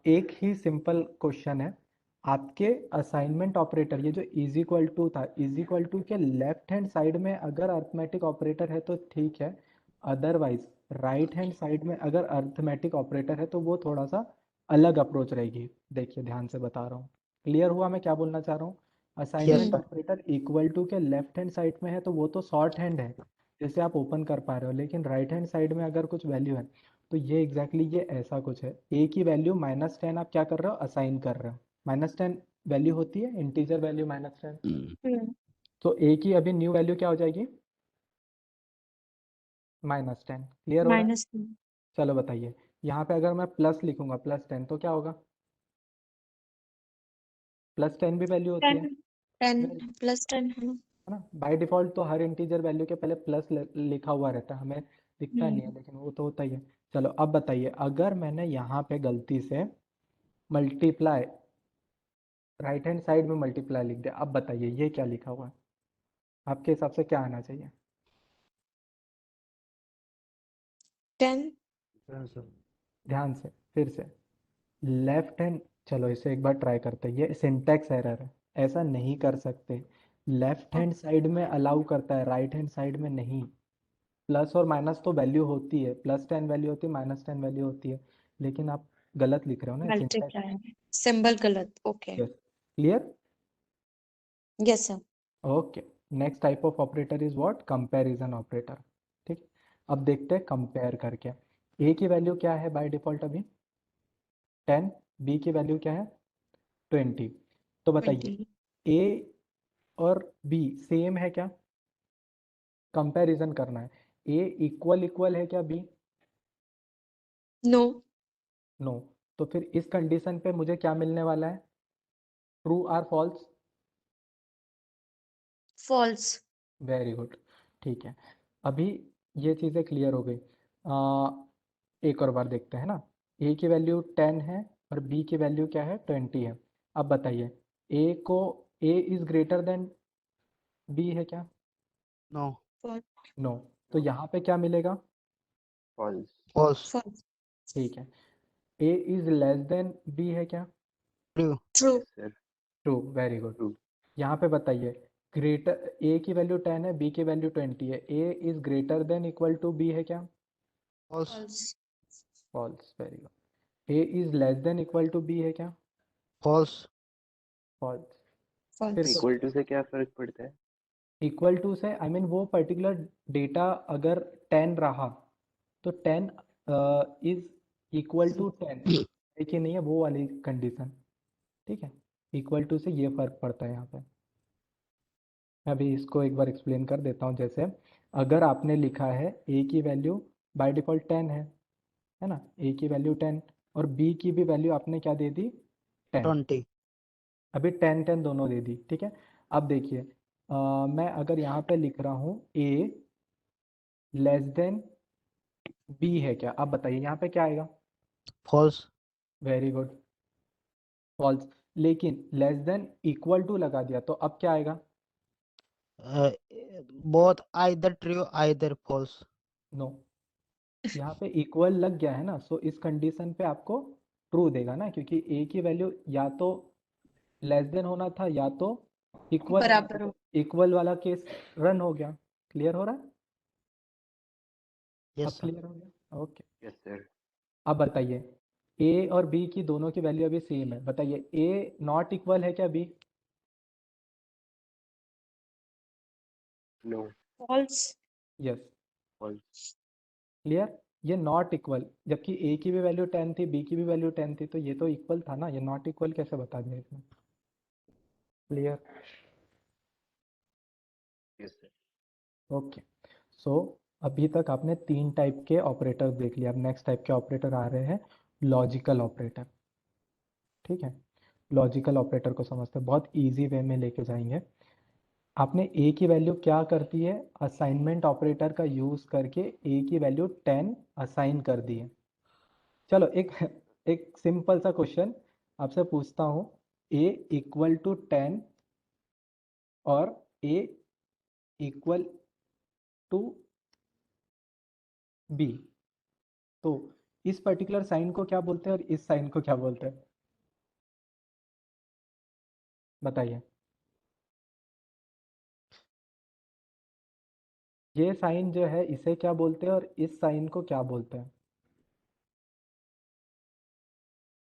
एक ही सिंपल क्वेश्चन है। आपके असाइनमेंट ऑपरेटर ये जो इज इक्वल टू था, इज इक्वल टू के लेफ्ट हैंड साइड में अगर अर्थमेटिक ऑपरेटर है तो ठीक है, अदरवाइज राइट हैंड साइड में अगर अर्थमेटिक ऑपरेटर है तो वो थोड़ा सा अलग अप्रोच रहेगी। देखिए ध्यान से बता रहा हूँ, क्लियर हुआ मैं क्या बोलना चाह रहा हूँ? Assignment sir. Operator equal to के लेफ्ट हैंड साइड में है तो वो तो शॉर्ट हैंड है, जैसे आप ओपन कर पा रहे हो, लेकिन राइट हैंड साइड में अगर कुछ वैल्यू है तो ये एग्जैक्टली ये ऐसा कुछ है। ए की वैल्यू -10 आप क्या कर रहे हो? असाइन कर रहे हो। -10 वैल्यू होती है इंटीजर वैल्यू -10, तो ए की अभी न्यू वैल्यू क्या हो जाएगी? -10। क्लियर हो रहा है? minus 2 चलो बताइए, यहाँ पे अगर मैं प्लस लिखूंगा +10 तो क्या होगा? +10 भी वैल्यू होती 10 है 10 Very- plus 10 हाँ है ना। बाय डिफॉल्ट तो हर इंटीजर वैल्यू के पहले प्लस लिखा हुआ रहता है, हमें दिखता नहीं है लेकिन वो तो होता ही है। चलो अब बताइए, अगर मैंने यहाँ पे गलती से मल्टीप्लाई राइट हैंड साइड में मल्टीप्लाई लिख दिया, अब बताइए ये क्या लिखा हुआ है? आपके हिसाब से क्या आना चाहिए? 10 ध्यान से फिर से लेफ्ट हैंड, चलो इसे एक बार ट्राई करते हैं। ये सिंटैक्स एरर है, ऐसा नहीं कर सकते। लेफ्ट हैंड साइड में अलाउ करता है, राइट हैंड साइड में नहीं। प्लस और माइनस तो वैल्यू होती है, +10 वैल्यू होती है, -10 वैल्यू होती है, लेकिन आप गलत लिख रहे हो ना सिंटैक्स। multiply symbol गलत okay yes, clear. yes sir okay, next type of operator is what? Comparison operator. ठीक, अब देखते हैं कंपेयर करके। ए की वैल्यू क्या है बाय डिफॉल्ट अभी? 10। बी की वैल्यू क्या है? 20। तो बताइए 20 ए और बी सेम है क्या? कंपैरिजन करना है। ए इक्वल इक्वल है क्या बी? no no. तो फिर इस कंडीशन पे मुझे क्या मिलने वाला है? ट्रू और फॉल्स? false वेरी गुड, ठीक है। अभी ये चीज़ें क्लियर हो गई। एक और बार देखते हैं ना। ए की वैल्यू 10 है और बी की वैल्यू क्या है? 20 है। अब बताइए A is greater than B है क्या? no false no. तो यहाँ पे क्या मिलेगा? फॉल्स। false false ठीक है। A is less then B है क्या? true true yes sir. True, very good. True. यहाँ पे बताइए, ग्रेटर ए की वैल्यू 10 है, बी की वैल्यू 20 है, A is greater than equal to B है क्या? false false false, very good. A is less than equal to B है क्या? false, false. false, फिर इक्वल टू से क्या फर्क पड़ता है? इक्वल टू से आई मीन वो पर्टिकुलर डेटा अगर 10 रहा तो 10 इज इक्वल टू 10 है कि नहीं है, वो वाली कंडीशन। ठीक है, इक्वल टू से ये फर्क पड़ता है यहाँ पे। मैं अभी इसको एक बार एक्सप्लेन कर देता हूँ। जैसे अगर आपने लिखा है ए की वैल्यू बाय डिफ़ॉल्ट 10 है ना, ए की वैल्यू 10 और बी की भी वैल्यू आपने क्या दे दी 10। 20, अभी 10 10 दोनों दे दी। ठीक है, अब देखिए मैं अगर यहाँ पे लिख रहा हूँ ए लेस देन बी है क्या, आप बताइए यहाँ पे क्या आएगा? false, very good, false. लेकिन लेस देन इक्वल टू लगा दिया तो अब क्या आएगा? uh, both either true either false, no, यहाँ पे इक्वल लग गया है ना, सो इस कंडीशन पे आपको ट्रू देगा ना, क्योंकि ए की वैल्यू या तो लेस देन होना था या तो इक्वल होना था, बराबर तो हो। इक्वल वाला केस रन हो गया। क्लियर हो रहा है? yes अब sir, क्लियर हो गया, ओके। Yes sir. अब बताइए ए और बी की दोनों की वैल्यू अभी सेम है, बताइए ए नॉट इक्वल है क्या B? No. false, yes, false. Clear. ये नॉट इक्वल, जबकि ए की भी वैल्यू 10 थी, बी की भी वैल्यू 10 थी, तो ये तो इक्वल था ना, ये नॉट इक्वल कैसे बता दिया इसमें? Clear, yes sir. ओके। सो अभी तक आपने 3 टाइप के ऑपरेटर देख लिया। अब नेक्स्ट टाइप के ऑपरेटर आ रहे हैं लॉजिकल ऑपरेटर। ठीक है, लॉजिकल ऑपरेटर को समझते हैं, बहुत इजी वे में लेके जाएंगे। आपने ए की वैल्यू क्या करती है, असाइनमेंट ऑपरेटर का यूज करके ए की वैल्यू 10 असाइन कर दी है। चलो एक एक सिंपल सा क्वेश्चन आपसे पूछता हूँ, ए इक्वल टू 10 और ए इक्वल टू बी, तो इस पर्टिकुलर साइन को क्या बोलते हैं और इस साइन को क्या बोलते हैं, बताइए। ये साइन जो है इसे क्या बोलते हैं और इस साइन को क्या बोलते हैं?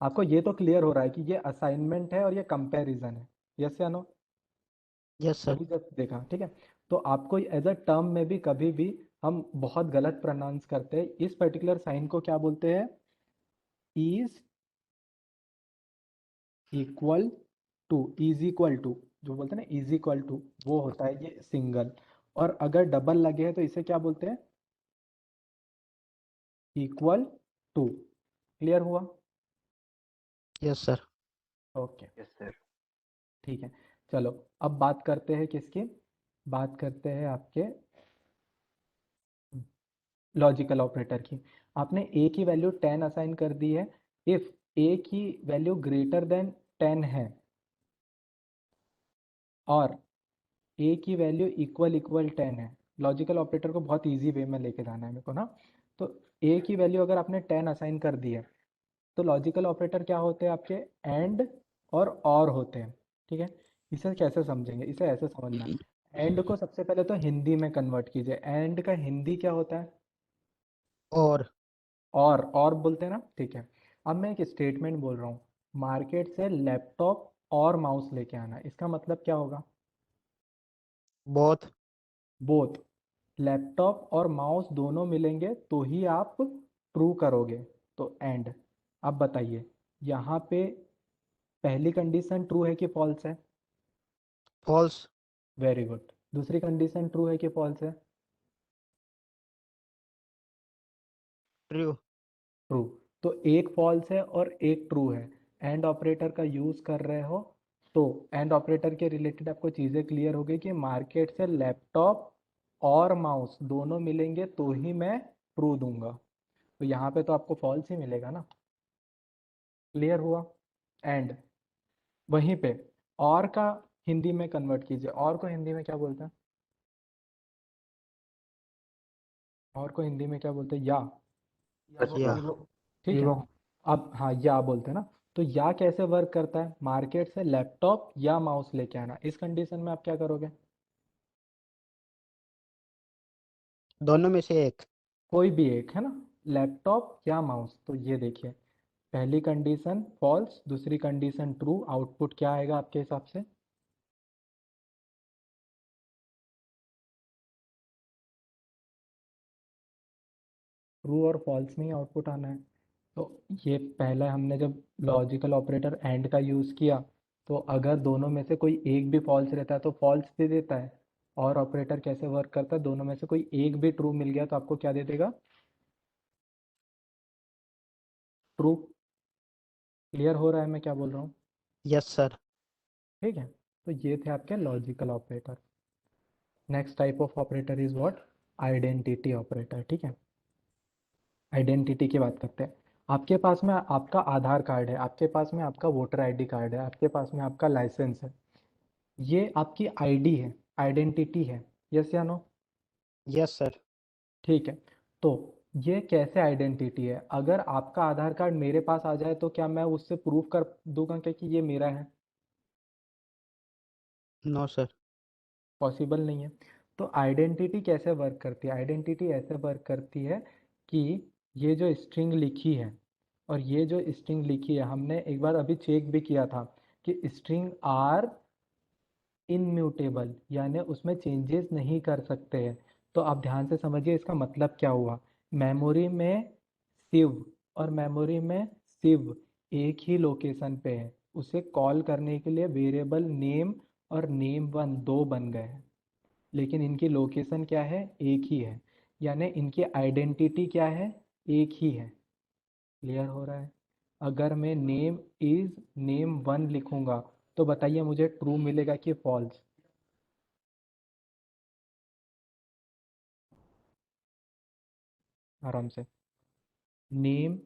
आपको ये तो क्लियर हो रहा है कि ये असाइनमेंट है और ये कंपैरिजन है, यस या नो? yes sir, अभी जब देखा, ठीक है। तो आपको एज अ टर्म में भी कभी भी हम बहुत गलत प्रोनाउंस करते हैं। इस पर्टिकुलर साइन को क्या बोलते हैं? Is equal to, is equal to जो बोलते हैं ना, इज इक्वल टू, वो होता है ये सिंगल। और अगर डबल लगे हैं तो इसे क्या बोलते हैं? Equal to. क्लियर हुआ? yes sir, okay, yes sir. ठीक है। चलो अब बात करते हैं किसकी, बात करते हैं आपके लॉजिकल ऑपरेटर की। आपने ए की वैल्यू 10 असाइन कर दी है। इफ ए की वैल्यू ग्रेटर देन 10 है और ए की वैल्यू इक्वल इक्वल 10 है, लॉजिकल ऑपरेटर को बहुत इजी वे में लेके जाना है मेरे को ना। तो ए की वैल्यू अगर आपने 10 असाइन कर दी है तो लॉजिकल ऑपरेटर क्या होते हैं आपके? एंड और होते हैं। ठीक है, इसे कैसे समझेंगे, इसे ऐसे समझना है। एंड को सबसे पहले तो हिंदी में कन्वर्ट कीजिए। एंड का हिंदी क्या होता है? or और बोलते हैं ना, ठीक है। अब मैं एक स्टेटमेंट बोल रहा हूँ, मार्केट से लैपटॉप और माउस लेके आना, इसका मतलब क्या होगा? both, बोथ, लैपटॉप और माउस दोनों मिलेंगे तो ही आप ट्रू करोगे, तो एंड। अब बताइए यहाँ पे पहली कंडीशन ट्रू है कि फॉल्स है? false, very good. दूसरी कंडीशन ट्रू है कि फॉल्स है? true, true. तो एक फॉल्स है और एक ट्रू है, एंड ऑपरेटर का यूज कर रहे हो, तो एंड ऑपरेटर के रिलेटेड आपको चीजें क्लियर हो गई कि मार्केट से लैपटॉप और माउस दोनों मिलेंगे तो ही मैं ट्रू दूंगा, तो यहाँ पे तो आपको फॉल्स ही मिलेगा ना। क्लियर हुआ? एंड वहीं पे और का हिंदी में कन्वर्ट कीजिए। और को हिंदी में क्या बोलते हैं? और को हिंदी में क्या बोलते हैं? या yeah, ठीक है। अब हाँ या बोलते हैं ना, तो या कैसे वर्क करता है? मार्केट से लैपटॉप या माउस लेके आना, इस कंडीशन में आप क्या करोगे? दोनों में से एक, कोई भी एक है ना, लैपटॉप या माउस। तो ये देखिए पहली कंडीशन फॉल्स, दूसरी कंडीशन ट्रू, आउटपुट क्या आएगा आपके हिसाब से? ट्रू और फॉल्स में ही आउटपुट आना है। तो ये पहले हमने जब लॉजिकल ऑपरेटर एंड का यूज़ किया, तो अगर दोनों में से कोई एक भी फॉल्स रहता है तो फॉल्स दे देता है। और ऑपरेटर कैसे वर्क करता है, दोनों में से कोई एक भी ट्रू मिल गया तो आपको क्या दे देगा? ट्रू। क्लियर हो रहा है मैं क्या बोल रहा हूँ? Yes sir. ठीक है, तो ये थे आपके logical operator. Next type of operator is what? Identity operator. ठीक है, आइडेंटिटी की बात करते हैं। आपके पास में आपका आधार कार्ड है, आपके पास में आपका वोटर आईडी कार्ड है, आपके पास में आपका लाइसेंस है, ये आपकी आईडी है, आइडेंटिटी है। यस या नो? Yes sir. ठीक है, तो ये कैसे आइडेंटिटी है? अगर आपका आधार कार्ड मेरे पास आ जाए तो क्या मैं उससे प्रूव कर दूंगा कि ये मेरा है? No sir. पॉसिबल नहीं है। तो आइडेंटिटी कैसे वर्क करती है? आइडेंटिटी ऐसे वर्क करती है कि ये जो स्ट्रिंग लिखी है और ये जो स्ट्रिंग लिखी है, हमने एक बार अभी चेक भी किया था कि स्ट्रिंग आर इनम्यूटेबल, यानी उसमें चेंजेस नहीं कर सकते हैं। तो आप ध्यान से समझिए इसका मतलब क्या हुआ। मेमोरी में शिव और मेमोरी में शिव एक ही लोकेशन पे है, उसे कॉल करने के लिए वेरिएबल नेम और नेम वन दो बन गए हैं, लेकिन इनकी लोकेशन क्या है? एक ही है, यानी इनकी आइडेंटिटी क्या है? एक ही है। क्लियर हो रहा है? अगर मैं नेम इज नेम वन लिखूंगा तो बताइए मुझे ट्रू मिलेगा कि फॉल्स? आराम से। नेम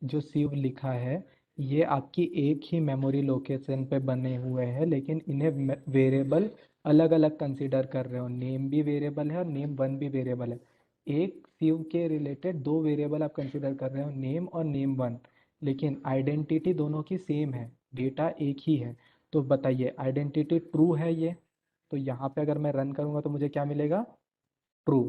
जो शिव लिखा है, ये आपकी एक ही मेमोरी लोकेशन पे बने हुए हैं, लेकिन इन्हें वेरिएबल अलग अलग कंसीडर कर रहे हो। नेम भी वेरिएबल है और नेम वन भी वेरिएबल है। एक शिव के रिलेटेड दो वेरिएबल आप कंसीडर कर रहे हो, नेम और नेम वन, लेकिन आइडेंटिटी दोनों की सेम है, डेटा एक ही है। तो बताइए आइडेंटिटी ट्रू है ये? तो यहाँ पे अगर मैं रन करूँगा तो मुझे क्या मिलेगा? ट्रू।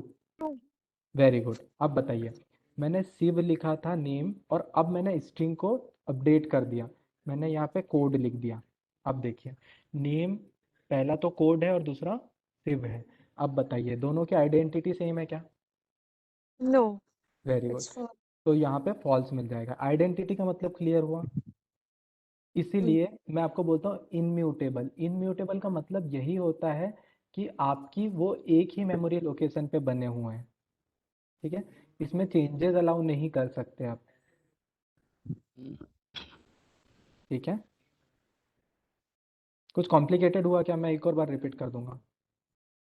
Very good. अब बताइए, मैंने शिव लिखा था नेम और अब मैंने स्ट्रिंग को अपडेट कर दिया, मैंने यहाँ पे कोड लिख दिया। अब देखिए, नेम पहला तो कोड है और दूसरा शिव है। अब बताइए दोनों की आइडेंटिटी सेम है क्या? No, very good. it's for तो यहाँ पे फॉल्स मिल जाएगा। आइडेंटिटी का मतलब क्लियर हुआ? इसीलिए मैं आपको बोलता हूँ इनम्यूटेबल। इनम्यूटेबल का मतलब यही होता है कि आपकी वो एक ही मेमोरी लोकेशन पे बने हुए हैं। ठीक है, इसमें चेंजेस अलाउ नहीं कर सकते आप। ठीक है, कुछ कॉम्प्लिकेटेड हुआ क्या? मैं एक और बार रिपीट कर दूंगा।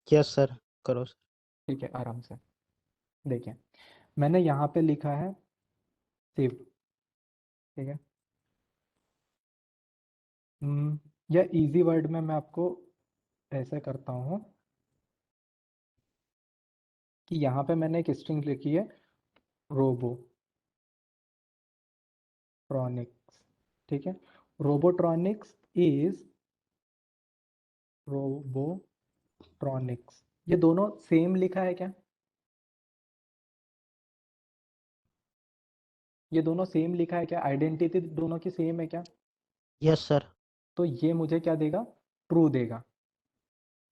यस सर, करो सर। ठीक है, आराम से देखिए, मैंने यहाँ पे लिखा है शिव। ठीक है, या इजी वर्ड में मैं आपको ऐसे करता हूँ कि यहाँ पे मैंने एक स्ट्रिंग लिखी है रोबोट्रॉनिक्स। ठीक है, रोबोट्रॉनिक्स इज रोबोट्रॉनिक्स, ये दोनों सेम लिखा है क्या? ये दोनों सेम लिखा है क्या? आइडेंटिटी दोनों की सेम है क्या? Yes sir. तो ये मुझे क्या देगा? ट्रू देगा।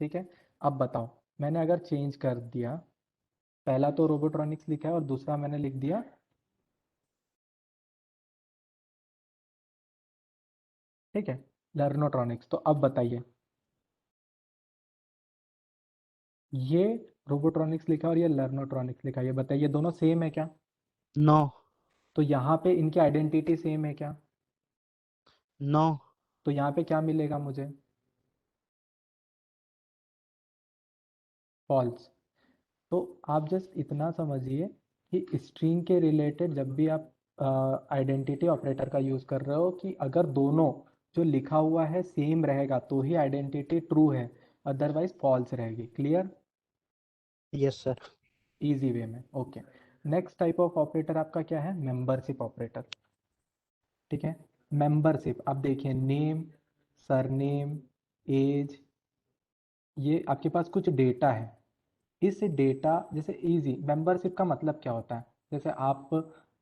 ठीक है, अब बताओ, मैंने अगर चेंज कर दिया, पहला तो रोबोट्रॉनिक्स लिखा है और दूसरा मैंने लिख दिया ठीक है लर्नोट्रॉनिक्स, तो अब बताइए, ये रोबोट्रॉनिक्स लिखा और ये लर्नोट्रॉनिक्स लिखा, ये बताइए दोनों सेम है क्या? नो। तो यहाँ पे इनकी आइडेंटिटी सेम है क्या? नो। तो यहाँ पे क्या मिलेगा मुझे? फॉल्स। तो आप जस्ट इतना समझिए कि स्ट्रिंग के रिलेटेड जब भी आप आइडेंटिटी ऑपरेटर का यूज़ कर रहे हो, कि अगर दोनों जो लिखा हुआ है सेम रहेगा तो ही आइडेंटिटी ट्रू है, अदरवाइज फॉल्स रहेगी। Clear? Yes sir. Easy way में। Okay, next type of operator आपका क्या है? Membership operator. ठीक है, मेंबरशिप, अब देखिए नेम, सरनेम, एज, ये आपके पास कुछ डेटा है। इस डेटा, जैसे इजी मेंबरशिप का मतलब क्या होता है? जैसे आप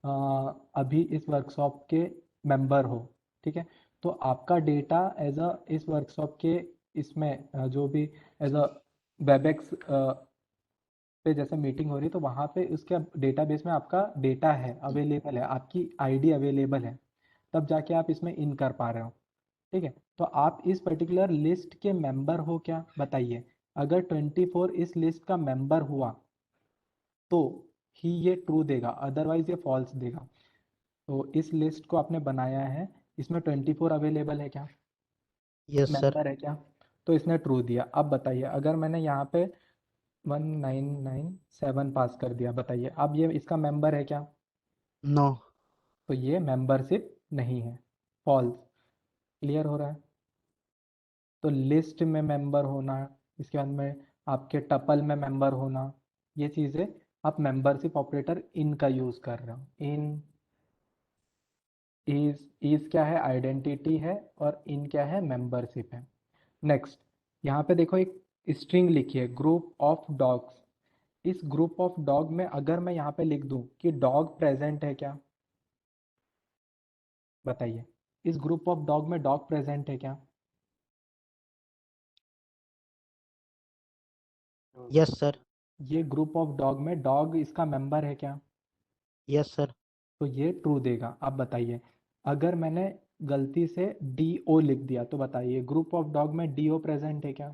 अभी इस वर्कशॉप के मेंबर हो, ठीक है, तो आपका डेटा एज अ इस वर्कशॉप के इसमें जो भी एज अ वेबएक्स पे जैसे मीटिंग हो रही है तो वहाँ पे उसके डेटाबेस में आपका डेटा है, अवेलेबल है, आपकी आईडी अवेलेबल है, तब जाके आप इसमें इन कर पा रहे हो, ठीक है। तो आप इस पर्टिकुलर लिस्ट के मेंबर हो क्या, बताइए। अगर 24 इस लिस्ट का मेंबर हुआ तो ही ये ट्रू देगा, अदरवाइज ये फॉल्स देगा। तो इस लिस्ट को आपने बनाया है, इसमें 24 अवेलेबल है क्या, yes sir, मेंबर है क्या, तो इसने ट्रू दिया। अब बताइए अगर मैंने यहाँ पे 1997 पास कर दिया, बताइए अब ये इसका मेंबर है क्या, no, तो ये मेंबरशिप नहीं है, फॉल्स। क्लियर हो रहा है। तो लिस्ट में मेंबर होना, इसके बाद में आपके टपल में मेंबर होना, ये चीज़ें आप मेंबरशिप ऑपरेटर इन का यूज़ कर रहे हो। इन इज क्या है, आइडेंटिटी है, और इन क्या है, मेंबरशिप है। नेक्स्ट, यहाँ पे देखो एक स्ट्रिंग लिखी है, ग्रुप ऑफ डॉग्स। इस ग्रुप ऑफ डॉग में अगर मैं यहाँ पे लिख दूँ कि डॉग प्रेजेंट है क्या, बताइए इस ग्रुप ऑफ डॉग में डॉग प्रेजेंट है क्या, yes sir, ये ग्रुप ऑफ डॉग में डॉग इसका मेंबर है क्या, yes sir, तो ये ट्रू देगा। अब बताइए अगर मैंने गलती से डी ओ लिख दिया तो बताइए ग्रुप ऑफ डॉग में डी ओ प्रेजेंट है क्या,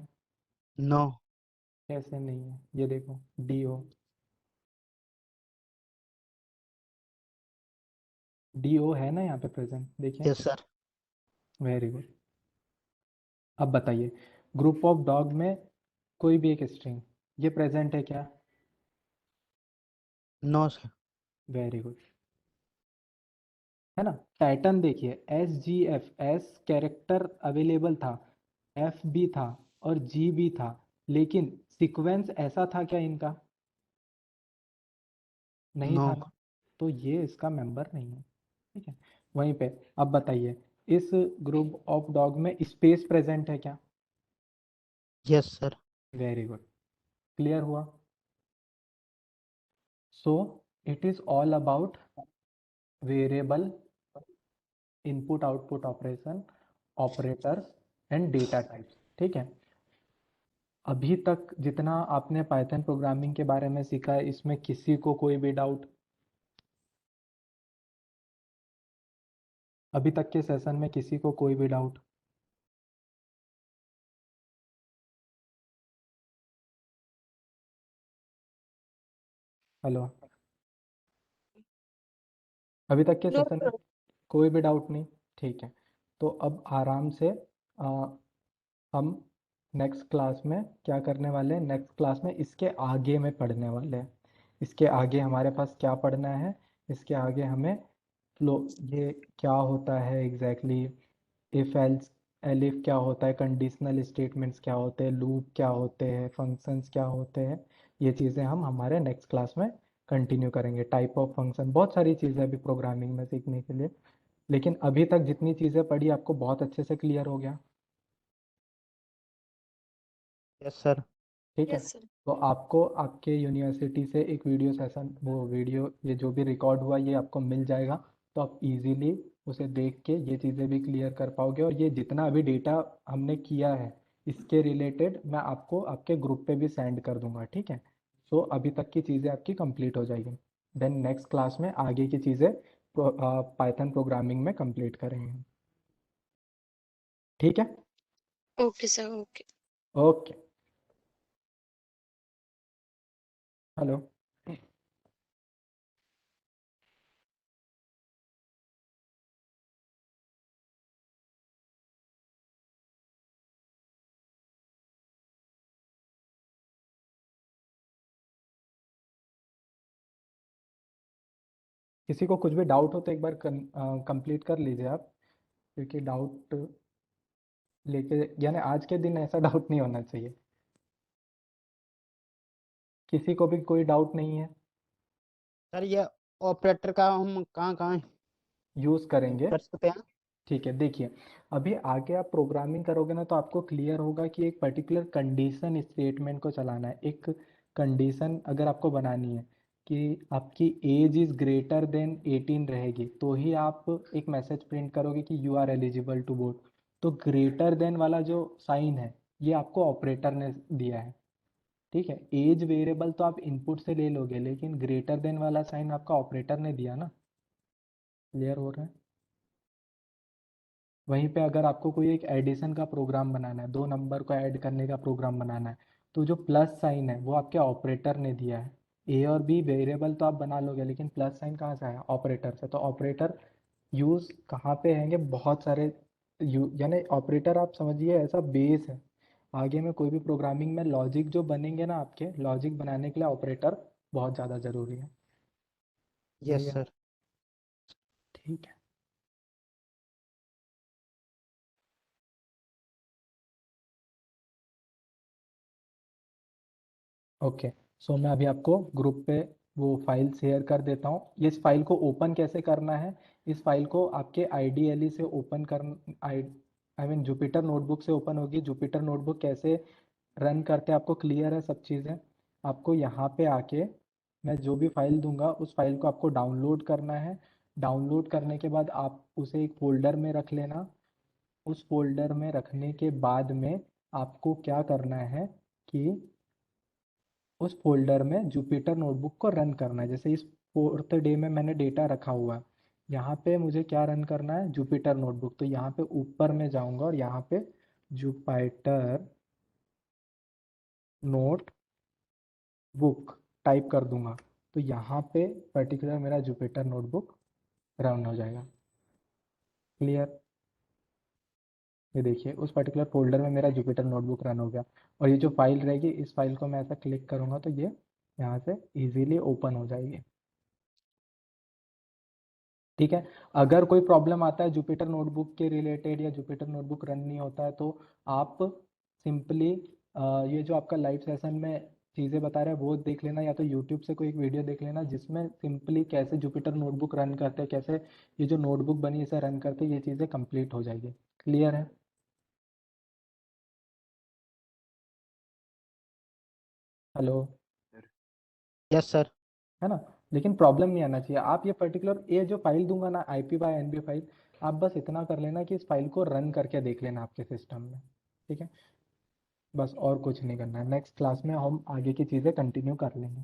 no, कैसे नहीं है, ये देखो डी ओ, डी ओ है ना यहाँ पे प्रेजेंट, देखिए, yes sir, वेरी गुड। अब बताइए ग्रुप ऑफ डॉग में कोई भी एक स्ट्रिंग ये प्रेजेंट है क्या, no sir, वेरी गुड, है ना। पैटर्न देखिए, S G F, S character available था, एफ भी था और जी भी था, लेकिन सीक्वेंस ऐसा था क्या इनका, नहीं था no, ना, तो ये इसका मेंबर नहीं है, ठीक है। वहीं पे अब बताइए इस ग्रुप ऑफ डॉग में स्पेस प्रेजेंट है क्या, yes sir, very good, clear हुआ। So it is all about variable, input output operation, operators and data types, ठीक है। अभी तक जितना आपने पाइथन प्रोग्रामिंग के बारे में सीखा है, इसमें किसी को कोई भी डाउट, अभी तक के सेशन में किसी को कोई भी डाउट, हेलो, अभी तक के No, सेशन में sir. कोई भी डाउट नहीं, ठीक है। तो अब आराम से हम नेक्स्ट क्लास में क्या करने वाले हैं, नेक्स्ट क्लास में इसके आगे में पढ़ने वाले हैं। इसके आगे हमारे पास क्या पढ़ना है, इसके आगे हमें फ्लो, ये क्या होता है एग्जैक्टली, इफ एल्स एलिफ क्या होता है, कंडीशनल स्टेटमेंट्स क्या होते हैं, लूप क्या होते हैं, फंक्शंस क्या होते हैं, ये चीज़ें हम हमारे नेक्स्ट क्लास में कंटिन्यू करेंगे। टाइप ऑफ फंक्शन, बहुत सारी चीज़ें अभी प्रोग्रामिंग में सीखने के लिए, लेकिन अभी तक जितनी चीज़ें पढ़ी आपको बहुत अच्छे से क्लियर हो गया, yes sir, ठीक है। Yes, sir. तो आपको आपके यूनिवर्सिटी से एक वीडियो सेशन, वो वीडियो ये जो भी रिकॉर्ड हुआ ये आपको मिल जाएगा, तो आप इजीली उसे देख के ये चीज़ें भी क्लियर कर पाओगे। और ये जितना अभी डेटा हमने किया है इसके रिलेटेड मैं आपको आपके ग्रुप पे भी सेंड कर दूंगा, ठीक है। सो अभी तक की चीज़ें आपकी कंप्लीट हो जाएगी, देन नेक्स्ट क्लास में आगे की चीज़ें पाइथन प्रोग्रामिंग में कंप्लीट करेंगे, ठीक है। Okay, sir. Okay. Okay, hello. किसी को कुछ भी डाउट हो तो एक बार कंप्लीट कर लीजिए आप, क्योंकि डाउट लेके, यानी आज के दिन ऐसा डाउट नहीं होना चाहिए, किसी को भी कोई डाउट नहीं है, सर ये ऑपरेटर का हम कहाँ कहाँ यूज़ करेंगे, कर सकते हैं? ठीक है। देखिए अभी आगे आप प्रोग्रामिंग करोगे ना तो आपको क्लियर होगा कि एक पर्टिकुलर कंडीशन स्टेटमेंट को चलाना है, एक कंडीशन अगर आपको बनानी है कि आपकी एज इज ग्रेटर देन 18 रहेगी तो ही आप एक मैसेज प्रिंट करोगे कि you are eligible to vote. तो ग्रेटर देन वाला जो साइन है ये आपको ऑपरेटर ने दिया है, ठीक है। एज वेरिएबल तो आप इनपुट से ले लोगे, लेकिन ग्रेटर देन वाला साइन आपका ऑपरेटर ने दिया ना। क्लियर हो रहा है? वहीं पे अगर आपको कोई एक एडिशन का प्रोग्राम बनाना है, 2 नंबर को ऐड करने का प्रोग्राम बनाना है, तो जो प्लस साइन है वो आपके ऑपरेटर ने दिया है। ए और बी वेरिएबल तो आप बना लोगे, लेकिन प्लस साइन कहाँ से आया? ऑपरेटर से। तो ऑपरेटर यूज कहाँ पे हैंगे? बहुत सारे यानी ऑपरेटर आप समझिए ऐसा बेस है। आगे में कोई भी प्रोग्रामिंग में लॉजिक जो बनेंगे ना, आपके लॉजिक बनाने के लिए ऑपरेटर बहुत ज़्यादा ज़रूरी है। यस भैया, सर। ठीक है। ओके, सो मैं अभी आपको ग्रुप पे वो फाइल शेयर कर देता हूँ। इस फाइल को ओपन कैसे करना है? इस फाइल को आपके IDLE से ओपन कर आई मीन जुपिटर नोटबुक से ओपन होगी। जुपिटर नोटबुक कैसे रन करते हैं आपको क्लियर है सब चीज़ें? आपको यहाँ पे आके मैं जो भी फाइल दूंगा उस फाइल को आपको डाउनलोड करना है। डाउनलोड करने के बाद आप उसे एक फोल्डर में रख लेना। उस फोल्डर में रखने के बाद में आपको क्या करना है कि उस फोल्डर में जुपिटर नोटबुक को रन करना है। जैसे इस 4th डे में मैंने डेटा रखा हुआ है, यहाँ पे मुझे क्या रन करना है? Jupyter notebook. तो यहाँ पे ऊपर में जाऊंगा और यहाँ पे जुपिटर नोटबुक टाइप कर दूंगा, तो यहाँ पे पर्टिकुलर मेरा जुपिटर नोटबुक रन हो जाएगा। क्लियर? ये देखिए उस पर्टिकुलर फोल्डर में मेरा जुपिटर नोटबुक रन हो गया। और ये जो फाइल रहेगी, इस फाइल को मैं ऐसा क्लिक करूंगा तो ये यहाँ से इजीली ओपन हो जाएगी। ठीक है। अगर कोई प्रॉब्लम आता है जुपिटर नोटबुक के रिलेटेड या जुपिटर नोटबुक रन नहीं होता है, तो आप सिंपली ये जो आपका लाइव सेशन में चीज़ें बता रहे हैं वो देख लेना, या तो यूट्यूब से कोई एक वीडियो देख लेना जिसमें सिंपली कैसे जुपिटर नोटबुक रन करते हैं, कैसे ये जो नोटबुक बनी इसे रन करते हैं, ये चीज़ें कंप्लीट हो जाएगी। क्लियर है? हेलो? Yes sir. है ना? लेकिन प्रॉब्लम नहीं आना चाहिए। आप ये पर्टिकुलर ये जो फाइल दूंगा ना, IP/NB फाइल, आप बस इतना कर लेना कि इस फाइल को रन करके देख लेना आपके सिस्टम में। ठीक है, बस और कुछ नहीं करना है। नेक्स्ट क्लास में हम आगे की चीज़ें कंटिन्यू कर लेंगे।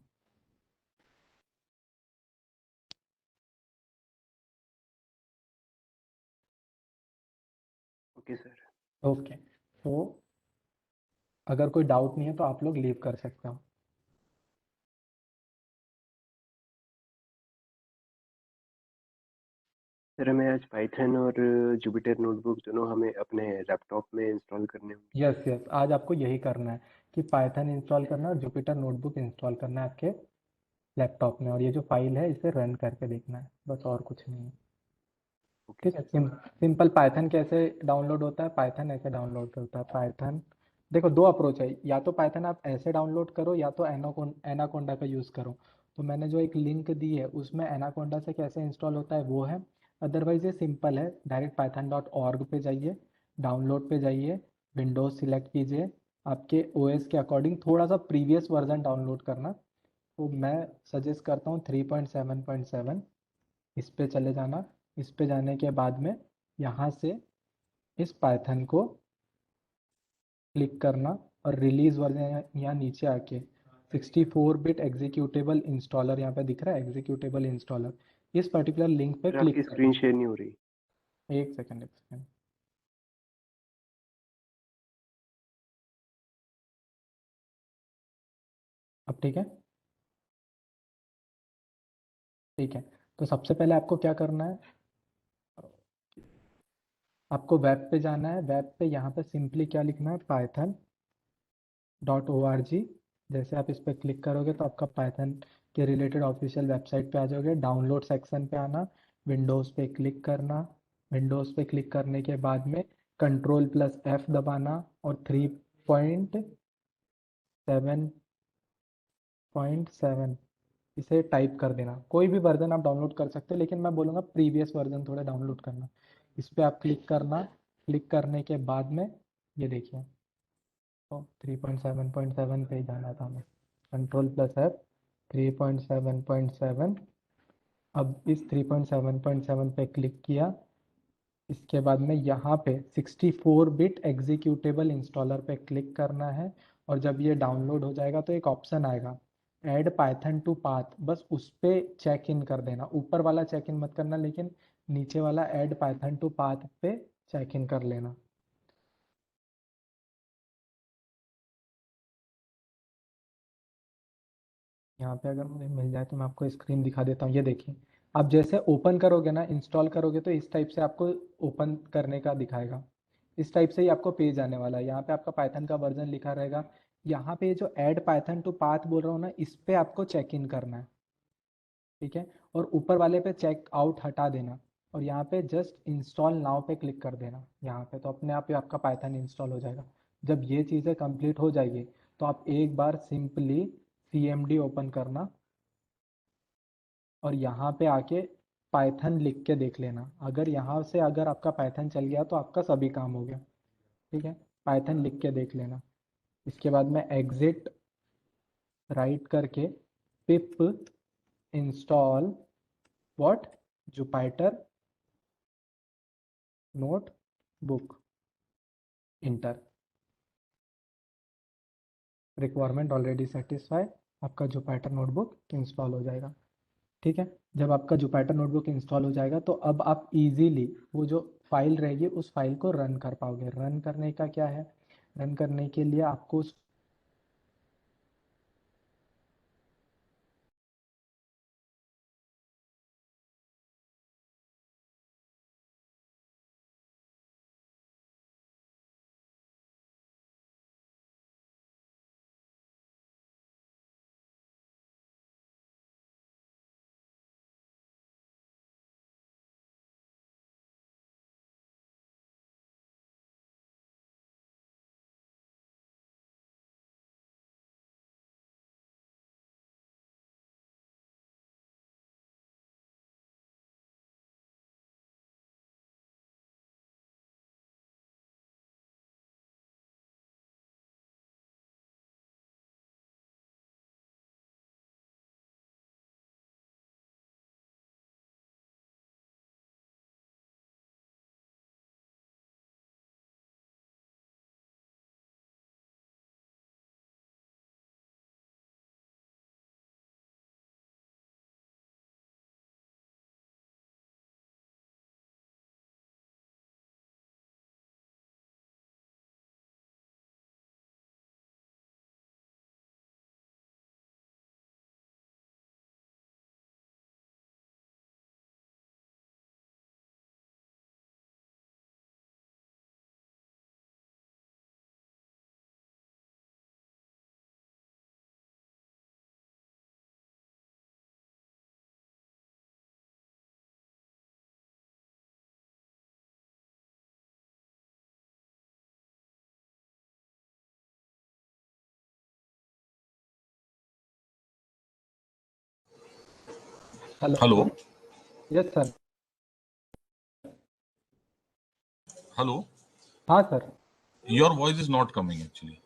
Okay sir. ओके, तो अगर कोई डाउट नहीं है तो आप लोग लीव कर सकते हो। सर हमें आज पाइथन और जुपिटर नोटबुक दोनों हमें अपने लैपटॉप में इंस्टॉल करने होंगे। यस यस, आज आपको यही करना है कि पाइथन इंस्टॉल करना है और जुपिटर नोटबुक इंस्टॉल करना है आपके लैपटॉप में, और ये जो फाइल है इसे रन करके देखना है, बस और कुछ नहीं है। ओके ठीक है। सर। सिंपल पाइथन कैसे डाउनलोड होता है? पाइथन ऐसे डाउनलोड होता है। पाइथन देखो दो अप्रोच है, या तो पाइथन आप ऐसे डाउनलोड करो या तो एनाकोंडा का यूज़ करो। तो मैंने जो एक लिंक दी है उसमें एनाकोंडा से कैसे इंस्टॉल होता है वो है। अदरवाइज ये सिंपल है, डायरेक्ट python.org पे जाइए, डाउनलोड पे जाइए, विंडोज़ सिलेक्ट कीजिए, आपके OS के अकॉर्डिंग थोड़ा सा प्रीवियस वर्जन डाउनलोड करना। तो मैं सजेस्ट करता हूँ 3.7.7, इस पे चले जाना। इस पे जाने के बाद में यहाँ से इस पाइथन को क्लिक करना और रिलीज वर्जन यहाँ नीचे आके 64 बिट एग्जीक्यूटेबल इंस्टॉलर यहाँ पे दिख रहा है, एग्जीक्यूटेबल इंस्टॉलर, इस पर्टिकुलर लिंक पे सर क्लिक आपकी करना। स्क्रीन शेयर नहीं हो रही। एक सेकंड। अब ठीक है? ठीक है, तो सबसे पहले आपको क्या करना है, आपको वेब पे जाना है। वेब पे यहाँ पे सिंपली क्या लिखना है? python.org। जैसे आप इस पर क्लिक करोगे तो आपका पाइथन के रिलेटेड ऑफिशियल वेबसाइट पे आ जाओगे। डाउनलोड सेक्शन पे आना, विंडोज़ पे क्लिक करना। विंडोज़ पे क्लिक करने के बाद में Ctrl+F दबाना और 3.7.7 इसे टाइप कर देना। कोई भी वर्जन आप डाउनलोड कर सकते हो, लेकिन मैं बोलूँगा प्रीवियस वर्जन थोड़ा डाउनलोड करना। इस पर आप क्लिक करना। क्लिक करने के बाद में ये देखिए, तो 3.7.7 पे ही जाना था हमें। Ctrl+F 3.7.7। अब इस 3.7.7 पे क्लिक किया, इसके बाद में यहाँ पे 64 बिट एग्जीक्यूटेबल इंस्टॉलर पे क्लिक करना है, और जब ये डाउनलोड हो जाएगा तो एक ऑप्शन आएगा ऐड पाइथन टू पाथ, बस उस पे चेक इन कर देना। ऊपर वाला चेक इन मत करना, लेकिन नीचे वाला ऐड पाइथन टू पाथ पे चेक इन कर लेना। यहाँ पे अगर मुझे मिल जाए तो मैं आपको स्क्रीन दिखा देता हूँ। ये देखिए, आप जैसे ओपन करोगे ना, इंस्टॉल करोगे तो इस टाइप से आपको ओपन करने का दिखाएगा। इस टाइप से ही आपको पेज आने वाला है। यहाँ पे आपका पाइथन का वर्जन लिखा रहेगा। यहाँ पे जो ऐड पाइथन टू पाथ बोल रहा हूँ ना, इस पे आपको चेक इन करना है, ठीक है। और ऊपर वाले पे चेक आउट हटा देना, और यहाँ पे जस्ट इंस्टॉल नाउ पे क्लिक कर देना यहाँ पे, तो अपने आप ही आपका पाइथन इंस्टॉल हो जाएगा। जब ये चीज़ें कंप्लीट हो जाएगी तो आप एक बार सिंपली CMD ओपन करना, और यहाँ पे आके पाइथन लिख के देख लेना। अगर यहाँ से अगर आपका पाइथन चल गया तो आपका सभी काम हो गया, ठीक है। पाइथन लिख के देख लेना। इसके बाद में एग्जिट राइट करके पिप install what Jupyter notebook inter. Requirement already satisfy, आपका जुपिटर नोटबुक इंस्टॉल हो जाएगा, ठीक है। जब आपका जुपिटर नोटबुक इंस्टॉल हो जाएगा तो अब आप इजीली वो जो फाइल रहेगी उस फाइल को रन कर पाओगे। रन करने का क्या है, रन करने के लिए आपको उस hello Hello. Yes sir. Hello. हाँ sir. Your voice is not coming actually.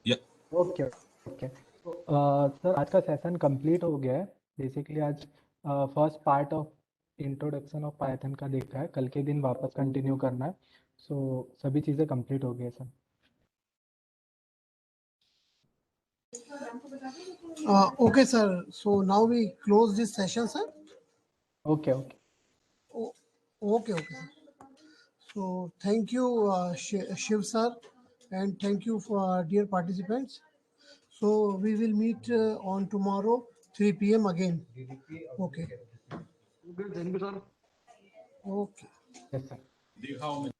Yeah. Okay okay. तो सर आज का सेशन कंप्लीट हो गया है। बेसिकली आज first part of introduction of Python का देखा है, कल के दिन वापस कंटिन्यू करना है। सो सभी चीज़ें कंप्लीट हो गई है sir. Okay, sir. So now we close this session, sir. Okay okay. Oh, okay, sir. So thank you, Shiv sir, and thank you for dear participants. So we will meet on tomorrow 3 p.m. again. Okay. Okay, thank you, sir. Okay. Yes sir.